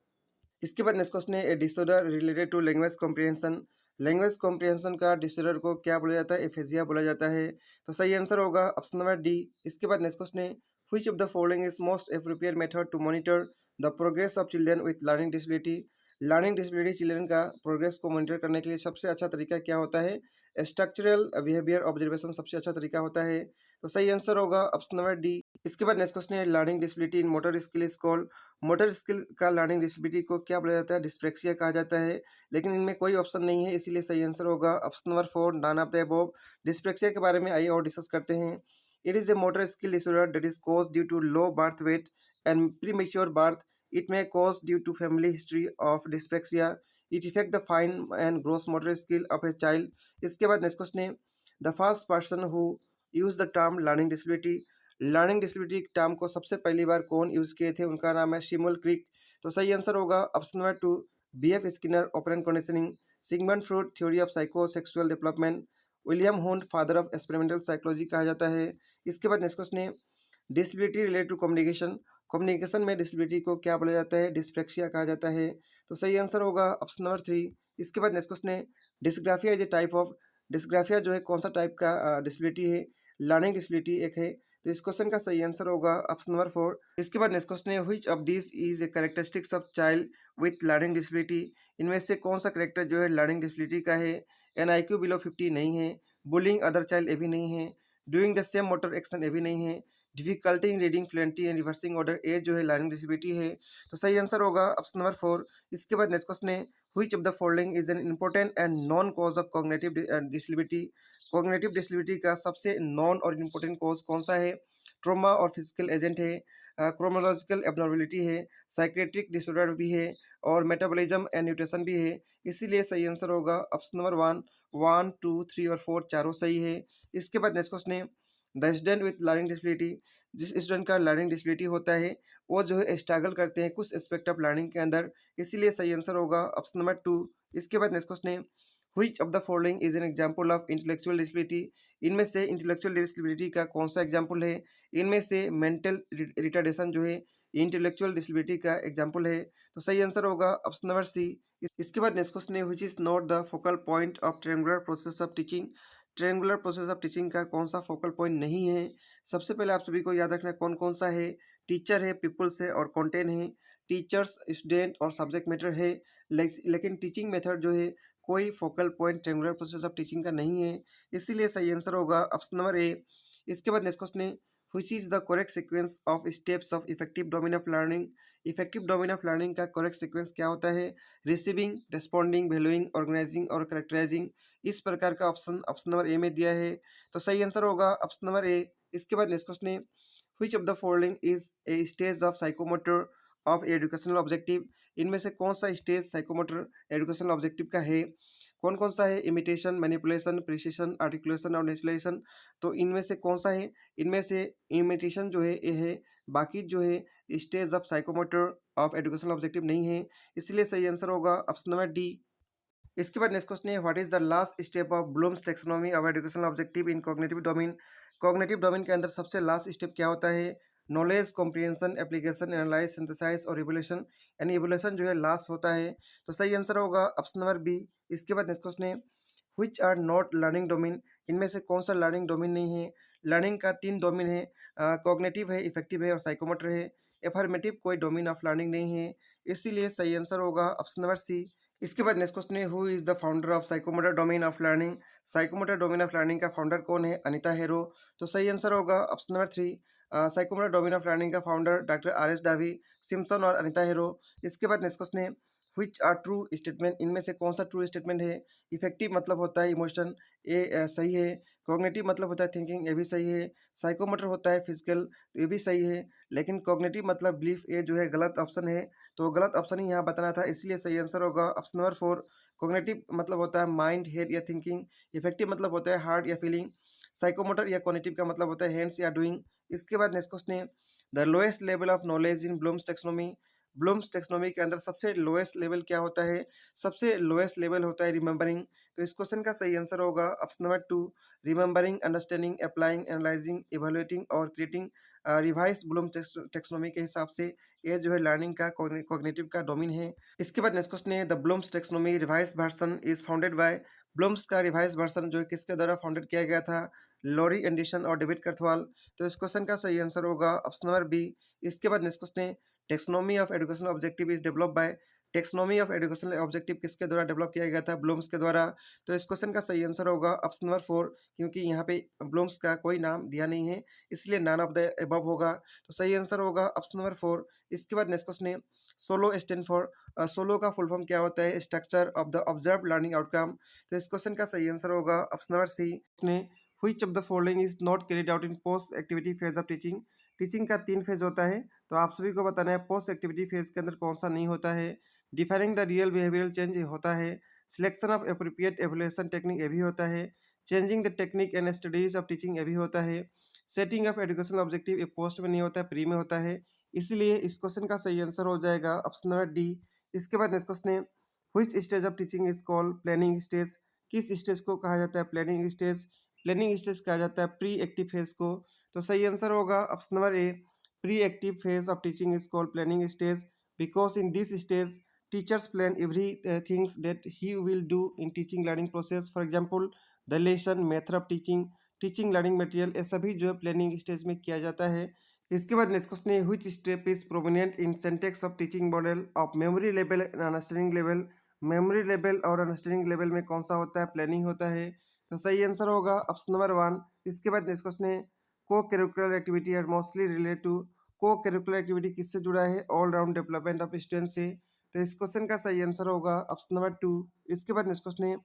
इसके बाद नेक्स्ट क्वेश्चन है, a disorder related to language comprehension. Language comprehension का डिसऑर्डर को क्या बोला जाता है? एफेजिया बोला जाता है। तो सही आंसर होगा ऑप्शन नंबर डी। इसके बाद नेक्स्ट क्वेश्चन है, which of the following is most appropriate method to monitor the progress of children with learning disability. Learning disability children का प्रोग्रेस को मॉनिटर करने के लिए सबसे अच्छा तरीका क्या होता है? स्ट्रक्चरल बिहेवियर ऑब्जर्वेशन सबसे अच्छा तरीका होता है। तो सही आंसर होगा ऑप्शन नंबर डी। इसके बाद नेक्स्ट क्वेश्चन है, learning disability in motor skill is called. Motor skill का लर्निंग डिसेबिलिटी को क्या बोला जाता है? डिस्प्रेक्सिया कहा जाता है। लेकिन इनमें कोई ऑप्शन नहीं है, इसीलिए सही आंसर होगा option number 4, none of the above. Dyspraxia के बारे में आइए और डिस्कस करते हैं। It is a motor skill disorder that is cause due to low birth weight and premature birth. It may cause due to family history of dyslexia. It affect the fine and gross motor skill of a child. इसके बाद next question है, the first person who use the term learning disability. Learning disability term को सबसे पहली बार कौन use किए थे? उनका नाम है शिमुल क्रिक। तो सही आंसर होगा option number 2, BF Skinner, operant conditioning. Sigmund Freud, theory of psychosexual development. William Wundt, father of experimental psychology कहा जाता है। इसके बाद नेक्स्ट क्वेश्चन है, disability related to communication. Communication में डिसेबिलिटी को क्या बोला जाता है? डिस्प्रेक्सिया कहा जाता है। तो सही आंसर होगा ऑप्शन नंबर 3। इसके बाद नेक्स्ट क्वेश्चन है, dysgraphia is a type of. Dysgraphia जो है कौन सा टाइप का डिसेबिलिटी है? लर्निंग डिसेबिलिटी एक है। तो इस क्वेश्चन का सही आंसर होगा ऑप्शन नंबर 4। इसके बाद नेक्स्ट क्वेश्चन है, which of this is a characteristics of child with learning disability. इनमें से कौन सा करेक्टर जो है लर्निंग डिसेबिलिटी का है? एन IQ बिलो 50 नहीं है। बुलिंग अदर चाइल्ड ये भी नहीं है। Doing the same motor action ये भी नहीं है। Difficulty in reading fluently and reversing order, a जो है लर्निंग डिसेबिलिटी है। तो सही आंसर होगा ऑप्शन नंबर 4। इसके बाद नेक्स्ट क्वेश्चन है, which of the following is an important and non cause of cognitive disability. Cognitive disability का सबसे नॉन और इम्पोर्टेंट कॉज कौन सा है? ट्रोमा और फिजिकल एजेंट है, क्रोमोलॉजिकल एबनॉर्मेलिटी है, साइकेट्रिक डिसऑर्डर भी है, और मेटाबॉलिज्म एंड न्यूट्रिशन भी है। इसीलिए सही आंसर होगा ऑप्शन नंबर 1, 1, 2, 3 और 4 चारों सही है। इसके बाद नेक्स्ट क्वेश्चन है, the student with learning disability, जिस स्टूडेंट का लर्निंग डिसेबिलिटी होता है वो जो है स्ट्रगल करते हैं कुछ एस्पेक्ट ऑफ लर्निंग के अंदर, इसीलिए सही आंसर होगा ऑप्शन नंबर 2। इसके बाद नेक्स्ट क्वेश्चन है, which of the following is an example of intellectual disability. इनमें से इंटेलेक्चुअल डिसेबिलिटी का कौन सा एग्जाम्पल है। इनमें से मेंटल रिटार्डेशन जो है इंटेलेक्चुअल डिसेबिलिटी का एग्जाम्पल है। तो सही आंसर होगा ऑप्शन नंबर सी। इसके बाद नेक्स्ट क्वेश्चन है which is not the focal point of triangular process of teaching. Triangular process of teaching का कौन सा फोकल पॉइंट नहीं है। सबसे पहले आप सभी को याद रखना है कौन कौन सा है। टीचर है, पीपल्स है और कंटेंट है। टीचर्स, स्टूडेंट और सब्जेक्ट मैटर है। लेकिन टीचिंग मेथड जो है कोई focal point triangular process of teaching का नहीं है, इसीलिए सही आंसर होगा ऑप्शन नंबर ए। इसके बाद नेक्स्ट क्वेश्चन है which is the correct sequence of steps of affective domain of learning. Affective domain of learning का करेक्ट सीक्वेंस क्या होता है। रिसीविंग, रिस्पॉन्डिंग, वैल्यूइंग, ऑर्गेनाइजिंग और करेक्टराइजिंग। इस प्रकार का ऑप्शन ऑप्शन नंबर ए में दिया है, तो सही आंसर होगा ऑप्शन नंबर ए। इसके बाद नेक्स्ट क्वेश्चन है which of the following is a stage of psychomotor of educational objective. इनमें से कौन सा स्टेज साइकोमोटर एजुकेशनल ऑब्जेक्टिव का है। कौन कौन सा है। इमिटेशन, मैनिपुलेशन, प्रिसिशन, आर्टिकुलेशन और नेचुरलाइजेशन। तो इनमें से कौन सा है। इनमें से इमिटेशन जो है ये है, बाकी जो है stage of psychomotor of educational objective नहीं है, इसलिए सही आंसर होगा ऑप्शन नंबर डी। इसके बाद नेक्स्ट क्वेश्चन है what is the last step of Bloom's taxonomy of educational objective in cognitive domain. Cognitive domain के अंदर सबसे लास्ट स्टेप क्या होता है। Knowledge, comprehension, application, analyse, synthesise और इवोल्यूशन, यानी इवोल्यूशन जो है लास्ट होता है, तो सही आंसर होगा ऑप्शन नंबर बी। इसके बाद नेक्स्ट क्वेश्चन है which are not learning domain. इनमें से कौन सा लर्निंग डोमेन नहीं है। लर्निंग का तीन डोमेन है, कॉग्निटिव है, इफेक्टिव है और साइकोमोटर है। एफर्मेटिव कोई डोमेन ऑफ लर्निंग नहीं है, इसीलिए सही आंसर होगा ऑप्शन नंबर सी। इसके बाद नेक्स्ट क्वेश्चन है who is the founder of psychomotor domain of learning. Psychomotor domain of learning का फाउंडर कौन है। Anita Harrow. तो सही आंसर होगा option number three. Psychomotor domain of learning का founder doctor R S Dave, Simpson और Anita Harrow. इसके बाद नेक्स्ट क्वेश्चन है व्हिच आर ट्रू स्टेटमेंट। इनमें से कौन सा ट्रू स्टेटमेंट है। इफेक्टिव मतलब होता है इमोशन, ये सही है। कॉग्निटिव मतलब होता है थिंकिंग, ये भी सही है। साइकोमोटर होता है फिजिकल, तो ये भी सही है। लेकिन कॉग्निटिव मतलब बिलीफ, ये जो है गलत ऑप्शन है, तो गलत ऑप्शन ही यहाँ बताना था, इसलिए सही आंसर होगा ऑप्शन नंबर फोर। कॉग्निटिव मतलब होता है माइंड, हेड या थिंकिंग। इफेक्टिव मतलब होता है हार्ट या फीलिंग। साइकोमोटर या कॉग्निटिव का मतलब होता है हैंड्स या डूइंग। इसके बाद नेक्स्ट क्वेश्चन है the lowest level of knowledge in Bloom's taxonomy. Bloom's taxonomy के अंदर सबसे लोएस्ट लेवल क्या होता है। सबसे लोएस्ट लेवल होता है रिमेंबरिंग। तो इस क्वेश्चन का सही आंसर होगा option number two. Remembering, understanding, applying, analysing, evaluating और क्रिएटिंग रिवाइज ब्लूम टेक्सोनोमी के हिसाब से ये जो है लर्निंग का कॉग्निटिव का डोमेन है। इसके बाद नेक्स्ट क्वेश्चन है the Bloom's taxonomy revise version is founded by. Bloom's का रिवाइज वर्सन जो है किसके द्वारा फाउंडेड किया गया था। लॉरी एंडरसन और डेविड कर्थवाल। तो इस क्वेश्चन का सही आंसर होगा ऑप्शन नंबर बी। इसके बाद नेक्स्ट क्वेश्चन है taxonomy of educational objective is develop by. Taxonomy of educational objective किसके द्वारा डेवलप किया गया था। ब्लूम्स के द्वारा। तो इस क्वेश्चन का सही आंसर होगा ऑप्शन नंबर फोर, क्योंकि यहाँ पे ब्लूम्स का कोई नाम दिया नहीं है, इसलिए नन ऑफ द अबव होगा, तो सही आंसर होगा ऑप्शन नंबर फोर। इसके बाद नेक्स्ट क्वेश्चन है सोलो स्टैंड फॉर। सोलो का फुल फॉर्म क्या होता है। Structure of the observe learning outcome. तो इस क्वेश्चन का सही आंसर होगा option number C. Which of the following is not carried out in post activity phase of teaching. Teaching का तीन फेज होता है, तो आप सभी को बताना है पोस्ट एक्टिविटी फेज के अंदर कौन सा नहीं होता है। Defining the real behavioural change होता है। सिलेक्शन ऑफ एप्रोप्रिएट एवल्यूएशन टेक्निक ये भी होता है। Changing the technique and studies of teaching ये भी होता है। सेटिंग ऑफ एजुकेशनल ऑब्जेक्टिव ये पोस्ट में नहीं होता है, प्री में होता है, इसीलिए इस क्वेश्चन का सही आंसर हो जाएगा ऑप्शन नंबर डी। इसके बाद नेक्स्ट क्वेश्चन है which stage of teaching is called planning stage. किस स्टेज को कहा जाता है प्लानिंग स्टेज। प्लानिंग स्टेज कहा जाता है प्री एक्टिव फेज को। तो सही आंसर होगा option number A. Pre active phase of teaching is called planning stage because in this stage teachers plan every things that he will do in teaching learning process. For example, the lesson, method of teaching, teaching learning material, ये सभी जो है planning stage में किया जाता है। इसके बाद नेक्स्ट क्वेश्चन है which step is prominent in syntax of teaching model of memory level and understanding level. Memory level और अंडरस्टैंडिंग लेवल में कौन सा होता है, प्लानिंग होता है, तो सही आंसर होगा ऑप्शन नंबर वन। इसके बाद नेक्स्ट क्वेश्चन है co-curricular activity are mostly related to. Co-curricular activity किससे जुड़ा है, all round development of student से। तो इस क्वेश्चन का सही आंसर होगा ऑप्शन नंबर टू। इसके बाद नेक्स्ट क्वेश्चन है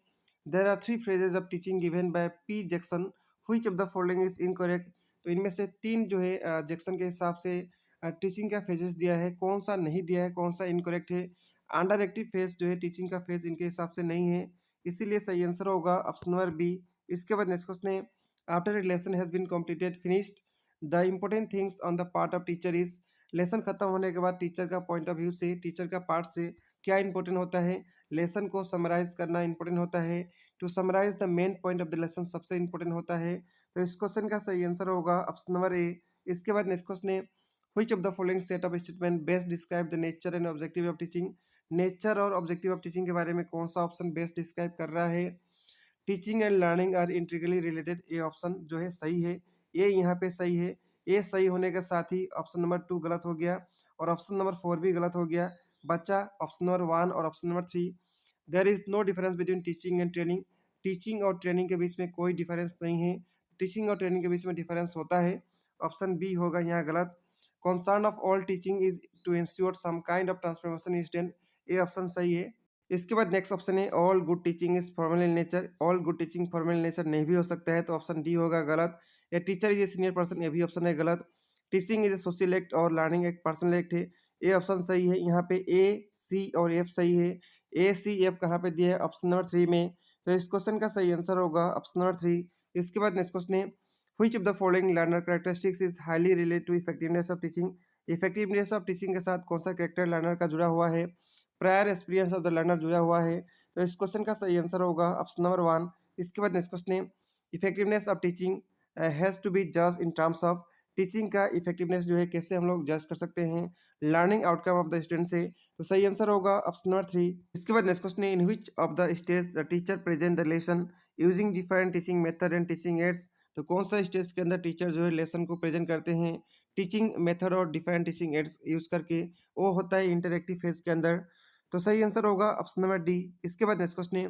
there are three phrases of teaching given by P Jackson which of the following is incorrect. तो इनमें से तीन जो है जैक्सन के हिसाब से टीचिंग का फेजेस दिया है, कौन सा नहीं दिया है, कौन सा इनकरेक्ट है। अंडर एक्टिव फेज जो है टीचिंग का फेज इनके हिसाब से नहीं है, इसीलिए सही आंसर होगा ऑप्शन नंबर बी। इसके बाद नेक्स्ट क्वेश्चन है after a lesson has been completed finished the important things on the part of teacher is. Lesson खत्म होने के बाद टीचर का पॉइंट ऑफ व्यू से, टीचर का पार्ट से क्या इंपॉर्टेंट होता है। लेसन को समराइज़ करना इम्पोर्टेंट होता है। To summarise the main point of the lesson सबसे इम्पोर्टेंट होता है। तो इस क्वेश्चन का सही आंसर होगा ऑप्शन नंबर ए। इसके बाद नेक्स्ट क्वेश्चन है, which of the following set of statement best describe the nature and objective of teaching. Nature और ऑब्जेक्टिव ऑफ टीचिंग के बारे में कौन सा ऑप्शन बेस्ट डिस्क्राइब कर रहा है। Teaching and learning are integrally related, ये ऑप्शन जो है सही है, ये यहाँ पे सही है। ये सही होने के साथ ही ऑप्शन नंबर 2 गलत हो गया और ऑप्शन नंबर 4 भी गलत हो गया। बचा ऑप्शन नंबर 1 और option number 3। There is no difference between teaching and training. Teaching और ट्रेनिंग के बीच में कोई डिफरेंस नहीं है। टीचिंग और ट्रेनिंग के बीच में डिफरेंस होता है। ऑप्शन बी होगा यहाँ गलत। Concern of all teaching is to ensure some kind of transformation in student, ये ऑप्शन सही है। इसके बाद नेक्स्ट ऑप्शन है, all good teaching is formal in nature. All good teaching formal in nature नहीं भी हो सकता है, तो ऑप्शन डी होगा गलत। या teacher is a senior person, ये भी ऑप्शन है गलत। Teaching is a social act और लर्निंग एक पर्सनल एक्ट है, ये ऑप्शन सही है। यहाँ पे ए सी और एफ सही है। ए सी एफ कहाँ पे दिया है, ऑप्शन नंबर 3 में। तो इस क्वेश्चन का सही आंसर होगा ऑप्शन नंबर 3। इसके बाद नेक्स्ट क्वेश्चन है, which of the following learner characteristics is highly related to effectiveness of teaching. Effectiveness of teaching के साथ कौन सा कैरेक्टर लर्नर का जुड़ा हुआ है। Prior experience of the learner जुड़ा हुआ है। तो इस क्वेश्चन का सही आंसर होगा ऑप्शन नंबर 1। इसके बाद नेक्स्ट क्वेश्चन है, effectiveness of teaching has to be जज इन टर्म्स ऑफ। टीचिंग का इफेक्टिवनेस जो है कैसे हम लोग जज कर सकते हैं, learning outcome of the student से। तो सही आंसर होगा ऑप्शन नंबर 3। इसके बाद नेक्स्ट क्वेश्चन है, in which of the stage the teacher present the lesson using different teaching method and teaching ads. तो कौन सा स्टेज के अंदर टीचर जो है लेसन को प्रेजेंट करते हैं टीचिंग मेथड और डिफरेंट टीचिंग एड्स यूज करके, वो होता है इंटरेक्टिव फेज के अंदर। तो सही आंसर होगा ऑप्शन नंबर डी। इसके बाद नेक्स्ट क्वेश्चन है,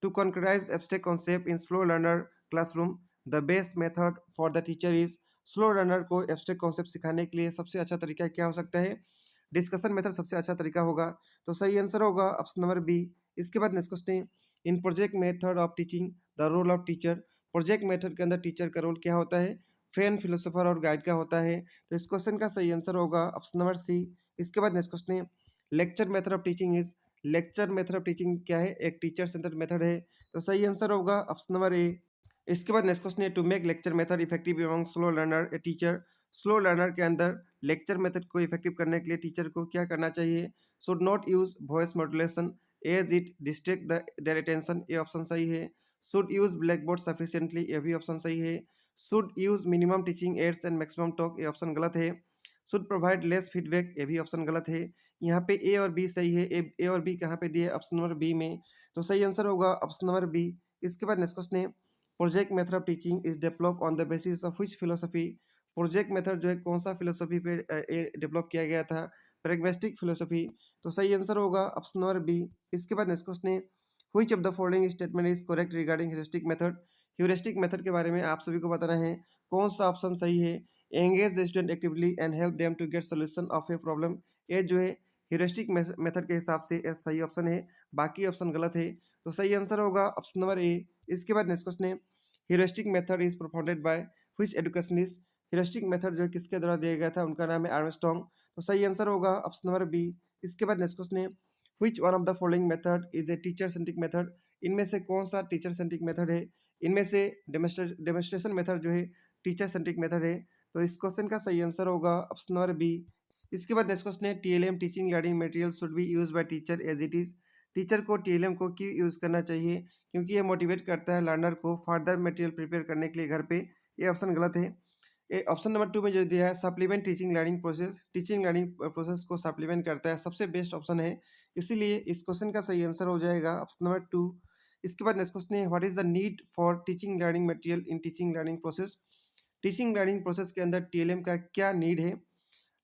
to concretize abstract concept in slow learner classroom the best method for the teacher is. Slow learner को एब्स्ट्रैक्ट कॉन्सेप्ट सिखाने के लिए सबसे अच्छा तरीका क्या हो सकता है, डिस्कशन मेथड सबसे अच्छा तरीका होगा। तो सही आंसर होगा ऑप्शन नंबर बी। इसके बाद नेक्स्ट क्वेश्चन है, in project method of teaching the role of teacher. Project method के अंदर टीचर का रोल क्या होता है, फ्रेंड फिलोसोफर और गाइड का होता है। तो इस क्वेश्चन का सही आंसर होगा ऑप्शन नंबर सी। इसके बाद नेक्स्ट क्वेश्चन है, lecture method of teaching is. Lecture method of teaching क्या है, एक टीचर सेंटर्ड मेथड है। तो सही आंसर होगा ऑप्शन नंबर ए। इसके बाद नेक्स्ट क्वेश्चन है, to make lecture method effective among slow learner a teacher. Slow learner के अंदर लेक्चर मेथड को इफेक्टिव करने के लिए टीचर को क्या करना चाहिए, should not use voice modulation as it distract their attention, ये ऑप्शन सही है। Should use blackboard sufficiently, ये भी ऑप्शन सही है। Should use minimum teaching aids and maximum talk, ये ऑप्शन गलत है। शुड प्रोवाइड लेस फीडबैक, ये भी ऑप्शन गलत है। यहाँ पे ए और बी सही है। ए और बी कहाँ पे दिए, ऑप्शन नंबर बी में। तो सही आंसर होगा ऑप्शन नंबर बी। इसके बाद नेक्स्ट क्वेश्चन है, project method of teaching is develop on the basis of which philosophy. Project method जो है कौन सा फिलोसफी पे डेवलप किया गया था, प्रेग्मेस्टिक फिलोसफी। तो सही आंसर होगा ऑप्शन नंबर बी। इसके बाद नेक्स्ट क्वेश्चन है, which of the following statement is correct regarding heuristic method. Heuristic method के बारे में आप सभी को बताना है कौन सा ऑप्शन सही है। Engage the student actively and help them to get solution of a problem, ये जो है ह्यूरिस्टिक मेथड के हिसाब से सही ऑप्शन है, बाकी ऑप्शन गलत है। तो सही आंसर होगा ऑप्शन नंबर ए। इसके बाद नेक्स्ट क्वेश्चन है, heuristic method is performed by which educationist. Heuristic method जो है किसके द्वारा दिया गया था, उनका नाम है आर्मस्ट्रॉन्ग। तो सही आंसर होगा ऑप्शन नंबर बी। इसके बाद नेक्स्ट क्वेश्चन है, which one of the following method is a teacher centric method. इनमें से कौन सा टीचर सेंट्रिक मेथड है, इनमें से डेमोस्ट्रेशन मेथड जो है टीचर सेंट्रिक मेथड है। तो इस क्वेश्चन का सही आंसर होगा ऑप्शन नंबर बी। इसके बाद नेक्स्ट क्वेश्चन है, TLM teaching learning material should be use by teacher as it is. Teacher को टीएलएम को क्यों यूज़ करना चाहिए, क्योंकि ये मोटिवेट करता है लर्नर को फर्दर मटेरियल प्रिपेयर करने के लिए घर पे, ये ऑप्शन गलत है। ये ऑप्शन नंबर 2 में जो दिया है, supplement teaching learning process, teaching learning process को सप्लीमेंट करता है, सबसे बेस्ट ऑप्शन है, इसीलिए इस क्वेश्चन का सही आंसर हो जाएगा ऑप्शन नंबर 2। इसके बाद नेक्स्ट क्वेश्चन है, what is the need for teaching learning material in teaching learning process. Teaching learning process के अंदर टीएलएम का क्या नीड है।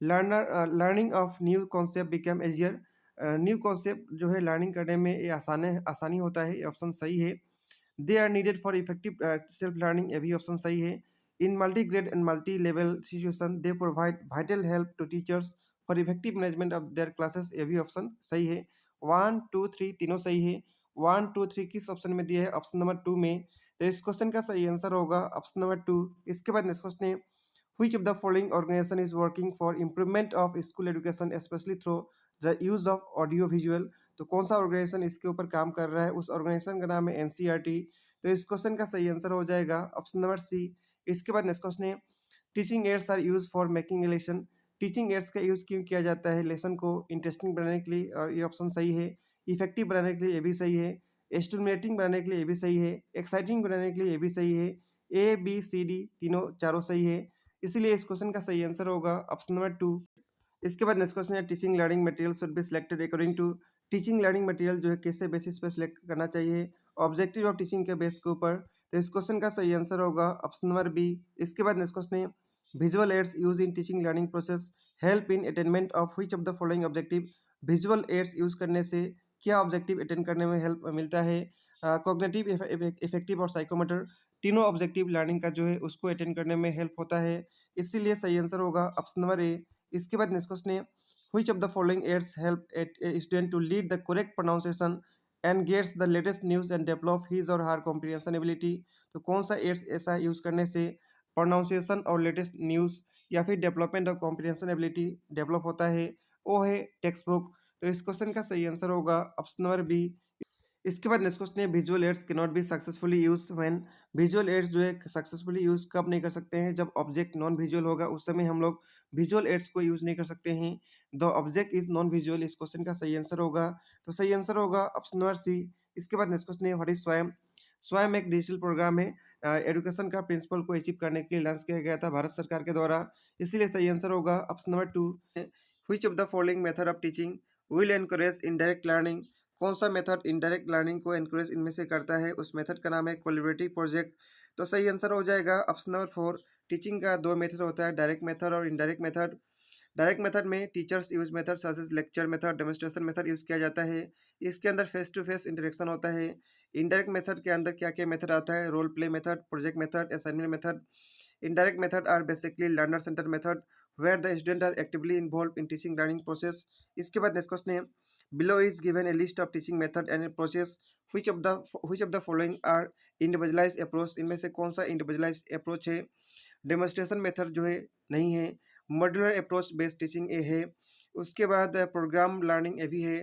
Learning of new concept become एजियर। New concept जो है लर्निंग करने में ये आसानी होता है, ये ऑप्शन सही है। They are needed for effective self learning, ये भी ऑप्शन सही है। In multi grade and multi level situation they provide vital help to teachers for effective management of their classes, ये भी ऑप्शन सही है। 1 2 3 तीनों सही है। 1 2 3 किस ऑप्शन में दिया है, ऑप्शन नंबर 2 में। तो इस क्वेश्चन का सही आंसर होगा ऑप्शन नंबर 2। इसके बाद नेक्स्ट क्वेश्चन है, which of the following organization is working for improvement of school education especially through the use of audio visual। तो कौन सा ऑर्गेनाइजेशन इसके ऊपर काम कर रहा है, उस ऑर्गेनाइजेशन का नाम है एनसीईआरटी। तो इस क्वेश्चन का सही आंसर हो जाएगा ऑप्शन नंबर सी। इसके बाद नेक्स्ट क्वेश्चन है, teaching aids are use for making a lesson. Teaching aids का यूज क्यों किया जाता है लेसन को इंटरेस्टिंग बनाने के लिए, ये ऑप्शन सही है। इफेक्टिव बनाने के लिए ये भी सही है, स्टिमुलेटिंग बनाने के लिए ये भी सही है, एक्साइटिंग बनाने के लिए ये भी सही है। ए बी सी डी तीनों चारों सही है, इसीलिए इस क्वेश्चन का सही आंसर होगा ऑप्शन नंबर 2। इसके बाद नेक्स्ट क्वेश्चन है teaching learning material should be selected according to. Teaching learning material जो है किससे बेसिस पर सिलेक्ट करना चाहिए, ऑब्जेक्टिव ऑफ टीचिंग के बेस के ऊपर। तो इस क्वेश्चन का सही आंसर होगा ऑप्शन नंबर बी। इसके बाद नेक्स्ट क्वेश्चन है visual aids use in teaching learning process help in attainment of which of the following objective. Visual aids use करने से क्या ऑब्जेक्टिव अटेंड करने में हेल्प मिलता है, कॉग्निटिव, इफेक्टिव और साइकोमोटर। तीनों ऑब्जेक्टिव लर्निंग का जो है उसको अटेंड करने में हेल्प होता है, इसीलिए सही आंसर होगा ऑप्शन नंबर ए। इसके बाद नेक्स्ट क्वेश्चन है which of the following aids help a student to lead the correct pronunciation and gets the latest news and develop his or her comprehension ability। तो कौन सा ads ऐसा use करने से pronunciation और लेटेस्ट न्यूज़ या फिर development of comprehension ability develop होता है, वो है टेक्स्ट बुक। तो इस क्वेश्चन का सही आंसर होगा ऑप्शन नंबर बी। इसके बाद नेक्स्ट क्वेश्चन है visual aids can not be successfully use when. Visual aids जो है सक्सेसफुली यूज कब नहीं कर सकते हैं, जब ऑब्जेक्ट नॉन विजुअल होगा उस समय हम लोग विजुअल एड्स को यूज नहीं कर सकते हैं। The object is non visual, इस क्वेश्चन का सही आंसर होगा, तो सही आंसर होगा ऑप्शन नंबर सी। इसके बाद नेक्स्ट क्वेश्चन है व्हाट इज स्वयं। स्वयं एक डिजिटल प्रोग्राम है, एजुकेशन का प्रिंसिपल को अचीव करने के लिए लॉन्च किया गया था भारत सरकार के द्वारा, इसीलिए सही आंसर होगा option number 2। Which of the following method of teaching will encourage indirect learning. कौन सा मेथड इनडायरेक्ट लर्निंग को एनकरेज इनमें से करता है, उस मेथड का नाम है कोलैबोरेटिव प्रोजेक्ट। तो सही आंसर हो जाएगा ऑप्शन नंबर 4। टीचिंग का दो मेथड होता है, डायरेक्ट मेथड और इनडायरेक्ट मेथड। डायरेक्ट मेथड में teachers use method such as lecture method, demonstration method use किया जाता है, इसके अंदर फेस टू फेस इंटरेक्शन होता है। इनडायरेक्ट मेथड के अंदर क्या क्या मेथड आता है, role play method, project method, assignment method. Indirect method are basically learner centered method where the students are actively involved in teaching learning process। इसके बाद नेक्स्ट क्वेश्चन है below is given a list of teaching method and approaches which of the following are individualized approach। इनमें से कौन सा individualized approach है, demonstration method जो है नहीं है, मॉड्यूलर अप्रोच बेस्ड टीचिंग ए है, उसके बाद प्रोग्राम लर्निंग ए भी है,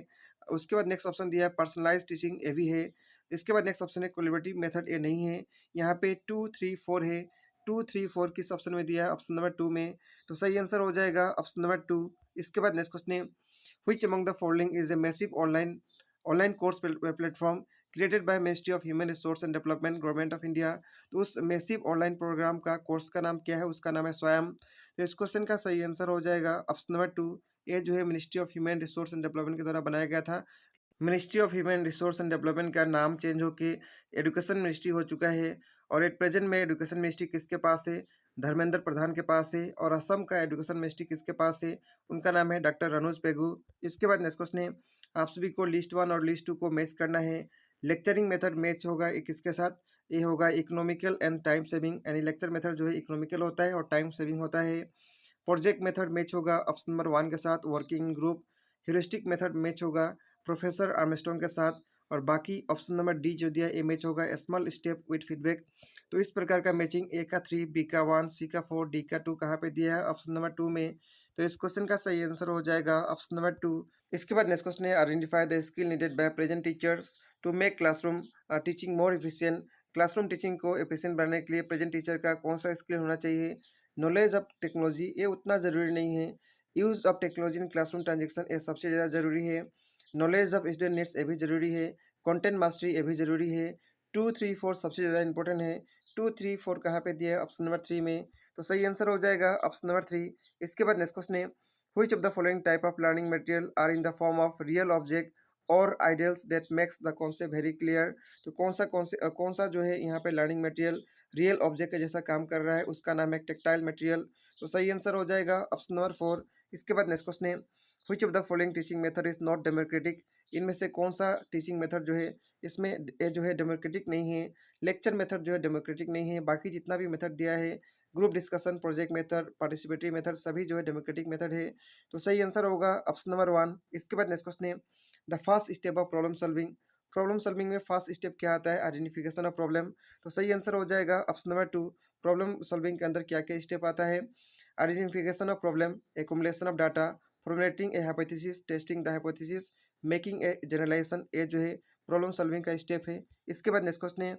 उसके बाद नेक्स्ट ऑप्शन दिया है पर्सनलाइज टीचिंग ए भी है, इसके बाद नेक्स्ट ऑप्शन है कोलैबोरेटिव मेथड ए नहीं है। यहाँ पे 2 3 4 है, 2 3 4 किस ऑप्शन में दिया है, ऑप्शन नंबर 2 में, तो सही आंसर हो जाएगा ऑप्शन नंबर 2। इसके बाद नेक्स्ट क्वेश्चन है which among the following is a massive online online course platform created by ministry of human resource and development government of India. तो उस मैसिव ऑनलाइन प्रोग्राम का कोर्स का नाम क्या है, उसका नाम है स्वयं। तो इस क्वेश्चन का सही आंसर हो जाएगा ऑप्शन नंबर 2। ये जो है ministry of human resource and development के द्वारा बनाया गया था। Ministry of human resource and development का नाम चेंज होके एजुकेशन मिनिस्ट्री हो चुका है, और एट प्रेजेंट में एजुकेशन मिनिस्ट्री किसके पास है, धर्मेंद्र प्रधान के पास है, और असम का एजुकेशन मिनिस्ट्री किसके पास है, उनका नाम है डॉक्टर रनोज पेगू। इसके बाद नेक्स्ट क्वेश्चन है आप सभी को लिस्ट 1 और लिस्ट 2 को मैच करना है। लेक्चरिंग मेथड मैच होगा ये किसके साथ, ये होगा इकोनॉमिकल एंड टाइम सेविंग, यानी लेक्चर मेथड जो है इकोनॉमिकल होता है और टाइम सेविंग होता है। प्रोजेक्ट मेथड मैच होगा ऑप्शन नंबर 1 के साथ, working group. Heuristic method match होगा प्रोफेसर आर्मस्ट्रॉन्ग के साथ, और बाकी ऑप्शन नंबर डी जो दिया ये मैच होगा स्मॉल स्टेप विद फीडबैक। तो इस प्रकार का मैचिंग ए का 3, बी का 1, सी का 4, डी का 2 कहाँ पे दिया है, ऑप्शन नंबर 2 में। तो इस क्वेश्चन का सही आंसर हो जाएगा ऑप्शन नंबर 2। इसके बाद नेक्स्ट क्वेश्चन है identify the skill needed by present teachers to make classroom teaching more efficient. Classroom teaching को एफिशिएंट बनाने के लिए प्रेजेंट टीचर का कौन सा स्किल होना चाहिए। नॉलेज ऑफ टेक्नोलॉजी ये उतना ज़रूरी नहीं है, use of technology in classroom transaction ये सबसे ज़्यादा ज़रूरी है, नॉलेज ऑफ स्टूडेंट नीड्स ये भी ज़रूरी है, कंटेंट मास्टरी ये भी ज़रूरी है। 2 3 4 सबसे ज़्यादा इंपॉर्टेंट है, 2 3 4 कहाँ पे दिया है, ऑप्शन नंबर 3 में। तो सही आंसर हो जाएगा ऑप्शन नंबर 3। इसके बाद नेक्स्ट क्वेश्चन है which of the following type of learning material are in the form of real object और ideals that makes the concept very clear. तो कौन सा जो है यहाँ पे लर्निंग मटेरियल रियल ऑब्जेक्ट का जैसा काम कर रहा है, उसका नाम है टेक्टाइल मटेरियल। तो सही आंसर हो जाएगा ऑप्शन नंबर 4। इसके बाद नेक्स्ट क्वेश्चन है which of the following teaching method is not democratic. इनमें से कौन सा टीचिंग मेथड जो है इसमें ये जो है डेमोक्रेटिक नहीं है, लेक्चर मेथड जो है डेमोक्रेटिक नहीं है, बाकी जितना भी मेथड दिया है group discussion, project method, participatory method सभी जो है डेमोक्रेटिक मेथड है। तो सही आंसर होगा ऑप्शन नंबर 1। इसके बाद नेक्स्ट क्वेश्चन है the first step of problem solving. Problem solving में फर्स्ट स्टेप क्या आता है, आइडेंटिफिकेशन ऑफ प्रॉब्लम। तो सही आंसर हो जाएगा ऑप्शन नंबर 2। प्रॉब्लम सॉल्विंग के अंदर क्या क्या स्टेप आता है, identification of problem, accumulation of data, formulating a hypothesis, testing the hypothesis, making a generalization, ये जो है प्रॉब्लम सॉल्विंग का स्टेप है। इसके बाद नेक्स्ट क्वेश्चन है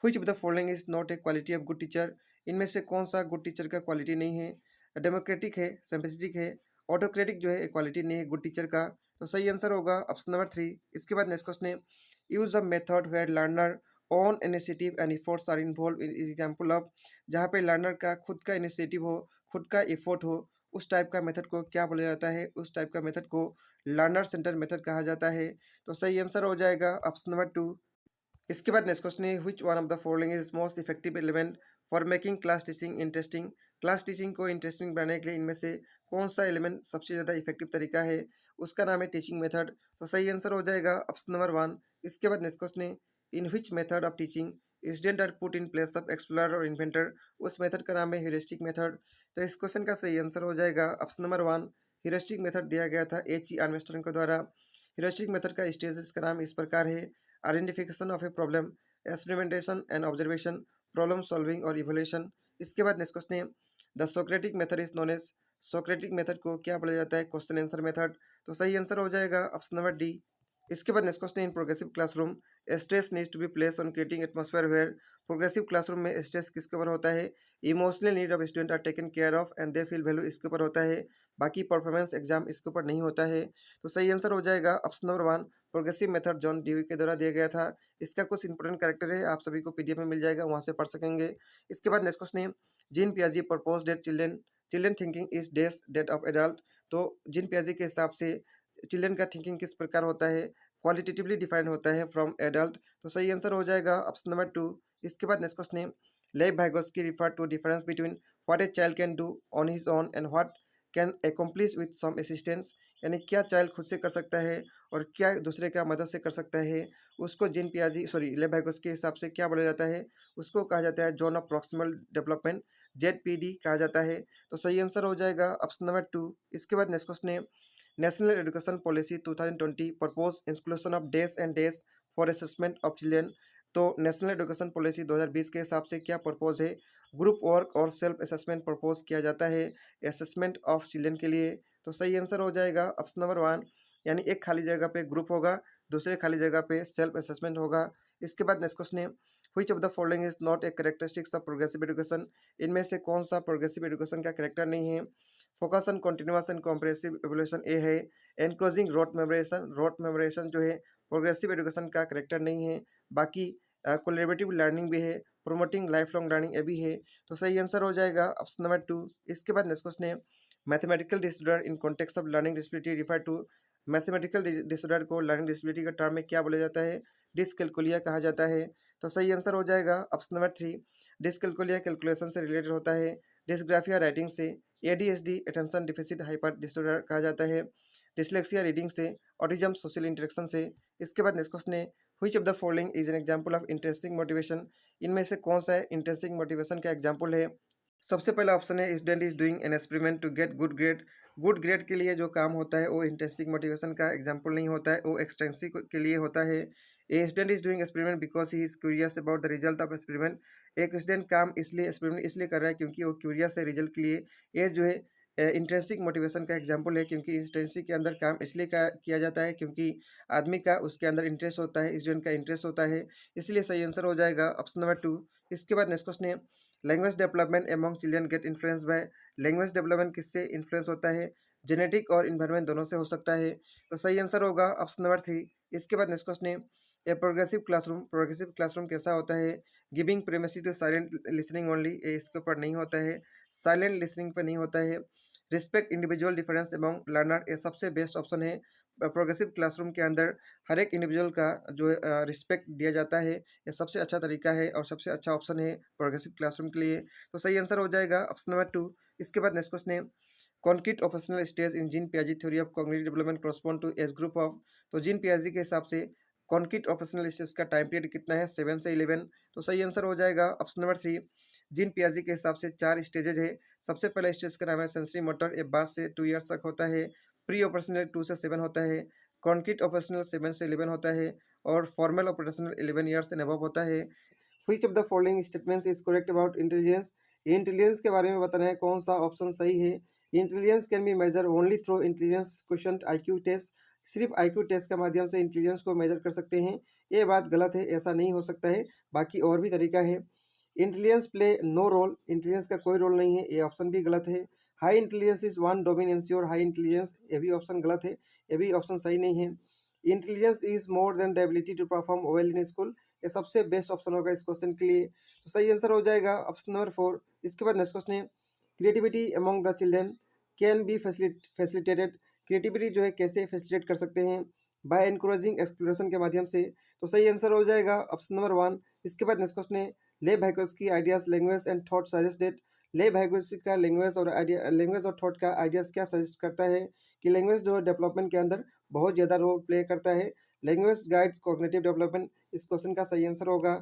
which of the following is not A quality of good teacher. इनमें से कौन सा गुड टीचर का क्वालिटी नहीं है, डेमोक्रेटिक है, सिंपैथेटिक है, ऑटोक्रेटिक जो है क्वालिटी नहीं है गुड टीचर का। तो सही आंसर होगा ऑप्शन नंबर 3। इसके बाद नेक्स्ट क्वेश्चन है, use a method where learner own initiative and efforts are involve in example of. जहाँ पे लर्नर का खुद का इनिशिएटिव हो, खुद का एफर्ट हो, उस टाइप का मेथड को क्या बोला जाता है? उस टाइप का मेथड को लर्नर सेंटर मेथड कहा जाता है। तो सही आंसर हो जाएगा ऑप्शन नंबर 2। इसके बाद नेक्स्ट क्वेश्चन है, which one of the following is most effective element for making class teaching interesting. Class teaching को इंटरेस्टिंग बनाने के लिए इनमें से कौन सा एलिमेंट सबसे ज़्यादा इफेक्टिव तरीका है? उसका नाम है टीचिंग मेथड। तो सही आंसर हो जाएगा ऑप्शन नंबर 1। इसके बाद नेक्स्ट क्वेश्चन है, in which method of teaching student are put in place of explorer और इन्वेंटर। उस मेथड का नाम है ह्यूरिस्टिक मेथड। तो इस क्वेश्चन का सही आंसर हो जाएगा ऑप्शन नंबर 1। ह्यूरिस्टिक मेथड दिया गया था H.E. आर्मस्ट्रांग के द्वारा। ह्यूरिस्टिक मेथड का स्टेजेस का नाम इस प्रकार है, identification of a problem, experimentation and observation, problem solving और इवोल्यूशन। इसके बाद नेक्स्ट क्वेश्चन है, the Socratic method is known as. Socratic method को क्या बोला जाता है? Question answer method. तो सही आंसर हो जाएगा ऑप्शन नंबर डी। इसके बाद next question, in progressive classroom stress needs to be place on creating atmosphere where. Progressive classroom में स्ट्रेस किसके ऊपर होता है? Emotional need of student are taken care of and they feel value, इसके ऊपर होता है। बाकी परफॉर्मेंस एग्जाम इसके ऊपर नहीं होता है। तो सही आंसर हो जाएगा option number 1। Progressive method John dewy के द्वारा दिया गया था। इसका कुछ इंपॉर्टेंट कैरेक्टर है, आप सभी को पीडीएफ में मिल जाएगा, वहाँ से पढ़ सकेंगे। इसके बाद नेक्स्ट क्वेश्चन है, जीन पियाजे propose that children children thinking is dash that of adult. तो जीन पियाजे के हिसाब से चिल्ड्रेन का थिंकिंग किस प्रकार होता है? क्वालिटेटिवली डिफाइंड होता है फ्रॉम एडल्ट। तो सही आंसर हो जाएगा ऑप्शन नंबर 2। इसके बाद नेक्स्ट क्वेश्चन है, Lev Vygotsky refer to difference between what a child can do on his own and what can accomplish with some assistance. यानी क्या चाइल्ड खुद से कर सकता है और क्या दूसरे का मदद से कर सकता है, उसको जीन पियाजे लेव वाइगोत्स्की के हिसाब से क्या बोला जाता है? उसको कहा जाता है zone of proximal development, Z कहा जाता है। तो सही आंसर हो जाएगा ऑप्शन नंबर 2। इसके बाद नेक्स्ट क्वेश्चन है, national education Policy 2020 propose inclusion of days and days for assessment of children. तो नेशनल एजुकेशन पॉलिसी 2020 के हिसाब से क्या प्रपोज है? ग्रुप वर्क और सेल्फ असेसमेंट प्रपोज किया जाता है असेसमेंट ऑफ चिल्ड्रेन के लिए। तो सही आंसर हो जाएगा ऑप्शन नंबर 1। यानी एक खाली जगह पे ग्रुप होगा, दूसरे खाली जगह पे सेल्फ असेसमेंट होगा। इसके बाद नेक्स्ट क्वेश्चन है, which of the following is not A characteristics of progressive education. इनमें से कौन सा प्रोग्रेसिव एजुकेशन का कैरेक्टर नहीं है? Focus on continuous and comprehensive evolution A है। एनक्लोजिंग रोट मेमोरेशन जो है प्रोग्रेसिव एजुकेशन का करेक्टर नहीं है। बाकी कोलैबोरेटिव लर्निंग भी है, प्रोमोटिंग लाइफ लॉन्ग लर्निंग ये भी है। तो सही आंसर हो जाएगा ऑप्शन नंबर 2। इसके बाद नेक्स्ट क्वेश्चन है, mathematical disorder in context of learning disability refer to. Mathematical disorder को लर्निंग डिसेबिलिटी का टर्म में क्या बोला जाता है? डिसकैलकुलिया कहा जाता है। तो सही आंसर हो जाएगा ऑप्शन नंबर 3। डिसकैलकुलिया कैलकुलेशन से रिलेटेड होता है, डिस्ग्राफिया राइटिंग से, ADHD attention deficit hyper disorder कहा जाता है, डिसलेक्सिया रीडिंग से, ऑटिज्म सोशल इंटरेक्शन से। इसके बाद नेक्स्ट क्वेश्चन है, which of the following is an example of interesting motivation. इनमें से कौन सा इंटरेस्टिंग मोटिवेशन का एग्जांपल है? सबसे पहला ऑप्शन है, student is doing an experiment to get good grade. Good grade के लिए जो काम होता है वो इंटरेस्टिंग मोटिवेशन का एग्जांपल नहीं होता है, वो एक्सटेंसिव के लिए होता है। ए student is doing experiment because he is curious about the result of experiment. एक स्टूडेंट काम इसलिए एक्सपेरिमेंट इसलिए कर रहा है क्योंकि वो क्यूरियस है रिजल्ट के लिए। ये जो है इंट्रेंसिक मोटिवेशन का एग्जांपल है, क्योंकि इंट्रेंसिक के अंदर काम इसलिए किया जाता है क्योंकि आदमी का उसके अंदर इंटरेस्ट होता है, स्टूडेंट का इंटरेस्ट होता है, इसलिए सही आंसर हो जाएगा ऑप्शन नंबर 2। इसके बाद नेक्स्ट क्वेश्चन है, language development among children gate influence by. Language development किससे इन्फ्लुएंस होता है? जेनेटिक और इन्वायरमेंट दोनों से हो सकता है। तो सही आंसर होगा ऑप्शन नंबर 3। इसके बाद नेक्स्ट क्वेश्चन है, ए प्रोग्रेसिव क्लासरूम कैसा होता है? Giving primacy to silent listening only, इसके ऊपर नहीं होता है, साइलेंट लिसनिंग पर नहीं होता है, respect individual difference among learner, ये सबसे बेस्ट ऑप्शन है। प्रोग्रेसिव क्लासरूम के अंदर हर एक इंडिविजुअल का जो रिस्पेक्ट दिया जाता है, ये सबसे अच्छा तरीका है और सबसे अच्छा ऑप्शन है प्रोग्रेसिव क्लासरूम के लिए। तो सही आंसर हो जाएगा ऑप्शन नंबर 2। इसके बाद नेक्स्ट क्वेश्चन है, concrete operational stage in Jean पियाजे theory of cognitive development correspond to age group of. तो जीन पियाजे के हिसाब से कॉन्क्रीट ऑपरेशनल स्टेज का टाइम पीरियड कितना है? 7 से 11। तो सही आंसर हो जाएगा ऑप्शन नंबर 3। जीन पियाजे के हिसाब से 4 स्टेजेज है। सबसे पहला स्टेज का नाम है सेंसरी मोटर, ये बर्थ से 2 ईयर्स तक होता है। प्री ऑपरेशनल 2 से 7 होता है, कॉन्क्रीट ऑपरेशनल 7 से 11 होता है और formal operational 11 years and above होता है। Which of the following statements is correct about intelligence. ये इंटेलिजेंस के बारे में बताना है, कौन सा ऑप्शन सही है? Intelligence can be measure only through intelligence question IQ test. सिर्फ आईक्यू टेस्ट के माध्यम से इंटेलिजेंस को मेजर कर सकते हैं, ये बात गलत है, ऐसा नहीं हो सकता है। बाकी और भी तरीका है। Intelligence play no role, intelligence का कोई रोल नहीं है, ये ऑप्शन भी गलत है। High intelligence is one domain ensure high intelligence, ये भी ऑप्शन गलत है, ये भी ऑप्शन सही नहीं है। Intelligence is more than the ability to perform well in school, ये सबसे बेस्ट ऑप्शन होगा इस क्वेश्चन के लिए। तो सही आंसर हो जाएगा ऑप्शन नंबर 4। इसके बाद नेक्स्ट क्वेश्चन है, creativity among the children can be facilitated, creativity जो है कैसे फैसिलिटेट कर सकते हैं, बाय एनकरेजिंग एक्सप्लोरेशन के माध्यम से। तो सही आंसर हो जाएगा ऑप्शन नंबर 1। इसके बाद नेक्स्ट क्वेश्चन है, Lev Vygotsky ideas language and thought suggested, लेव वाइगोत्स्की का लैंग्वेज और आइडिया, लैंग्वेज और थॉट का आइडियाज क्या सजेस्ट करता है कि लैंग्वेज जो है डेवलपमेंट के अंदर बहुत ज़्यादा रोल प्ले करता है, लैंग्वेज गाइड्स कॉग्निटिव डेवलपमेंट, इस क्वेश्चन का सही आंसर होगा।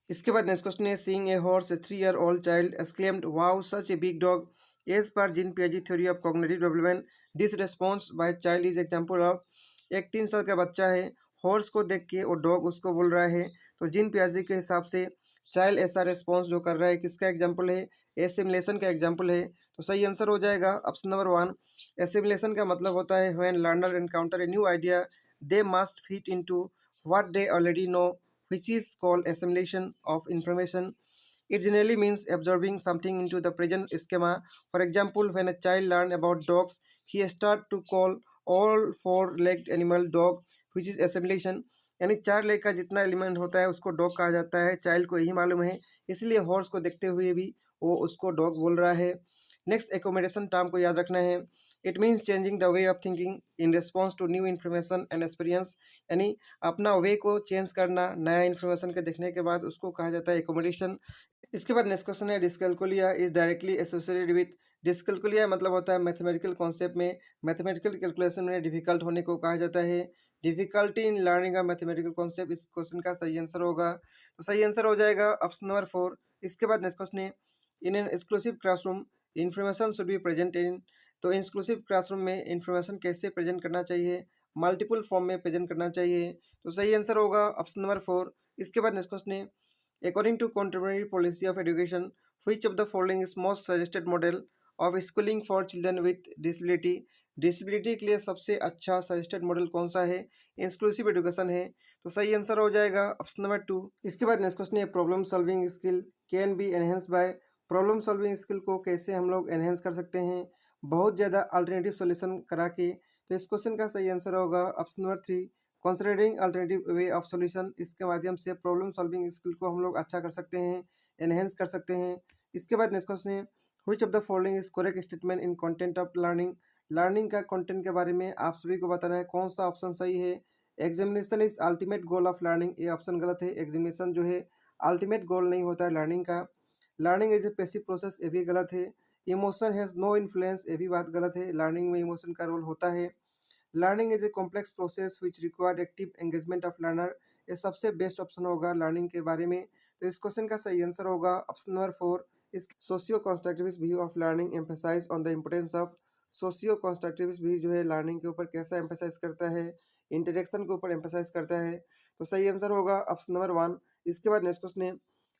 इसके बाद नेक्स्ट क्वेश्चन है, seeing a horse a 3-year-old child exclaimed wow such a big dog, as per Jean पियाजी theory of cognitive development this response by child is example of, एक 3 साल का बच्चा है, हॉर्स को देख के और डॉग उसको बोल रहा है, तो जीन पियाजी के हिसाब से चाइल्ड ऐसा रेस्पॉन्स जो कर रहा है किसका एग्जाम्पल है, एसिमुलेशन का एग्जाम्पल है। तो सही आंसर हो जाएगा ऑप्शन नंबर 1। एसिमुलेशन का मतलब होता है when learner encounter a new idea they must fit into what they already know, which is called assimilation of information. It generally means absorbing something into the present schema. For example, when a child learns about dogs, he starts to call all four-legged animal dog, which is assimilation. यानी 4 leg का जितना element होता है उसको dog कहा जाता है, child को यही मालूम है, इसलिए हॉर्स को देखते हुए भी वो उसको डॉग बोल रहा है। नेक्स्ट एकोमोडेशन टर्म को याद रखना है, it means changing the way of thinking in response to new information and experience, यानी अपना वे को चेंज करना नया इन्फॉर्मेशन के देखने के बाद उसको कहा जाता है एकोमोडेशन। इसके बाद नेक्स्ट क्वेश्चन है, dyscalculia is directly associated with, dyscalculia मतलब होता है मैथमेटिकल कॉन्सेप्ट में, मैथमेटिकल कैलकुलेशन में डिफिकल्ट होने को कहा जाता है, difficulty in learning a mathematical concept, इस क्वेश्चन का सही आंसर होगा। तो सही आंसर हो जाएगा ऑप्शन नंबर 4। इसके बाद नेक्स्ट क्वेश्चन है, in an exclusive classroom information should be present in, तो इंक्लूसिव क्लासरूम में इंफॉर्मेशन कैसे प्रेजेंट करना चाहिए, मल्टीपल फॉर्म में प्रेजेंट करना चाहिए। तो सही आंसर होगा ऑप्शन नंबर 4। इसके बाद नेक्स्ट क्वेश्चन है, according to contemporary policy of education which of the following is most suggested model of schooling for children with disability, disability के लिए सबसे अच्छा सजेस्टेड मॉडल कौन सा है, इंक्लूसिव एजुकेशन है। तो सही आंसर हो जाएगा ऑप्शन नंबर 2। इसके बाद नेक्स्ट क्वेश्चन है, problem solving skill can be enhance by, problem solving skill को कैसे हम लोग एनहेंस कर सकते हैं, बहुत ज़्यादा अल्टरनेटिव सॉल्यूशन करा के। तो इस क्वेश्चन का सही आंसर होगा option number 3, considering alternative way of solution, इसके माध्यम से प्रॉब्लम सॉल्विंग स्किल को हम लोग अच्छा कर सकते हैं, एनहेंस कर सकते हैं। इसके बाद नेक्स्ट क्वेश्चन है, which of the following is correct statement in content of learning, learning का कंटेंट के बारे में आप सभी को बताना है कौन सा ऑप्शन सही है। Examination is ultimate goal of learning, ये ऑप्शन गलत है, एग्जामिनेशन जो है अल्टीमेट गोल नहीं होता है लर्निंग का। Learning is a passive process, ये भी गलत है। इमोशन हैज़ नो इन्फ्लुएंस, ये भी बात गलत है, लर्निंग में इमोशन का रोल होता है। Learning is a complex process which require active engagement of learner, ये सबसे बेस्ट ऑप्शन होगा लर्निंग के बारे में। तो इस क्वेश्चन का सही आंसर होगा ऑप्शन नंबर 4। इस socio constructivist view of learning emphasize on the importance of, socio constructivist भी जो है लर्निंग के ऊपर कैसा एम्फेसाइज करता है, इंटरेक्शन के ऊपर एम्फेसाइज करता है। तो सही आंसर होगा ऑप्शन नंबर 1। इसके बाद नेक्स्ट क्वेश्चन है,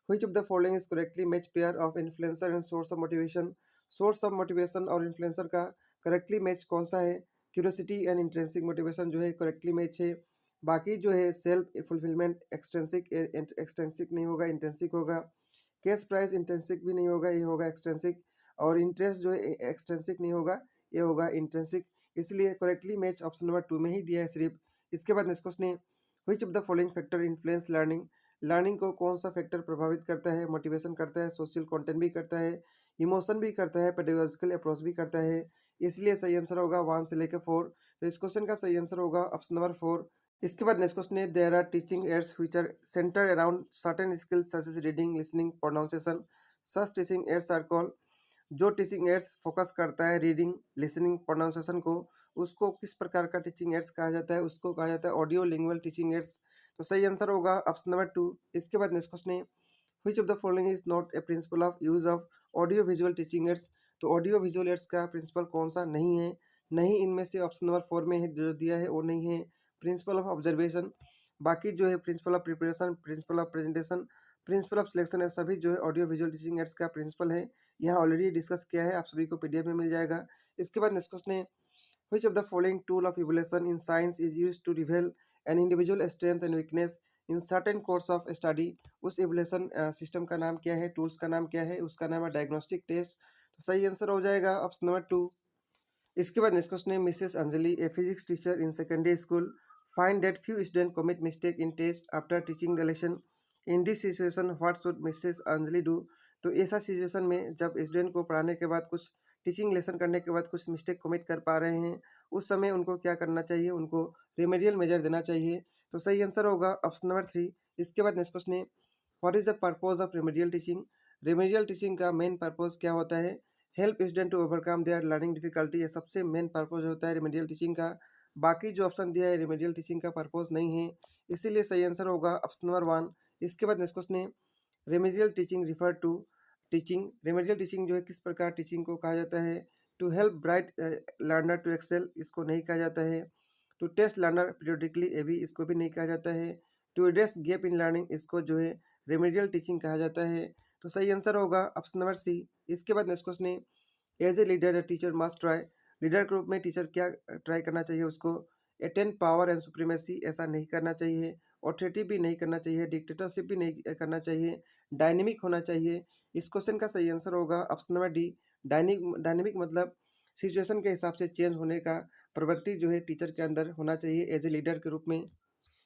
which of the following is correctly match pair of influencer and source of motivation, source of motivation और इन्फ्लुएंसर का करेक्टली मैच कौन सा है। क्यूरियोसिटी एंड इंट्रेंसिक मोटिवेशन जो है करेक्टली मैच है, बाकी जो है सेल्फ फुलफिलमेंट एक्सटेंसिक, एक्सटेंसिक नहीं होगा, इंटेंसिक होगा। कैश प्राइस इंटेंसिक भी नहीं होगा, ये होगा एक्सटेंसिक। और इंटरेस्ट जो है एक्सटेंसिक नहीं होगा, ये होगा इंटेंसिक। इसलिए करेक्टली मैच ऑप्शन नंबर 2 में ही दिया है सिर्फ। इसके बाद नेक्स्ट क्वेश्चन है, which of the following factor influence learning, learning को कौन सा फैक्टर प्रभावित करता है, मोटिवेशन करता है, सोशल कंटेंट भी करता है, इमोशन भी करता है, पेडागोजिकल अप्रोच भी करता है। इसलिए सही आंसर होगा 1 से लेकर 4। तो इस क्वेश्चन का सही आंसर होगा ऑप्शन नंबर 4। इसके बाद नेक्स्ट क्वेश्चन है, there are teaching aids which are center around certain skills such as reading listening pronunciation, such teaching aids are called, जो टीचिंग एड्स फोकस करता है रीडिंग लिसनिंग प्रोनाउंसिएशन को, उसको किस प्रकार का टीचिंग एड्स कहा जाता है, उसको कहा जाता है ऑडियो लिंगुअल टीचिंग एड्स। तो सही आंसर होगा ऑप्शन नंबर 2। इसके बाद नेक्स्ट क्वेश्चन है, which of the following is not A principle of use of audio visual teaching ads, तो ऑडियो विजुअल एड्स का प्रिंसिपल कौन सा नहीं है, नहीं इनमें से ऑप्शन नंबर 4 में है जो दिया है वो नहीं है। प्रिंसिपल ऑफ ऑब्जर्वेशन, बाकी जो है principle of preparation, principle of presentation, principle of selection, है सभी जो है ऑडियो विजुअल टीचिंग एड्स का प्रिंसिपल है। यहाँ ऑलरेडी डिस्कस किया है, आप सभी को पीडीएफ में मिल जाएगा। इसके बाद नेक्स्ट क्वेश्चन है, which of the following tool of evolution in science is used to reveal an individual strength and weakness in certain course of study, उस इवोल्यूशन सिस्टम का नाम क्या है, टूल्स का नाम क्या है, उसका नाम है डायग्नोस्टिक टेस्ट। तो सही आंसर हो जाएगा ऑप्शन नंबर 2। इसके बाद नेक्स्ट क्वेश्चन है, Mrs Anjali a physics teacher in secondary school find that few student commit mistake in test after teaching the lesson. In this situation what should Mrs Anjali do. तो ऐसा situation में जब student को पढ़ाने के बाद कुछ टीचिंग लेसन करने के बाद कुछ मिस्टेक कमिट कर पा रहे हैं, उस समय उनको क्या करना चाहिए, उनको रेमेडियल मेजर देना चाहिए। तो सही आंसर होगा ऑप्शन नंबर 3। इसके बाद नेक्स्ट क्वेश्चन है, what is the purpose of remedial teaching. Remedial teaching का मेन पर्पज क्या होता है, help student to overcome their learning difficulty. ये सबसे मेन पर्पज होता है रेमेडियल टीचिंग का। बाकी जो ऑप्शन दिया है रेमेडियल टीचिंग का पर्पज नहीं है, इसीलिए सही आंसर होगा ऑप्शन नंबर 1। इसके बाद नेक्स्ट क्वेश्चन है, remedial teaching refer to teaching. Remedial teaching जो है किस प्रकार टीचिंग को कहा जाता है, to help bright learner to excel, इसको नहीं कहा जाता है। टू टेस्ट लर्नर पीरियोडिकली, ये भी इसको भी नहीं कहा जाता है। To address gap in learning, इसको जो है रेमेडियल टीचिंग कहा जाता है। तो सही आंसर होगा ऑप्शन नंबर सी। इसके बाद नेक्स्ट क्वेश्चन है, as a leader teacher must try. Leader के रूप में टीचर क्या ट्राई करना चाहिए उसको, अटेन पावर एंड सुप्रीमेसी, ऐसा नहीं करना चाहिए। ऑथोरिटी भी नहीं करना चाहिए, डिक्टेटरशिप भी नहीं करना चाहिए, डायनेमिक होना चाहिए। इस क्वेश्चन का सही आंसर होगा ऑप्शन नंबर डी। डायनेमिक मतलब सिचुएशन के हिसाब से चेंज होने का प्रवृत्ति जो है टीचर के अंदर होना चाहिए एज ए लीडर के रूप में।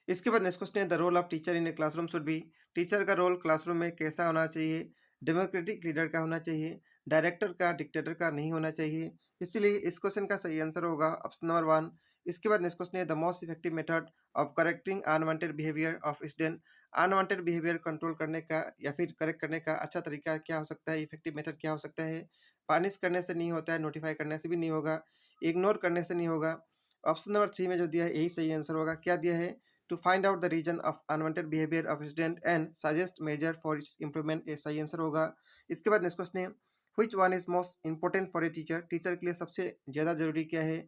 इसके बाद नेक्स्ट क्वेश्चन है, the role of teacher in a classroom should be. Teacher का रोल क्लासरूम में कैसा होना चाहिए, डेमोक्रेटिक लीडर का होना चाहिए, डायरेक्टर का, डिक्टेटर का नहीं होना चाहिए। इसीलिए इस क्वेश्चन का सही आंसर होगा ऑप्शन नंबर 1। इसके बाद नेक्स्ट क्वेश्चन है, the most effective method of correcting unwanted behaviour of student. Unwanted behaviour control करने का या फिर करेक्ट करने का अच्छा तरीका क्या हो सकता है, इफेक्टिव मेथड क्या हो सकता है। पानिश करने से नहीं होता है, नोटिफाई करने से भी नहीं होगा, इग्नोर करने से नहीं होगा। ऑप्शन नंबर 3 में जो दिया है यही सही आंसर होगा। क्या दिया है, to find out the reason of unwanted behavior of student and suggest measure for its improvement, ये सही आंसर होगा। इसके बाद नेक्स्ट क्वेश्चन है, which one is most important for a teacher। Teacher के लिए सबसे ज़्यादा जरूरी क्या है।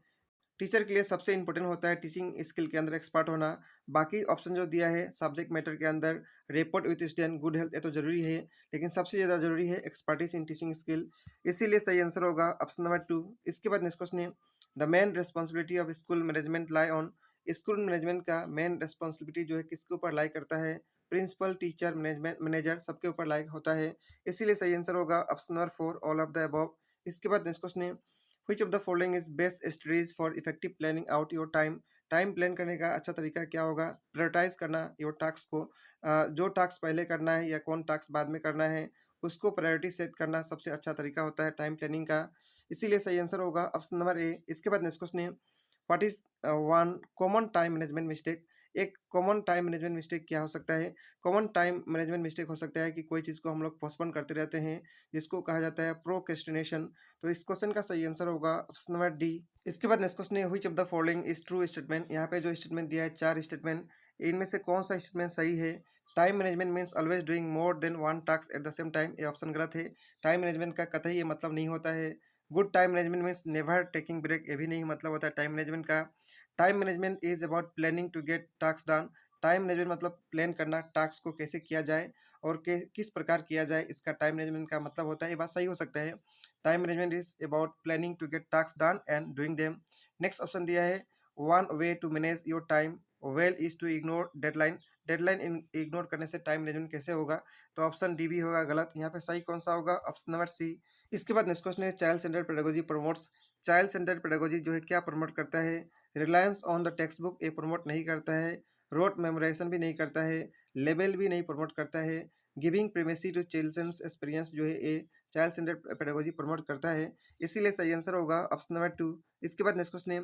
टीचर के लिए सबसे इंपॉर्टेंट होता है टीचिंग स्किल के अंदर एक्सपर्ट होना। बाकी ऑप्शन जो दिया है सब्जेक्ट मैटर के अंदर rapport with student, good health, ये तो जरूरी है, लेकिन सबसे ज़्यादा जरूरी है एक्सपर्टीज इन टीचिंग स्किल। इसीलिए सही आंसर होगा ऑप्शन नंबर 2। इसके बाद नेक्स्ट क्वेश्चन है, the main responsibility of school management lie on. School management का मेन रिस्पॉन्सिबिलिटी जो है किसके ऊपर लाई करता है, प्रिंसिपल, टीचर, मैनेजमेंट, मैनेजर, सबके ऊपर लाई होता है। इसीलिए सही आंसर होगा option number 4, all of the above. इसके बाद नेक्स्ट क्वेश्चन है, which of the following is best strategies for effective planning out your time. Time plan करने का अच्छा तरीका क्या होगा, प्रायोरिटाइज करना योर टास्क को, जो टास्क पहले करना है या कौन टास्क बाद में करना है उसको प्रायोरिटी सेट करना सबसे अच्छा तरीका होता है टाइम प्लानिंग का। इसीलिए सही आंसर होगा ऑप्शन नंबर ए। इसके बाद नेक्स्ट क्वेश्चन है, what is one common time management mistake. एक कॉमन टाइम मैनेजमेंट मिस्टेक क्या हो सकता है। कॉमन टाइम मैनेजमेंट मिस्टेक हो सकता है कि कोई चीज़ को हम लोग पोस्टपोन करते रहते हैं, जिसको कहा जाता है प्रोक्रेस्टिनेशन। तो इस क्वेश्चन का सही आंसर होगा ऑप्शन नंबर डी। इसके बाद नेक्स्ट क्वेश्चन है, which of the following is true statement. यहाँ पे जो स्टेटमेंट दिया है 4 स्टेटमेंट, इनमें से कौन सा स्टेटमेंट सही है। Time management means always doing more than one task at the same time, ये ऑप्शन गलत है। टाइम मैनेजमेंट का कतई ये मतलब नहीं होता है। Good time management means never taking break, ये भी नहीं मतलब होता है टाइम मैनेजमेंट का। Time management is about planning to get task done. Time management मतलब प्लान करना टास्क को कैसे किया जाए और किस प्रकार किया जाए, इसका टाइम मैनेजमेंट का मतलब होता है। ये बात सही हो सकता है, time management is about planning to get task done and doing them. Next option दिया है, one way to manage your time well is to ignore deadline. Deadline ignore करने से टाइम मैनेजमेंट कैसे होगा, तो ऑप्शन डी भी होगा गलत। यहाँ पे सही कौन सा होगा, ऑप्शन नंबर सी। इसके बाद नेक्स्ट क्वेश्चन है, child centered pedagogy promotes. Child centered pedagogy जो है क्या प्रमोट करता है। Reliance on the text book ये प्रमोट नहीं करता है, रोट मेमोराइजेशन भी नहीं करता है, लेबल भी नहीं प्रमोट करता है, गिविंग प्रीमेसी टू चिल्ड्रंस एक्सपीरियंस जो है ये चाइल्ड सेंटर्ड पेडागोजी प्रमोट करता है। इसीलिए सही आंसर होगा ऑप्शन नंबर 2। इसके बाद नेक्स्ट क्वेश्चन है,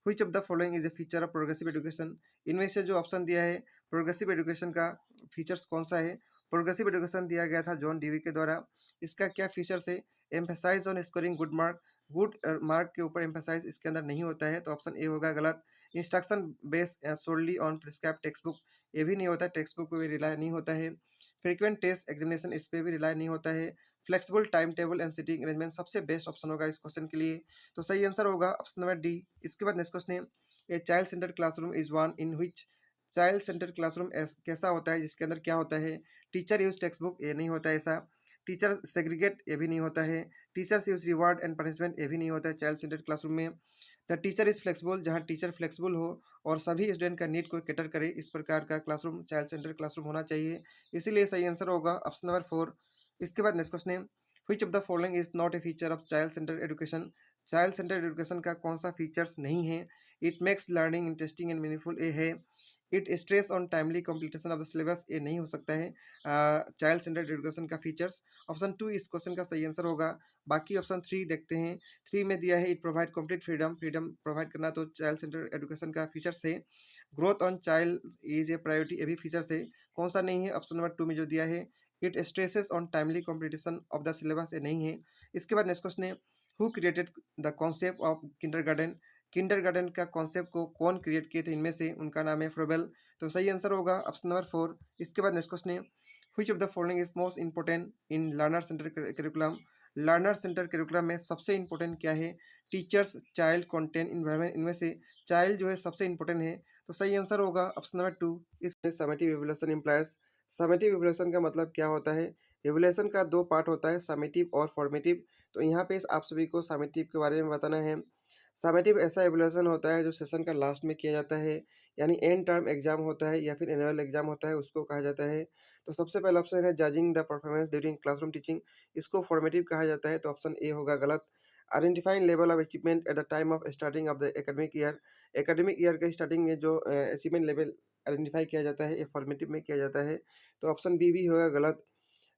which of the following is A feature of progressive education. इनमें से जो ऑप्शन दिया है प्रोग्रेसिव एजुकेशन का फीचर्स कौन सा है। प्रोग्रेसिव एजुकेशन दिया गया था जॉन डीवी के द्वारा। इसका क्या फीचर्स है, emphasize on scoring good mark. Good mark के ऊपर एम्फेसाइज इसके अंदर नहीं होता है, तो ऑप्शन ए होगा गलत। Instruction based solely on prescribe text book, ये भी नहीं होता है, टेक्स्ट बुक पे भी रिलाय नहीं होता है। फ्रीक्वेंट टेस्ट एग्जामिनेशन, इस पे भी रिलाय नहीं होता है। Flexible time table and seating arrangement सबसे बेस्ट ऑप्शन होगा इस क्वेश्चन के लिए, तो सही आंसर होगा ऑप्शन नंबर डी। इसके बाद नेक्स्ट क्वेश्चन है, a child centred classroom is one in which. Child centred classroom कैसा होता है, जिसके अंदर क्या होता है, टीचर यूज टेक्स्ट बुक, ये नहीं होता है ऐसा। टीचर सेग्रीगेट, ये भी नहीं होता है। Teachers use reward and punishment, ये भी नहीं होता है चाइल्ड सेंटर्ड क्लासरूम में। द टीचर इज फ्लेक्सिबल, जहाँ टीचर फ्लेक्सिबल हो और सभी स्टूडेंट का नीड को कैटर करे, इस प्रकार का क्लासरूम चाइल्ड सेंटर्ड क्लासरूम होना चाहिए। इसीलिए सही आंसर होगा ऑप्शन नंबर 4। इसके बाद नेक्स्ट क्वेश्चन है, which of the following is not a feature of child centered education. Child centered education का कौन सा फीचर्स नहीं है। It makes learning interesting and meaningful, A है। It stress on timely completion of the syllabus, ये नहीं हो सकता है चाइल्ड सेंटर्ड एजुकेशन का फीचर्स। ऑप्शन 2 इस क्वेश्चन का सही आंसर होगा। बाकी ऑप्शन 3 देखते हैं। 3 में दिया है it provide complete freedom, freedom provide करना तो चाइल्ड सेंटर्ड एजुकेशन का फीचर्स है। Growth on child is a priority, ये भी फीचर्स है। कौन सा नहीं है, ऑप्शन नंबर 2 में जो दिया है it stresses on timely completion of the syllabus, ये नहीं है। इसके बाद नेक्स्ट क्वेश्चन है who created the concept of kindergarten. Kindergarten का कॉन्सेप्ट को कौन क्रिएट किए थे इनमें से, उनका नाम है फ्रोबेल, तो सही आंसर होगा ऑप्शन नंबर 4। इसके बाद नेक्स्ट क्वेश्चन है which of the following is most important in learner centre curriculum. Learner centre curriculum में सबसे इंपॉर्टेंट क्या है, टीचर्स, चाइल्ड, कंटेंट, इन्वायरमेंट, इनमें से चाइल्ड जो है सबसे इंपॉर्टेंट है, तो सही आंसर होगा ऑप्शन नंबर 2। इस summative evaluation implies. Summative evaluation का मतलब क्या होता है। इवैल्यूएशन का दो पार्ट होता है, समेटिव और फॉर्मेटिव। तो यहाँ पे आप सभी को समेटिव के बारे में बताना है। समेटिव ऐसा इवैल्यूएशन होता है जो सेशन का लास्ट में किया जाता है, यानी एंड टर्म एग्जाम होता है या फिर एनुअल एग्जाम होता है, उसको कहा जाता है। तो सबसे पहला ऑप्शन है judging the performance during classroom teaching, इसको फॉर्मेटिव कहा जाता है, तो ऑप्शन ए होगा गलत। Identifying level of achievement at the time of starting of the academic year. Academic year के स्टार्टिंग में जो अचीवमेंट लेवल आइडेंटिफाई किया जाता है, ये फॉर्मेटिव में किया जाता है, तो ऑप्शन बी भी होगा गलत।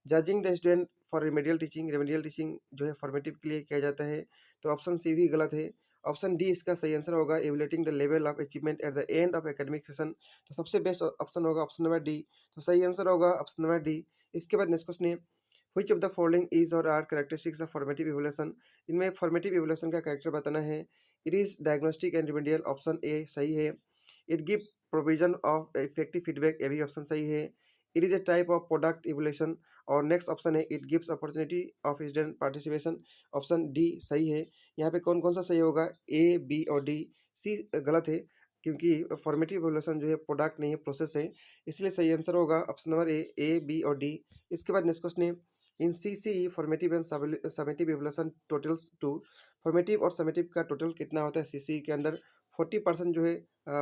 Judging the student for remedial teaching जो है फॉर्मेटिव के लिए किया जाता है, तो ऑप्शन सी भी गलत है। ऑप्शन डी इसका सही आंसर होगा evaluating the level of achievement at the end of academic session, तो सबसे बेस्ट ऑप्शन होगा ऑप्शन नंबर डी, तो सही आंसर होगा ऑप्शन नंबर डी। इसके बाद नेक्स्ट क्वेश्चन है which of the following is और are characteristics of formative evaluation. इनमें फॉर्मेटिव इवैल्यूएशन का कैरेक्टर बताना है। It is diagnostic and remedial, option A सही है। It give provision of effective feedback, ये भी ऑप्शन सही है। It is A type of product evaluation, और नेक्स्ट ऑप्शन है it gives opportunity of student participation, option D सही है। यहाँ पे कौन कौन सा सही होगा, ए, बी और डी। सी गलत है, क्योंकि फॉर्मेटिव इवैल्यूएशन जो है प्रोडक्ट नहीं है, प्रोसेस है, इसलिए सही आंसर होगा ऑप्शन नंबर ए, बी और डी। इसके बाद नेक्स्ट क्वेश्चन है in CCE formative and summative evaluation totals to. Formative और समेटिव का टोटल कितना होता है CCE के अंदर, 40% जो है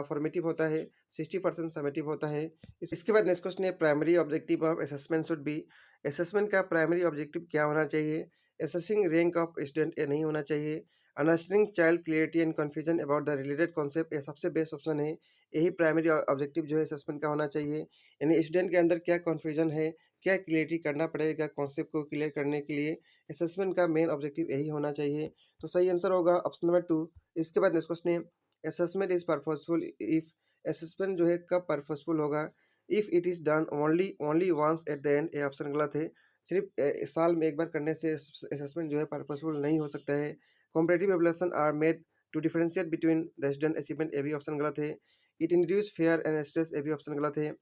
फॉर्मेटिव होता है, 60% समेटिव होता है। इसके बाद नेक्स्ट क्वेश्चन है primary objective of assessment should be. Assessment का प्राइमरी ऑब्जेक्टिव क्या होना चाहिए, असेसिंग रैंक ऑफ स्टूडेंट, ये नहीं होना चाहिए। Understanding child clarity and confusion about the related concept, ये सबसे बेस्ट ऑप्शन है। यही प्राइमरी ऑब्जेक्टिव जो है असेसमेंट का होना चाहिए, यानी स्टूडेंट के अंदर क्या कन्फ्यूजन है, क्या क्लियरिटी करना पड़ेगा कॉन्सेप्ट को क्लियर करने के लिए, असेसमेंट का मेन ऑब्जेक्टिव यही होना चाहिए, तो सही आंसर होगा ऑप्शन नंबर 2। इसके बाद नेक्स्ट क्वेश्चन है assessment is purposeful if. Assessment जो है कब पर्पसफुल होगा, if it is done only once at the end, ये ऑप्शन गलत है। सिर्फ साल में एक बार करने से असेसमेंट जो है पर्पसफुल नहीं हो सकता है। Competitive evaluation are made to differentiate between the student achievement, ये भी ऑप्शन गलत है। It induce fear and stress, ये भी ऑप्शन गलत है।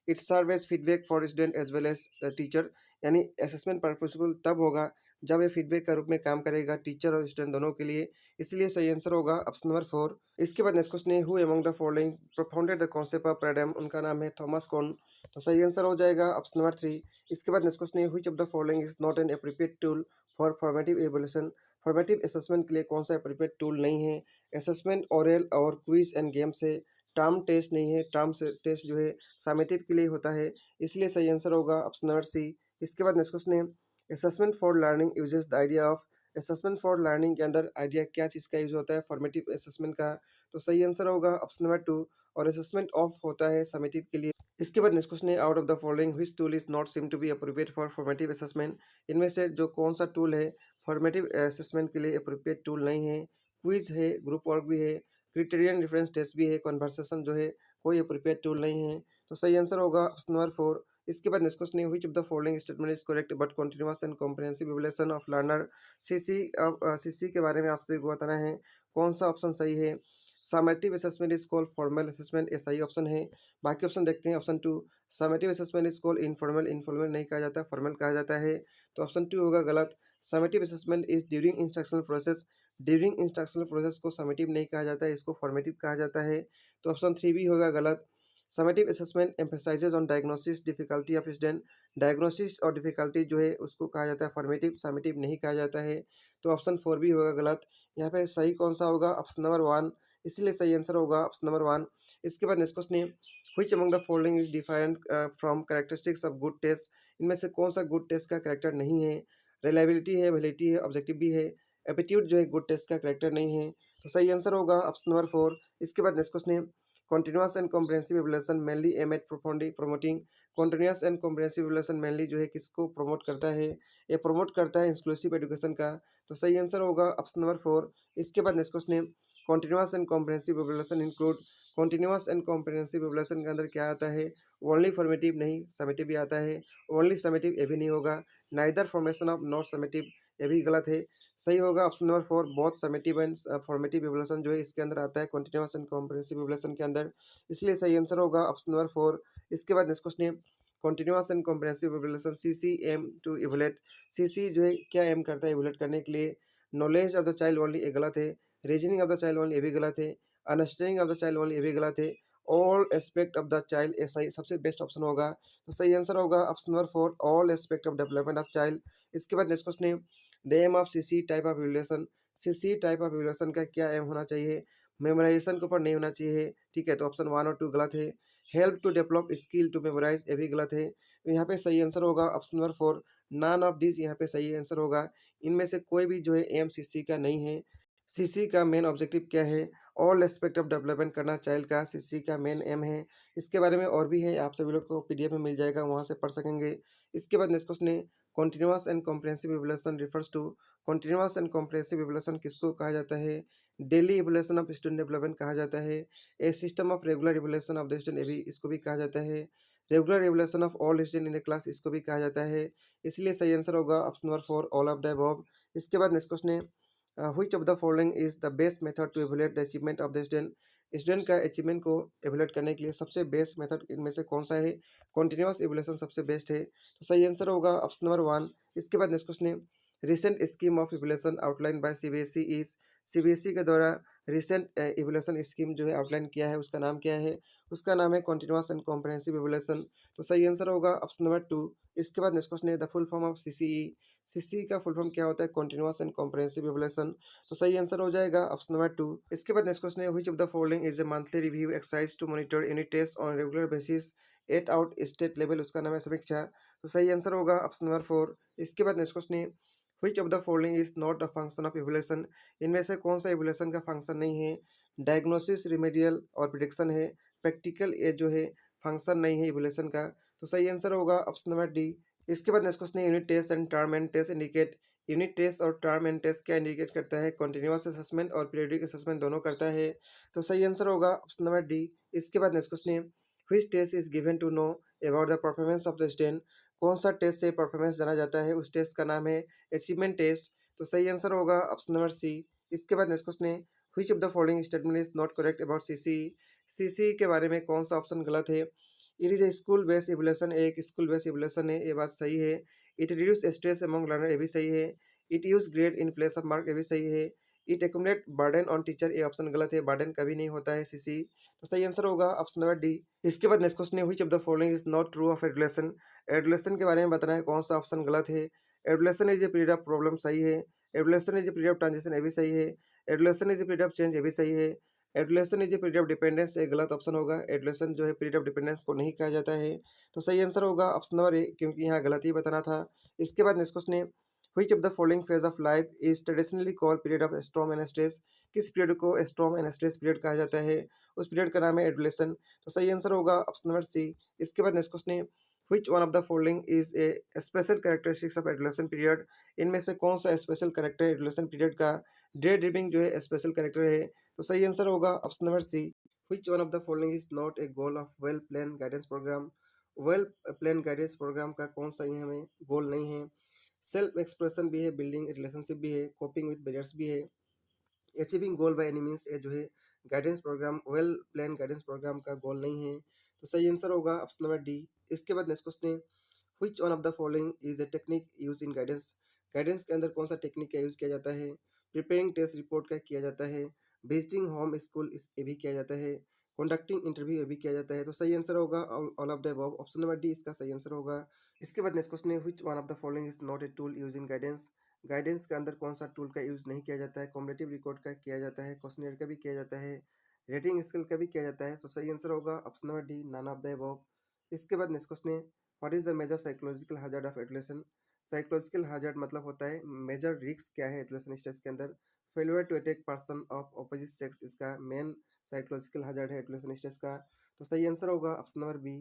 It serve as feedback for student as well as teacher, यानी असेसमेंट पर्पसफुल तब होगा जब ये फीडबैक का रूप में काम करेगा टीचर और स्टूडेंट दोनों के लिए, इसलिए सही आंसर होगा ऑप्शन नंबर 4। इसके बाद नेक्स्ट क्वेश्चन है who among the following propounded the concept of paradigm, उनका नाम है थॉमस कॉन, तो सही आंसर हो जाएगा ऑप्शन नंबर 3। इसके बाद नेक्स्ट क्वेश्चन है which of the following is not N appropriate tool for formative evolution. Formative assessment के लिए कौन सा एप्रोप्रिएट टूल नहीं है, असेसमेंट ओरल और क्विज एंड गेम से, टर्म टेस्ट नहीं है, टर्म टेस्ट जो है समेटिव के लिए होता है, इसलिए सही आंसर होगा ऑप्शन नंबर सी। इसके बाद नेक्स्ट क्वेश्चन है assessment for learning uses the idea of. Assessment for learning के अंदर आइडिया क्या चीज़ का यूज होता है फॉर्मेटिव असेसमेंट का, तो सही आंसर होगा ऑप्शन नंबर 2, और असेसमेंट ऑफ होता है समेटिव के लिए। इसके बाद नेक्स्ट क्वेश्चन है out of the following which tool is not seem to be appropriate for formative assessment. इनमें से जो कौन सा टूल है फॉर्मेटिव असेसमेंट के लिए अप्रोप्रिएट टूल नहीं है, क्विज है, ग्रुप वर्क भी है, क्रिटेरियन रेफरेंस टेस्ट भी है, कन्वर्सेशन जो है कोई अप्रोप्रिएट टूल नहीं है, तो सही आंसर होगा ऑप्शन नंबर 4। इसके बाद नेक्स्ट क्वेश्चन है which of the following statement is correct but continuous and comprehensive evaluation of learner. CC के बारे में आपसे बताना है कौन सा ऑप्शन सही है। Summative assessment is called formal assessment, ये सही ऑप्शन है। बाकी ऑप्शन देखते हैं। Option 2 summative assessment is called informal, informal नहीं कहा जाता, फॉर्मल कहा जाता है, तो ऑप्शन 2 होगा गलत। Summative assessment is during instructional process, during instructional process को समेटिव नहीं कहा जाता है, इसको फॉर्मेटिव कहा जाता है, तो ऑप्शन 3 भी होगा गलत। Summative assessment emphasises on diagnosis difficulty of student, diagnosis और डिफिकल्टी जो है उसको कहा जाता है फॉर्मेटिव, समेटिव नहीं कहा जाता है, तो ऑप्शन 4 भी होगा गलत। यहाँ पे सही कौन सा होगा, ऑप्शन नंबर 1, इसलिए सही आंसर होगा ऑप्शन नंबर 1। इसके बाद नेक्स्ट क्वेश्चन है which among the following is different from characteristics of good test. इनमें से कौन सा गुड टेस्ट का कैरेक्टर नहीं है। रिलायबिलिटी है, वैलिडिटी है, ऑब्जेक्टिव भी है। एप्टीट्यूड जो है गुड टेस्ट का करेक्टर नहीं है। तो सही आंसर होगा ऑप्शन नंबर 4। इसके बाद नेक्स्ट क्वेश्चन है, continuous and comprehensive evaluation mainly aim at promoting. Continuous and comprehensive evaluation mainly जो है किसको प्रमोट करता है? ये प्रमोट करता है इंक्लूसिव एजुकेशन का। तो सही आंसर होगा ऑप्शन नंबर 4। इसके बाद नेक्स्ट क्वेश्चन है, continuous and comprehensive evaluation include. Continuous and comprehensive evaluation के अंदर क्या आता है? ओनली फॉर्मेटिव नहीं, समेटिव भी आता है। ओनली समेटिव ये भी नहीं होगा। Neither formation of not summative, ये भी गलत है। सही होगा option number 4, both summative and formative evaluation जो है इसके अंदर आता है कंटीन्यूअस एंड कॉम्प्रिहेंसिव इवैल्यूएशन के अंदर। इसलिए सही आंसर होगा ऑप्शन नंबर 4। इसके बाद नेक्स्ट क्वेश्चन है, continuous and comprehensive evaluation CC aim to evaluate. CC जो है क्या एम करता है इवैल्यूएट करने के लिए? Knowledge of the child only, ये गलत है। Reasoning of the child only, ये भी गलत है। Understanding of the child only, ये भी गलत है। All aspect of the child, ये सही सबसे बेस्ट ऑप्शन होगा। तो सही आंसर होगा option number 4, all aspect of development of child. इसके बाद नेक्स्ट क्वेश्चन है, the aim of CC type of evaluation. CC type of evaluation का क्या एम होना चाहिए? मेमोराइजेशन के ऊपर नहीं होना चाहिए, ठीक है। तो ऑप्शन 1 और 2 गलत है। Help to develop skill to memorize, ये भी गलत है। तो यहाँ पे सही आंसर होगा option number 4, none of this यहाँ पे सही आंसर होगा। इनमें से कोई भी जो है एम सीसी का नहीं है। सीसी का मेन ऑब्जेक्टिव क्या है? ऑल एस्पेक्ट ऑफ डेवलपमेंट करना चाइल्ड का सीसी का मेन एम है। इसके बारे में और भी है, आप सभी लोग को पीडीएफ में मिल जाएगा, वहाँ से पढ़ सकेंगे। इसके बाद नेक्स्ट क्वेश्चन है, continuous and comprehensive evaluation refers to. Continuous and comprehensive evaluation किसको कहा जाता है? Daily evaluation of student development कहा जाता है। A system of regular evaluation of the student, ये भी इसको भी कहा जाता है। Regular evaluation of all student in the class, इसको भी कहा जाता है। इसलिए सही आंसर होगा option number 4, all of the above. इसके बाद नेक्स्ट क्वेश्चन है, which of the following is the best method to evaluate the achievement of the student. Student का अचीवमेंट को इवैल्यूएट करने के लिए सबसे बेस्ट मेथड इनमें से कौन सा है? कंटीन्यूअस इवैल्यूएशन सबसे बेस्ट है। तो सही आंसर होगा ऑप्शन नंबर 1। इसके बाद नेक्स्ट क्वेश्चन है, recent scheme of evaluation outline by CBSE is. CBSE के द्वारा रिसेंट इवैल्यूएशन स्कीम जो है आउटलाइन किया है, उसका नाम क्या है? उसका नाम है कंटीन्यूअस एंड कॉम्प्रिहेंसिव इवैल्यूएशन। तो सही आंसर होगा ऑप्शन नंबर 2। इसके बाद नेक्स्ट क्वेश्चन है, the full form of CCE. CCE का फुल फॉर्म क्या होता है? Continuous and comprehensive evaluation. तो सही आंसर हो जाएगा ऑप्शन नंबर 2। इसके बाद नेक्स्ट क्वेश्चन है, which of the following is a monthly review exercise to monitor unit test on regular basis at out state level, उसका नाम है समीक्षा। तो सही आंसर होगा ऑप्शन नंबर 4। इसके बाद नेक्स्ट क्वेश्चन है, which of the following is not a function of evaluation. इनमें से कौन सा इवैल्यूएशन का फंक्शन नहीं है? डायग्नोसिस, रिमेडियल और प्रिडिक्शन है। प्रैक्टिकल ये जो है फंक्शन नहीं है इवैल्यूएशन का। तो सही आंसर होगा ऑप्शन नंबर डी। इसके बाद नेक्स्ट क्वेश्चन है, unit test and term end test indicate. Unit test और टर्म एंड टेस्ट क्या इंडिकेट करता है? कंटीन्यूअस असेसमेंट और पीरियडिक असेसमेंट दोनों करता है। तो सही आंसर होगा ऑप्शन नंबर डी। इसके बाद नेक्स्ट क्वेश्चन है, which test is given to know about the performance of the student. कौन सा टेस्ट से परफॉर्मेंस जाना जाता है? उस टेस्ट का नाम है अचीवमेंट टेस्ट। तो सही आंसर होगा ऑप्शन नंबर सी। इसके बाद नेक्स्ट क्वेश्चन है, which of the following statement is not correct about CC. CC के बारे में कौन सा ऑप्शन गलत है? It is a school based evaluation, एक स्कूल बेस्ड इवैल्यूएशन है, ये बात सही है। It reduce stress among learner, ये भी सही है। It use grade in place of mark, ये भी सही है। It accumulate burden on teacher, ये ऑप्शन गलत है, बर्डन कभी नहीं होता है सीसी। तो सही आंसर होगा ऑप्शन नंबर डी। इसके बाद नेक्स्ट क्वेश्चन है, which of the following is not true of adolescence. Adolescence के बारे में बताना है, कौन सा ऑप्शन गलत है? Adolescence is a period of problem, सही है। Adolescence is a period of transition, ये भी सही है। Adolescence is a period of change, ये भी सही है। Adolescence is a period of dependence, ये गलत ऑप्शन होगा। एडुलेशन जो है पीरियड ऑफ डिपेंडेंस को नहीं कहा जाता है। तो सही आंसर होगा ऑप्शन नंबर ए, क्योंकि यहाँ गलत ही बताना था। इसके बाद नेक्स्ट क्वेश्चन है, which of the following phase of life is traditionally called period of storm and stress. किस पीरियड को स्टॉर्म एंड स्ट्रेस पीरियड कहा जाता है? उस पीरियड का नाम है एडुलेशन। तो सही आंसर होगा ऑप्शन नंबर सी। इसके बाद नेक्स्ट क्वेश्चन है, which one of the following is a special characteristics of adulation period. इनमें से कौन सा स्पेशल कैरेक्टर एडुलेशन पीरियड का? डे ड्रीमिंग जो है स्पेशल कैरेक्टर है। तो सही आंसर होगा option number C. Which one of the following is not a goal of well plan guidance programme. Well plan guidance programme का कौन सा ये हमें गोल नहीं है? सेल्फ एक्सप्रेशन भी है, बिल्डिंग रिलेशनशिप भी है, कोपिंग विद बैरियर्स भी है, achieving goal by any means, ये जो है guidance programme well plan guidance programme का गोल नहीं है। तो सही आंसर होगा ऑप्शन नंबर डी। इसके बाद नेक्स्ट क्वेश्चन है, which one of the following is a technique use in guidance. Guidance के अंदर कौन सा टेक्निक का यूज किया जाता है? प्रिपेयरिंग टेस्ट रिपोर्ट का किया जाता है, विजिटिंग होम स्कूल ये भी किया जाता है, कंडक्टिंग इंटरव्यू ये भी किया जाता है। तो सही आंसर होगा all of the above, option number D इसका सही आंसर होगा। इसके बाद नेक्स्ट क्वेश्चन है, which one of the following is not a tool use in guidance. Guidance के अंदर कौन सा टूल का यूज नहीं किया जाता है? कॉम्पिटिटिव रिकॉर्ड का किया जाता है, क्वेश्चनियर का भी किया जाता है, रेटिंग स्केल का भी किया जाता है। तो सही आंसर होगा option number D, none of the above. इसके बाद नेक्स्ट क्वेश्चन है, what is the major psychological hazard of adulation. Psychological hazard मतलब होता है मेजर रिस्क क्या है एडोलेसेंट स्टेज के अंदर। Failure to attack person of opposite sex इसका मेन साइकोलॉजिकल हैज़ार्ड है एडोलेसेंट स्टेज का। तो सही आंसर होगा ऑप्शन नंबर बी।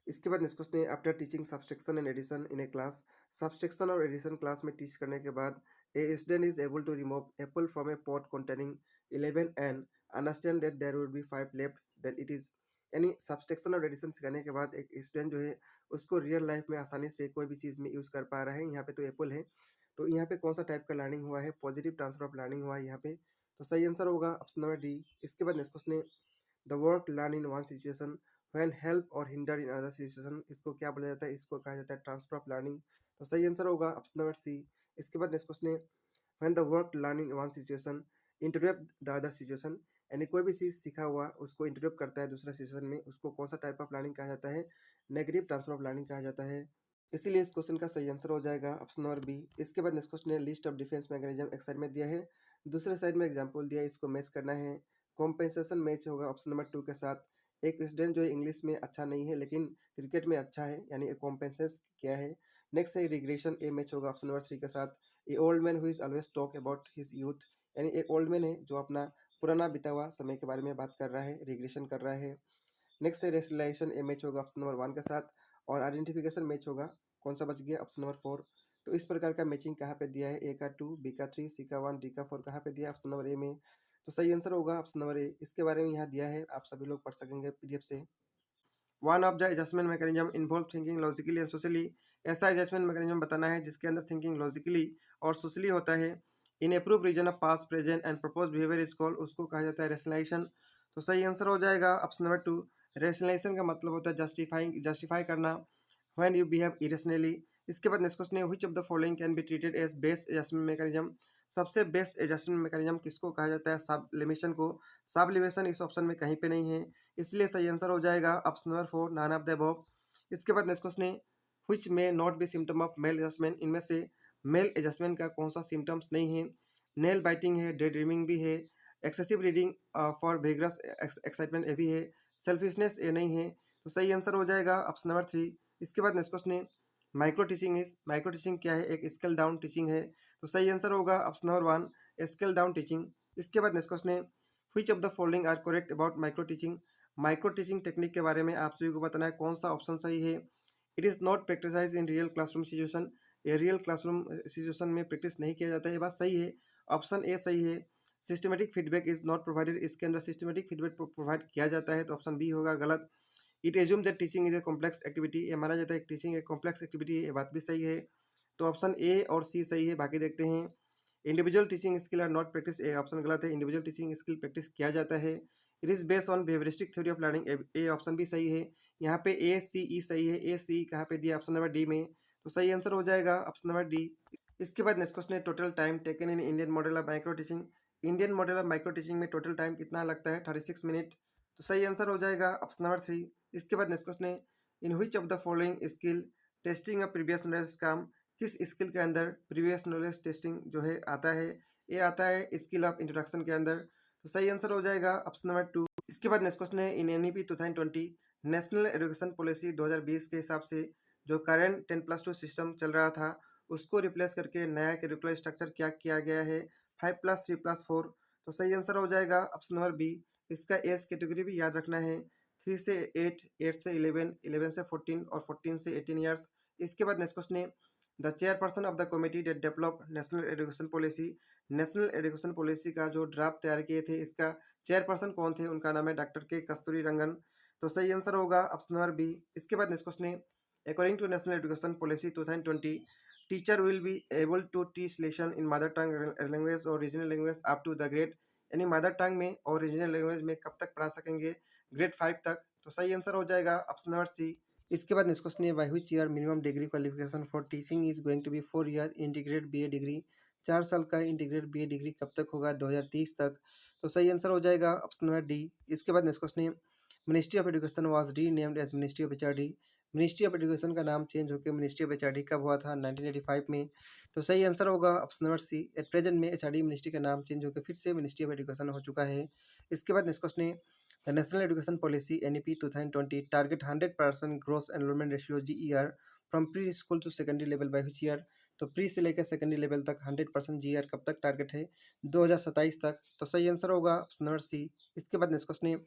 इसके बाद नेक्स्ट क्वेश्चन है, after teaching subtraction and addition in a class, subtraction और एडिशन क्लास में टीच करने के बाद a student is able to remove apple from a pot containing 11 and understand that there would be 5 left, that it is. यानी subtraction और addition सिखाने के बाद एक स्टूडेंट जो है उसको रियल लाइफ में आसानी से कोई भी चीज़ में यूज़ कर पा रहा है। यहाँ पे तो एप्पल है, तो यहाँ पे कौन सा टाइप का लर्निंग हुआ है, पॉजिटिव ट्रांसफर ऑफ लर्निंग हुआ है यहाँ पे। तो सही आंसर होगा ऑप्शन नंबर डी। इसके बाद नेक्स्ट क्वेश्चन है, the work learn in one situation when help और हिंडर इन अनदर सिचुएशन, इसको क्या बोला जाता है, इसको कहा जाता है ट्रांसफर ऑफ लर्निंग। तो सही आंसर होगा ऑप्शन नंबर सी। इसके बाद नेक्स्ट क्वेश्चन है, when the work learn in one situation interrupt the other situation, यानी कोई भी चीज़ सीखा हुआ उसको इंटरप्ट करता है दूसरा सिचुएशन में, उसको कौन सा टाइप ऑफ लर्निंग कहा जाता है, नेगेटिव ट्रांसफर ऑफ लर्निंग कहा जाता है। इसीलिए इस क्वेश्चन का सही आंसर हो जाएगा ऑप्शन नंबर बी। इसके बाद नेक्स्ट क्वेश्चन है, लिस्ट ऑफ डिफेंस मैकेनिज्म एक साइड में दिया है, दूसरे साइड में एग्जाम्पल दिया है, इसको मैच करना है। कॉम्पेंसेशन मैच होगा ऑप्शन नंबर 2 के साथ। एक स्टूडेंट जो है इंग्लिश में अच्छा नहीं है लेकिन क्रिकेट में अच्छा है, यानी कॉम्पेंसेस क्या है। नेक्स्ट है रिग्रेशन, ए मैच होगा ऑप्शन नंबर 3 के साथ। A old man who is always talk about his youth, यानी एक ओल्ड मैन है जो अपना पुराना बिता हुआ समय के बारे में बात कर रहा है, रिग्रेशन कर रहा है। नेक्स्ट है रेशनलाइजेशन, ए मैच होगा ऑप्शन नंबर 1 के साथ। और आइडेंटिफिकेशन मैच होगा, कौन सा बच गया, ऑप्शन नंबर 4। तो इस प्रकार का मैचिंग कहाँ पे दिया है, ए का 2, बी का 3, सी का 1, डी का 4 कहाँ पे दिया है, ऑप्शन नंबर ए में। तो सही आंसर होगा ऑप्शन नंबर ए। इसके बारे में यहाँ दिया है, आप सभी लोग पढ़ सकेंगे पीडीएफ से। One of the adjustment mechanism involve thinking logically and socially, ऐसा एडजस्टमेंट मैकेनिज्म बताना है जिसके अंदर थिंकिंग लॉजिकली और सोशली होता है। In approve reason of past present and propose behaviour is called, उसको कहा जाता है रेशनलाइजेशन। तो सही आंसर हो जाएगा ऑप्शन नंबर 2। रेशनलाइजेशन का मतलब होता है जस्टिफाई करना, व्हेन यू बिहेव इरेशनली। इसके बाद नेक्स्ट क्वेश्चन है, which of the following can be treated as best adjustment mechanism, सबसे बेस्ट एडजस्टमेंट मैकेनिज्म किसको कहा जाता है, सबलिमेशन को। सबलिमेशन इस ऑप्शन में कहीं पे नहीं है, इसलिए सही आंसर हो जाएगा option number 4, none of the above. इसके बाद नेक्स्ट क्वेश्चन है, which may not be symptom of male adjustment, इनमें से मेल एडजस्टमेंट का कौन सा सिम्टम्स नहीं है। नेल बाइटिंग है, डे ड्रीमिंग भी है, एक्सेसिव रीडिंग फॉर वेगरस एक्साइटमेंट ये भी है, सेल्फिशनेस ये नहीं है। तो सही आंसर हो जाएगा ऑप्शन नंबर 3। इसके बाद नेक्स्ट क्वेश्चन है, माइक्रो टीचिंग क्या है, एक स्केल डाउन टीचिंग है। तो सही आंसर होगा option number 1, scale down teaching. इसके बाद नेक्स्ट क्वेश्चन है, which of the following are correct about micro teaching, micro teaching technique के बारे में आप सभी को बताना है कौन सा ऑप्शन सही है। It is not practise in real classroom situation, ये रियल क्लासरूम सिचुएशन में प्रैक्टिस नहीं किया जाता है, ये बात सही है, ऑप्शन ए सही है। Systematic feedback is not provided, इसके अंदर सिस्टमेटिक फीडबैक प्रोवाइड किया जाता है, तो ऑप्शन बी होगा गलत। It assume that teaching is a complex activity, ये माना जाता है टीचिंग एक कॉम्प्लेक्स एक्टिविटी है, ये बात भी सही है। तो ऑप्शन ए और सी सही है, बाकी देखते हैं। Individual teaching skill are not practice, A option गलत है, इंडिविजुअल टीचिंग स्किल प्रैक्टिस किया जाता है। It is based on behaviouristic theory of learning, A option भी सही है। यहाँ पे ए सी ई सही है, ए सी कहाँ पे दिया, ऑप्शन नंबर डी में। तो सही आंसर हो जाएगा ऑप्शन नंबर डी। इसके बाद नेक्स्ट क्वेश्चन है, total time taken in Indian model of micro teaching, Indian model of micro teaching में टोटल टाइम कितना लगता है, 36 मिनट। तो सही आंसर हो जाएगा ऑप्शन नंबर 3। इसके बाद नेक्स्ट क्वेश्चन है, in which of the following skill testing of previous knowledge काम, किस स्किल के अंदर प्रीवियस नॉलेज टेस्टिंग जो है आता है, ये आता है स्किल ऑफ इंट्रोडक्शन के अंदर। तो सही आंसर हो जाएगा ऑप्शन नंबर 2। इसके बाद नेक्स्ट क्वेश्चन है, इन एनईपी 2020 नेशनल एजुकेशन पॉलिसी 2020 के हिसाब से जो करंट 10+2 सिस्टम चल रहा था उसको रिप्लेस करके नया करिकुलर स्ट्रक्चर क्या किया गया है, 5+3+4। तो सही आंसर हो जाएगा ऑप्शन नंबर बी। इसका एज कैटेगरी भी याद रखना है, 3 से 8, 8 से 11, 11 से 14 और 14 से 18 ईयर्स। इसके बाद नेक्स्ट क्वेश्चन है, the chairperson of the committee that develop national education policy, national education policy का जो ड्राफ्ट तैयार किए थे इसका चेयरपर्सन कौन थे, उनका नाम है डॉक्टर के कस्तूरी रंगन। तो सही आंसर होगा ऑप्शन नंबर बी। इसके बाद नेक्स्ट क्वेश्चन है, according to National education Policy 2020 teacher will be able to teach lesson in mother tongue language और regional language up to the grade, यानी मदर टंग में और रीजनल लैंग्वेज में कब तक पढ़ा सकेंगे, ग्रेड 5 तक। तो सही आंसर हो जाएगा ऑप्शन नंबर सी। इसके बाद नेक्स्ट क्वेश्चन है, by which year minimum degree qualification for teaching is going to be 4 year integrated BA degree, 4 साल का इंटीग्रेटेड बीए डिग्री कब तक होगा, 2030 तक। तो सही आंसर हो जाएगा ऑप्शन नंबर डी। इसके बाद नेक्स्ट क्वेश्चन है, ministry of education was renamed as ministry of HRD, ministry of education का नाम चेंज होकर मिनिस्ट्री ऑफ एचआरडी कब हुआ था, 1985 में। तो सही आंसर होगा option number C. At present में एचआरडी मिनिस्ट्री का नाम चेंज होकर फिर से मिनिस्ट्री ऑफ एजुकेशन हो चुका है। इसके बाद नेक्स्ट क्वेश्चन है, the national education policy NEP 2020 target 100% gross enrolment ratio GER from pre school to secondary level by which year, तो प्री से लेकर सेकेंडरी लेवल तक 100% जीआर कब तक टारगेट है? 2027 तक। तो सही आंसर होगा ऑप्शन नंबर सी। इसके बाद नेक्स्ट क्वेश्चन है,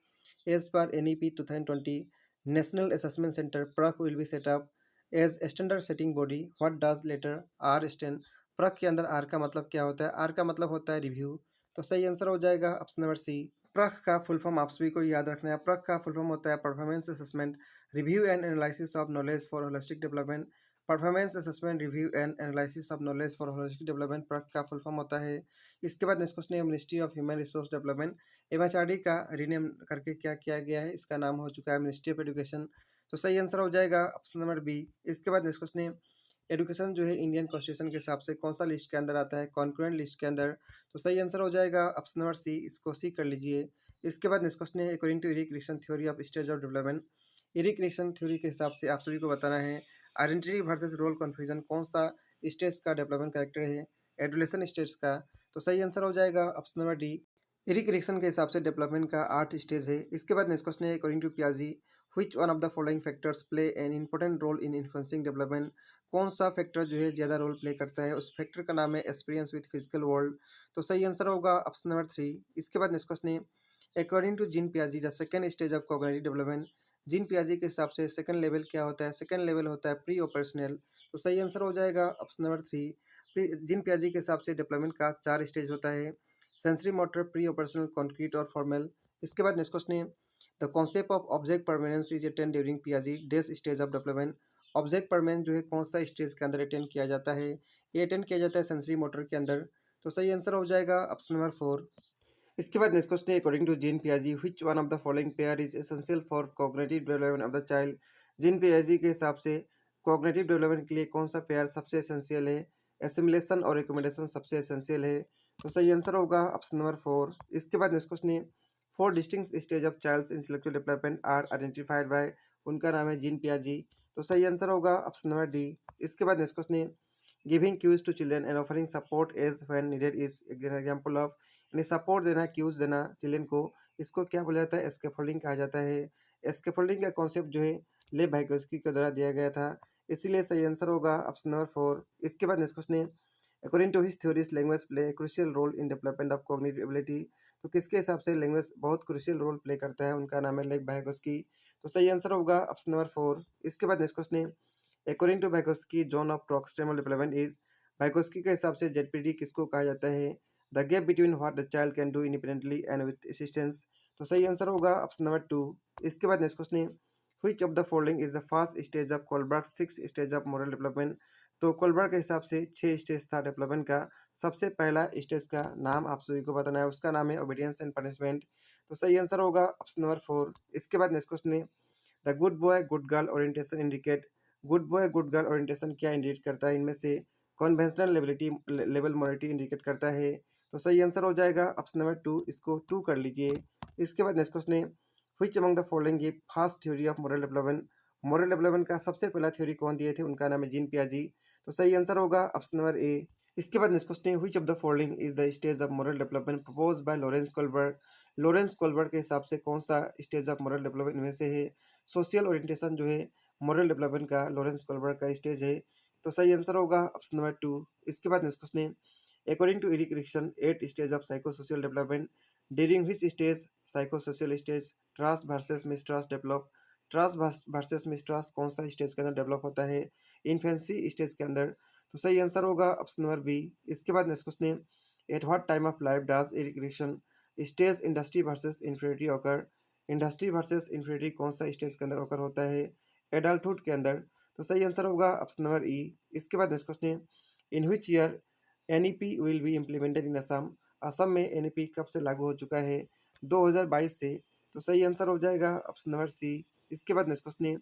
as per NEP 2020 National Assessment Centre Parakh will be set up as standard setting body, what does letter are stand. Parakh के अंदर आर का मतलब क्या होता है? आर का मतलब होता है रिव्यू। तो सही आंसर हो जाएगा ऑप्शन नंबर सी। प्रक का फुल फॉर्म आप सभी को याद रखना है। प्रक का फुल फॉर्म होता है performance assessment review and analysis of knowledge for holistic development. Performance assessment review and analysis of knowledge for holistic development प्रक का फुल फॉर्म होता है। इसके बाद नेक्स्ट क्वेश्चन है, ministry of human resource development MHRD का रीनेम करके क्या किया गया है? इसका नाम हो चुका है मिनिस्ट्री ऑफ एजुकेशन। तो सही आंसर हो जाएगा ऑप्शन नंबर बी। इसके बाद नेक्स्ट क्वेश्चन है, एजुकेशन जो है इंडियन कॉन्स्टिट्यूशन के हिसाब से कौन सा लिस्ट के अंदर आता है? कॉन्करेंट लिस्ट के अंदर। तो सही आंसर हो जाएगा ऑप्शन नंबर सी, इसको सी कर लीजिए। इसके बाद नेक्स्ट क्वेश्चन है, according to Erik theory of stage of development. Erik theory के हिसाब से आप सभी को बताना है, आइडेंटिटी वर्सेस रोल कन्फ्यूजन कौन सा स्टेज का डेवलपमेंट कैरेक्टर है? एडोलेशन स्टेज का। तो सही आंसर हो जाएगा ऑप्शन नंबर डी। इरिक के हिसाब से डेवलपमेंट का 8 स्टेज है। इसके बाद नेक्स्ट क्वेश्चन है, अकॉर्डिंग टू पियाजी which one of the following factors play an important role in influencing development. कौन सा फैक्टर जो है ज़्यादा रोल प्ले करता है? उस फैक्टर का नाम है एक्सपीरियंस विद फिजिकल वर्ल्ड। तो सही आंसर होगा ऑप्शन नंबर 3। इसके बाद नेक्स्ट क्वेश्चन है, अकॉर्डिंग टू जीन पियाजी the second stage of cognitive development. Jean पियाजी के हिसाब से सेकंड लेवल क्या होता है? सेकंड लेवल होता है प्री ऑपरेशनल। तो सही आंसर हो जाएगा ऑप्शन नंबर 3। जीन पियाजी के हिसाब से डेवलपमेंट का 4 स्टेज होता है, sensory motor, pre operational, concrete और फॉर्मल। इसके बाद नेक्स्ट क्वेश्चन है, the concept of object permanence is attend during Piaget's stage of development. Object permanence जो है कौन सा स्टेज के अंदर अटेंड किया जाता है? ये अटेंड किया जाता है सेंसरी मोटर के अंदर। तो सही आंसर हो जाएगा ऑप्शन नंबर 4। इसके बाद नेक्स्ट क्वेश्चन है, अकॉर्डिंग टू जीन पियाजी which one of the following pair is essential for cognitive development of the child. Jean पियाजी के हिसाब से कॉग्निटिव डेवलपमेंट के लिए कौन सा पेयर सबसे एसेंशियल है? एसिमुलेशन और रिकमेंडेशन सबसे एसेंशियल है। तो सही आंसर होगा ऑप्शन नंबर 4। इसके बाद नेक्स्ट क्वेश्चन है, 4 distinct stage of child's intellectual development are identified by. उनका नाम है जीन पियाजी। तो सही आंसर होगा ऑप्शन नंबर डी। इसके बाद नेक्स्ट क्वेश्चन है, giving cues to children and offering support as when needed is example of. यानी सपोर्ट देना, क्यूज देना चिल्ड्रन को, इसको क्या बोला जाता है? स्कैफोल्डिंग कहा जाता है। स्कैफोल्डिंग का कॉन्सेप्ट जो है लेव वाइगोत्स्की के द्वारा दिया गया था, इसीलिए सही आंसर होगा ऑप्शन नंबर 4। इसके बाद नेक्स्ट क्वेश्चन है, according to his theories language play crucial role in development of cognitive ability. तो किसके हिसाब से लैंग्वेज बहुत क्रुशियल रोल प्ले करता है? उनका नाम है लेव वाइगोत्स्की। तो सही आंसर होगा ऑप्शन नंबर 4। इसके बाद नेक्स्ट क्वेश्चन है, according to Vygotsky zone of proximal development is. Vygotsky के हिसाब से ZPD किसको कहा जाता है? The gap between what the child can do independently and with assistance. तो सही आंसर होगा ऑप्शन नंबर 2। इसके बाद नेक्स्ट क्वेश्चन है, which of the following is the first stage of Kohlberg 6 stage of moral development. तो Kohlberg के हिसाब से 6 स्टेज था डेवलपमेंट का। सबसे पहला स्टेज का नाम आप सभी को बताना है, उसका नाम है ओबीडियंस एंड पनिशमेंट। तो सही आंसर होगा ऑप्शन नंबर 4। इसके बाद नेक्स्ट क्वेश्चन है, the good boy good girl orientation indicate. Good boy good girl orientation क्या इंडिकेट करता है? इनमें से कन्वेंशनल लेबिलिटी लेवल मोरिटी इंडिकेट करता है। तो सही आंसर हो जाएगा ऑप्शन नंबर 2, इसको 2 कर लीजिए। इसके बाद नेक्स्ट क्वेश्चन है, which among the following give first theory of moral development. Moral development का सबसे पहला थ्योरी कौन दिए थे? उनका नाम है जीन पियाजी। तो सही आंसर होगा ऑप्शन नंबर ए। इसके बाद नेक्स्ट क्वेश्चन है, which of the following is the stage of moral development proposed by Lawrence Kohlberg. Lawrence Kohlberg के हिसाब से कौन सा स्टेज ऑफ मॉरल डेवलपमेंट में से है? सोशल ओरिएंटेशन जो है मॉरल डेवलपमेंट का लॉरेंस कोलबर्ग का स्टेज है। तो सही आंसर होगा ऑप्शन नंबर 2। इसके बाद नेक्स्ट क्वेश्चन है, according to Erik Erikson 8 stage of psycho social development during which stage psycho social stage trust versus mistrust develop. Trust versus mistrust कौन सा स्टेज के अंदर डेवलप होता है? इन्फेंसी स्टेज के अंदर। तो सही आंसर होगा ऑप्शन नंबर बी। इसके बाद नेक्स्ट क्वेश्चन है, at what time of life does Erik Erikson stage industry versus infinity occur. Industry versus infinity कौन सा स्टेज के अंदर ऑकर होता है? एडल्टहुड के अंदर। तो सही आंसर होगा ऑप्शन नंबर ई। इसके बाद नेक्स्ट क्वेश्चन है, in which year NEP will be implemented in Assam. Assam में NEP कब से लागू हो चुका है? 2022 से। तो सही आंसर हो जाएगा ऑप्शन नंबर सी। इसके बाद नेक्स्ट क्वेश्चन है,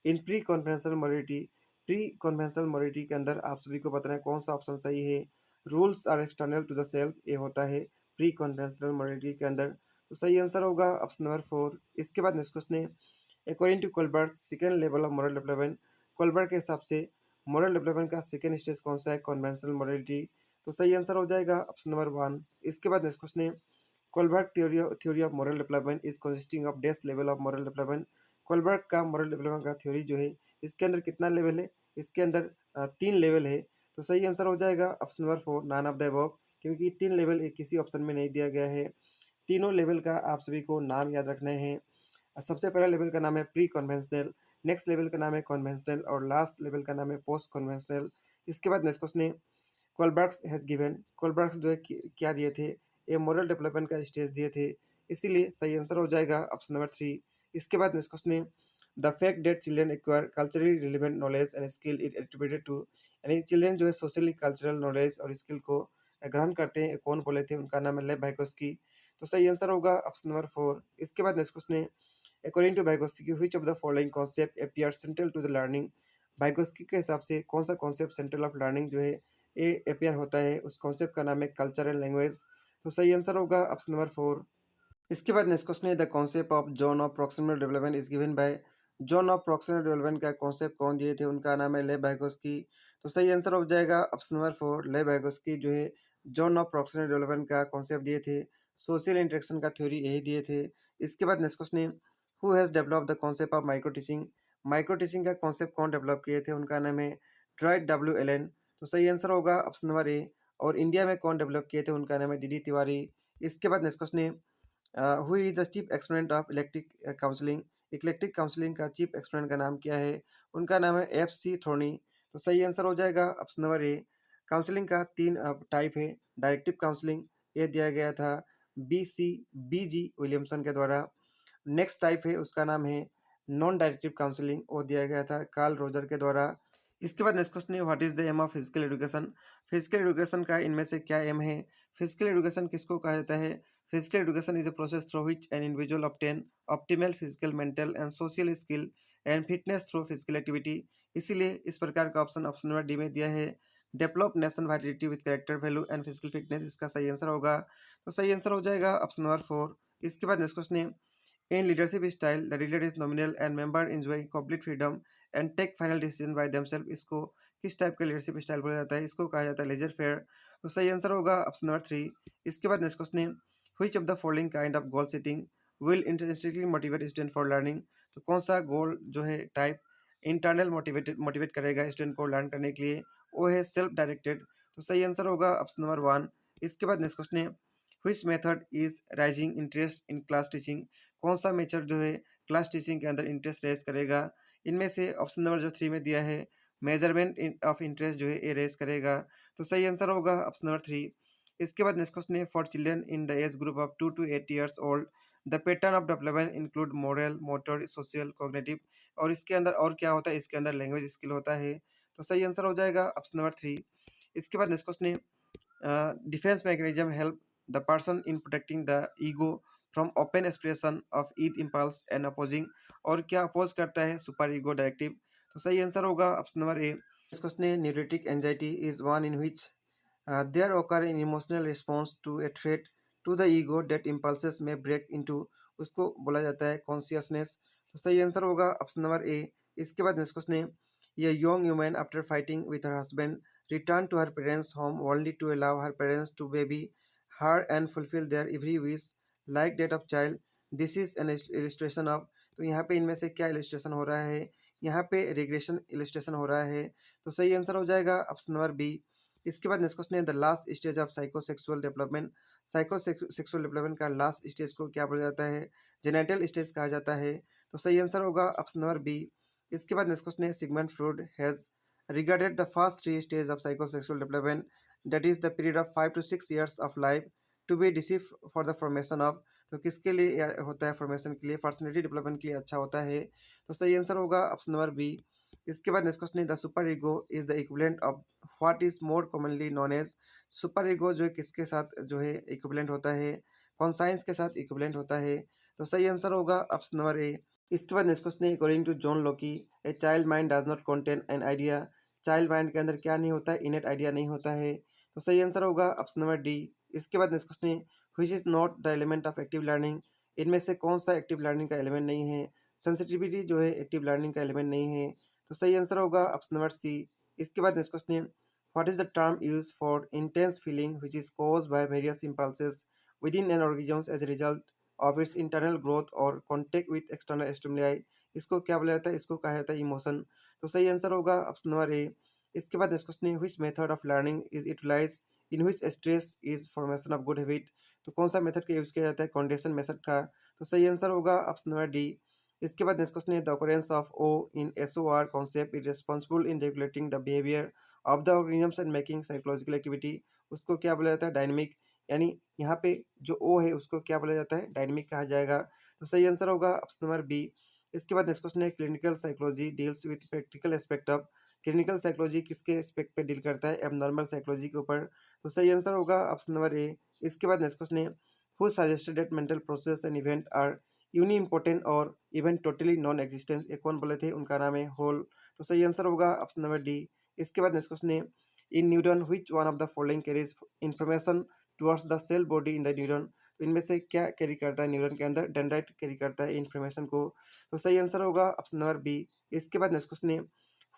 in pre conventional morality. Pre conventional morality के अंदर आप सभी को बताना है कौन सा ऑप्शन सही है? Rules are external to the self, ये होता है प्री कॉन्वेंशनल मॉरिटी के अंदर। तो सही आंसर होगा ऑप्शन नंबर 4। इसके बाद नेक्स्ट क्वेश्चन है, according to Kohlberg second level of moral development. Kohlberg के हिसाब से मॉरल डेवलपमेंट का सेकेंड स्टेज कौन सा है? Conventional morality. तो सही आंसर हो जाएगा ऑप्शन नंबर 1। इसके बाद नेक्स्ट क्वेश्चन है, Kohlberg theory of moral development is consisting of these level of moral development. Kohlberg का मॉरल डेवलपमेंट का थ्योरी जो है इसके अंदर कितना लेवल है? इसके अंदर 3 लेवल है। तो सही आंसर हो जाएगा option number 4 none of the above, क्योंकि 3 लेवल एक किसी ऑप्शन में नहीं दिया गया है। तीनों लेवल का आप सभी को नाम याद रखने हैं। सबसे पहला लेवल का नाम है प्री कन्वेंशनल, नेक्स्ट लेवल का नाम है कन्वेंशनल और लास्ट लेवल का नाम है पोस्ट कन्वेंशनल। इसके बाद नेक्स्ट क्वेश्चन है कोलबर्ग्स हैज़ गिवन, कोलबर्ग्स जो है क्या दिए थे, ये मॉरल डेवलपमेंट का स्टेज दिए थे, इसीलिए सही आंसर हो जाएगा ऑप्शन नंबर 3। इसके बाद नेक्स्ट क्वेश्चन है the fact that children acquire culturally relevant knowledge and skill is attributed to, यानी चिल्ड्रन जो है सोशली कल्चरल नॉलेज और स्किल को ग्रहण करते हैं, ये कौन बोले थे, उनका नाम है लेव वाइगोस्की। तो सही आंसर होगा ऑप्शन नंबर 4। इसके बाद नेक्स्ट क्वेश्चन है according to Vygotsky which of the following concept appear central to the learning, Vygotsky के हिसाब से कौन सा कॉन्सेप्ट सेंट्रल ऑफ लर्निंग जो है ये अपीयर होता है, उस कॉन्सेप्ट का नाम है कल्चर एंड लैंग्वेज। तो सही आंसर होगा ऑप्शन नंबर 4। इसके बाद नेक्स्ट क्वेश्चन है the concept of zone of proximal development is given bye, zone of proximal development का कॉन्सेप्ट कौन दिए थे, उनका नाम है लेव वाइगोस्की। तो सही आंसर हो जाएगा ऑप्शन नंबर 4 लेव वाइगोस्की जो है जोन ऑफ प्रॉक्सिमल डेवलपमेंट का कॉन्सेप्ट दिए थे, सोशल इंटरेक्शन का थ्योरी यही दिए थे। इसके बाद नेक्स्ट क्वेश्चन है who has develop the concept of micro teaching, micro teaching का कॉन्सेप्ट कौन डेवलप किए थे, उनका नाम है ड्राइट डब्ल्यू एलन। तो सही आंसर होगा ऑप्शन नंबर ए। और इंडिया में कौन डेवलप किए थे, उनका नाम है डी तिवारी। इसके बाद नेक्स्ट क्वेश्चन है who is the chief exponent of electric counselling, electric counselling का चीफ एक्सपोनेंट का नाम क्या है, उनका नाम है एफ सी थ्रोनी। तो सही आंसर हो जाएगा ऑप्शन नंबर ए। काउंसलिंग का तीन टाइप है, डायरेक्टिव काउंसलिंग ये दिया गया था बी जी विलियमसन के द्वारा। नेक्स्ट टाइप है उसका नाम है नॉन डायरेक्टिव काउंसलिंग, वो दिया गया था कार्ल रोजर के द्वारा। इसके बाद नेक्स्ट क्वेश्चन है what is the aim of physical education, physical education का इनमें से क्या एम है, फिजिकल एजुकेशन किसको कहा जाता है। Physical education is a process through which an individual obtain optimal physical mental and social skill and fitness through physical activity, इसीलिए इस प्रकार का ऑप्शन ऑप्शन नंबर डी में दिया है develop nation vitality with character value and physical fitness, इसका सही answer होगा। तो सही आंसर हो जाएगा ऑप्शन नंबर 4। इसके बाद नेक्स्ट क्वेश्चन है in leadership style, the leader is nominal and member enjoy complete freedom and take final decision by themselves। इसको किस टाइप का लीडरशिप स्टाइल बोला जाता है, इसको कहा जाता है लेजर फेयर। तो सही आंसर होगा ऑप्शन नंबर 3। इसके बाद नेक्स्ट क्वेश्चन है which of the following kind of goal setting will interestingly motivate student for learning, तो कौन सा गोल जो है टाइप इंटरनल मोटिवेट करेगा स्टूडेंट को लर्न करने के लिए, वो है सेल्फ डायरेक्टेड। तो सही आंसर होगा ऑप्शन नंबर 1। इसके बाद नेक्स्ट क्वेश्चन है which method is rising interest in class teaching, कौन सा मेथड जो है क्लास टीचिंग के अंदर इंटरेस्ट रेज करेगा। इनमें से ऑप्शन नंबर जो 3 में दिया है मेजरमेंट ऑफ इंटरेस्ट जो है ये रेज करेगा। तो सही आंसर होगा ऑप्शन नंबर 3। इसके बाद नेक्स्ट क्वेश्चन है for children in the age group of 2 to 8 years old the pattern of development include moral motor social cognitive, और इसके अंदर और क्या होता है, इसके अंदर लैंग्वेज स्किल होता है। तो सही आंसर हो जाएगा ऑप्शन नंबर 3। इसके बाद नेक्स्ट क्वेश्चन है defense mechanism help the person in protecting the ego from open expression of id impulse and opposing, और क्या अपोज करता है सुपर ईगो डायरेक्टिव। तो सही आंसर होगा ऑप्शन नंबर ए। इस क्वेश्चन है न्यूरेटिक anxiety is one in which there occur an emotional response to a threat to the ego that impulses may break into, उसको बोला जाता है कॉन्सियसनेस। तो सही आंसर होगा ऑप्शन नंबर ए। इसके बाद नेक्स्ट क्वेश्चन है ये young woman after fighting with her husband return to her parents home only to allow her parents to baby her and fulfil their every wish like that of child, this is an illustration of. तो यहाँ पे इनमें से क्या illustration हो रहा है, यहाँ पे रिग्रेशन इलिस्ट्रेशन हो रहा है। तो सही आंसर हो जाएगा ऑप्शन नंबर बी। इसके बाद नेक्स्ट क्वेश्चन है the last stage of psychosexual development, psychosexual development का लास्ट स्टेज को क्या बोला जाता है, जेनेटल स्टेज कहा जाता है। तो सही आंसर होगा ऑप्शन नंबर बी। इसके बाद नेक्स्ट क्वेश्चन है Sigmund Freud has regarded the first 3 stages of psychosexual development, that is the period of 5 to 6 years of life, to be decisive for the formation of, तो किसके लिए होता है formation के लिए, पर्सनैलिटी डेवलपमेंट के लिए अच्छा होता है। तो सही आंसर होगा ऑप्शन नंबर बी। इसके बाद नेक्स्ट क्वेश्चन है the super ego is the equivalent of what is more commonly known as, super ego जो है किसके साथ जो है इक्विवेलेंट होता है, कॉन्साइंस के साथ इक्विवेलेंट होता है। तो सही आंसर होगा ऑप्शन नंबर ए। इसके बाद नेक्स्ट क्वेश्चन है according to John Locke a child mind does not contain an idea, child mind के अंदर क्या नहीं होता है, इनेट आइडिया नहीं होता है। तो सही आंसर होगा ऑप्शन नंबर डी। इसके बाद नेक्स्ट क्वेश्चन है which is not the element of active learning, इनमें से कौन सा एक्टिव लर्निंग का एलिमेंट नहीं है, सेंसिटिविटी जो है एक्टिव लर्निंग का एलिमेंट नहीं है। तो सही आंसर होगा ऑप्शन नंबर सी। इसके बाद नेक्स्ट क्वेश्चन है what is the term use for intense feeling which is caused by various impulses within an organism as a result of its internal growth और contact with external stimuli, इसको क्या बोला जाता है, इसको कहा जाता है इमोशन। तो सही आंसर होगा ऑप्शन नंबर ए इसके बाद नेक्स्ट क्वेश्चन है which method of learning is utilize in which stress is formation of good habit. तो कौन सा मेथड का यूज़ किया जाता है कंडीशन मेथड का। तो सही आंसर होगा ऑप्शन नंबर डी। इसके बाद नेक्स्ट क्वेश्चन है the occurrence of O in SOR concept is responsible in regulating the behaviour of the organisms and making psychological activity. उसको क्या बोला जाता है डायनेमिक, यानी यहाँ पे जो ओ है उसको क्या बोला जाता है डायनेमिक कहा जाएगा। तो सही आंसर होगा ऑप्शन नंबर बी। इसके बाद नेक्स्ट क्वेश्चन है clinical psychology deals with practical aspect of. Clinical psychology किसके एस्पेक्ट पे डील करता है एबनॉर्मल साइकोलॉजी के ऊपर। तो सही आंसर होगा ऑप्शन नंबर ए। इसके बाद नेक्स्ट क्वेश्चन है who suggested that mental process and event are unimportant or even totally non existence. ये कौन बोले थे, उनका नाम है होल। तो सही आंसर होगा ऑप्शन नंबर डी। इसके बाद नेक्स्ट क्वेश्चन है in neuron which one of the following carries information towards the cell body in the neuron. तो इनमें से क्या कैरी करता है न्यूरॉन के अंदर, डेंड्राइट कैरी करता है इन्फॉर्मेशन को। तो सही आंसर होगा ऑप्शन नंबर बी। इसके बाद नेक्स्ट क्वेश्चन है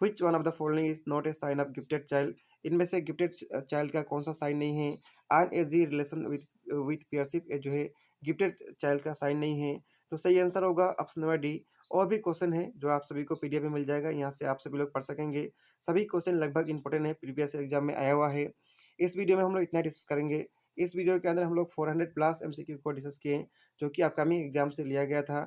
which one of the following is not a sign of gifted child. इनमें से गिफ्टेड चाइल्ड का कौन सा साइन नहीं है। अनएजी रिलेशन विथ पेयरशिप जो है गिफ्टेड चाइल्ड का साइन नहीं है। तो सही आंसर होगा ऑप्शन नंबर डी। और भी क्वेश्चन है जो आप सभी को पीडीएफ में मिल जाएगा, यहाँ से आप सभी लोग पढ़ सकेंगे। सभी क्वेश्चन लगभग इंपॉर्टेंट है, प्रीवियस एग्जाम में आया हुआ है। इस वीडियो में हम लोग इतना डिस्कस करेंगे। इस वीडियो के अंदर हम लोग 400 प्लस एमसीक्यू को डिस्कस किए जो कि अपकमिंग एग्जाम से लिया गया था।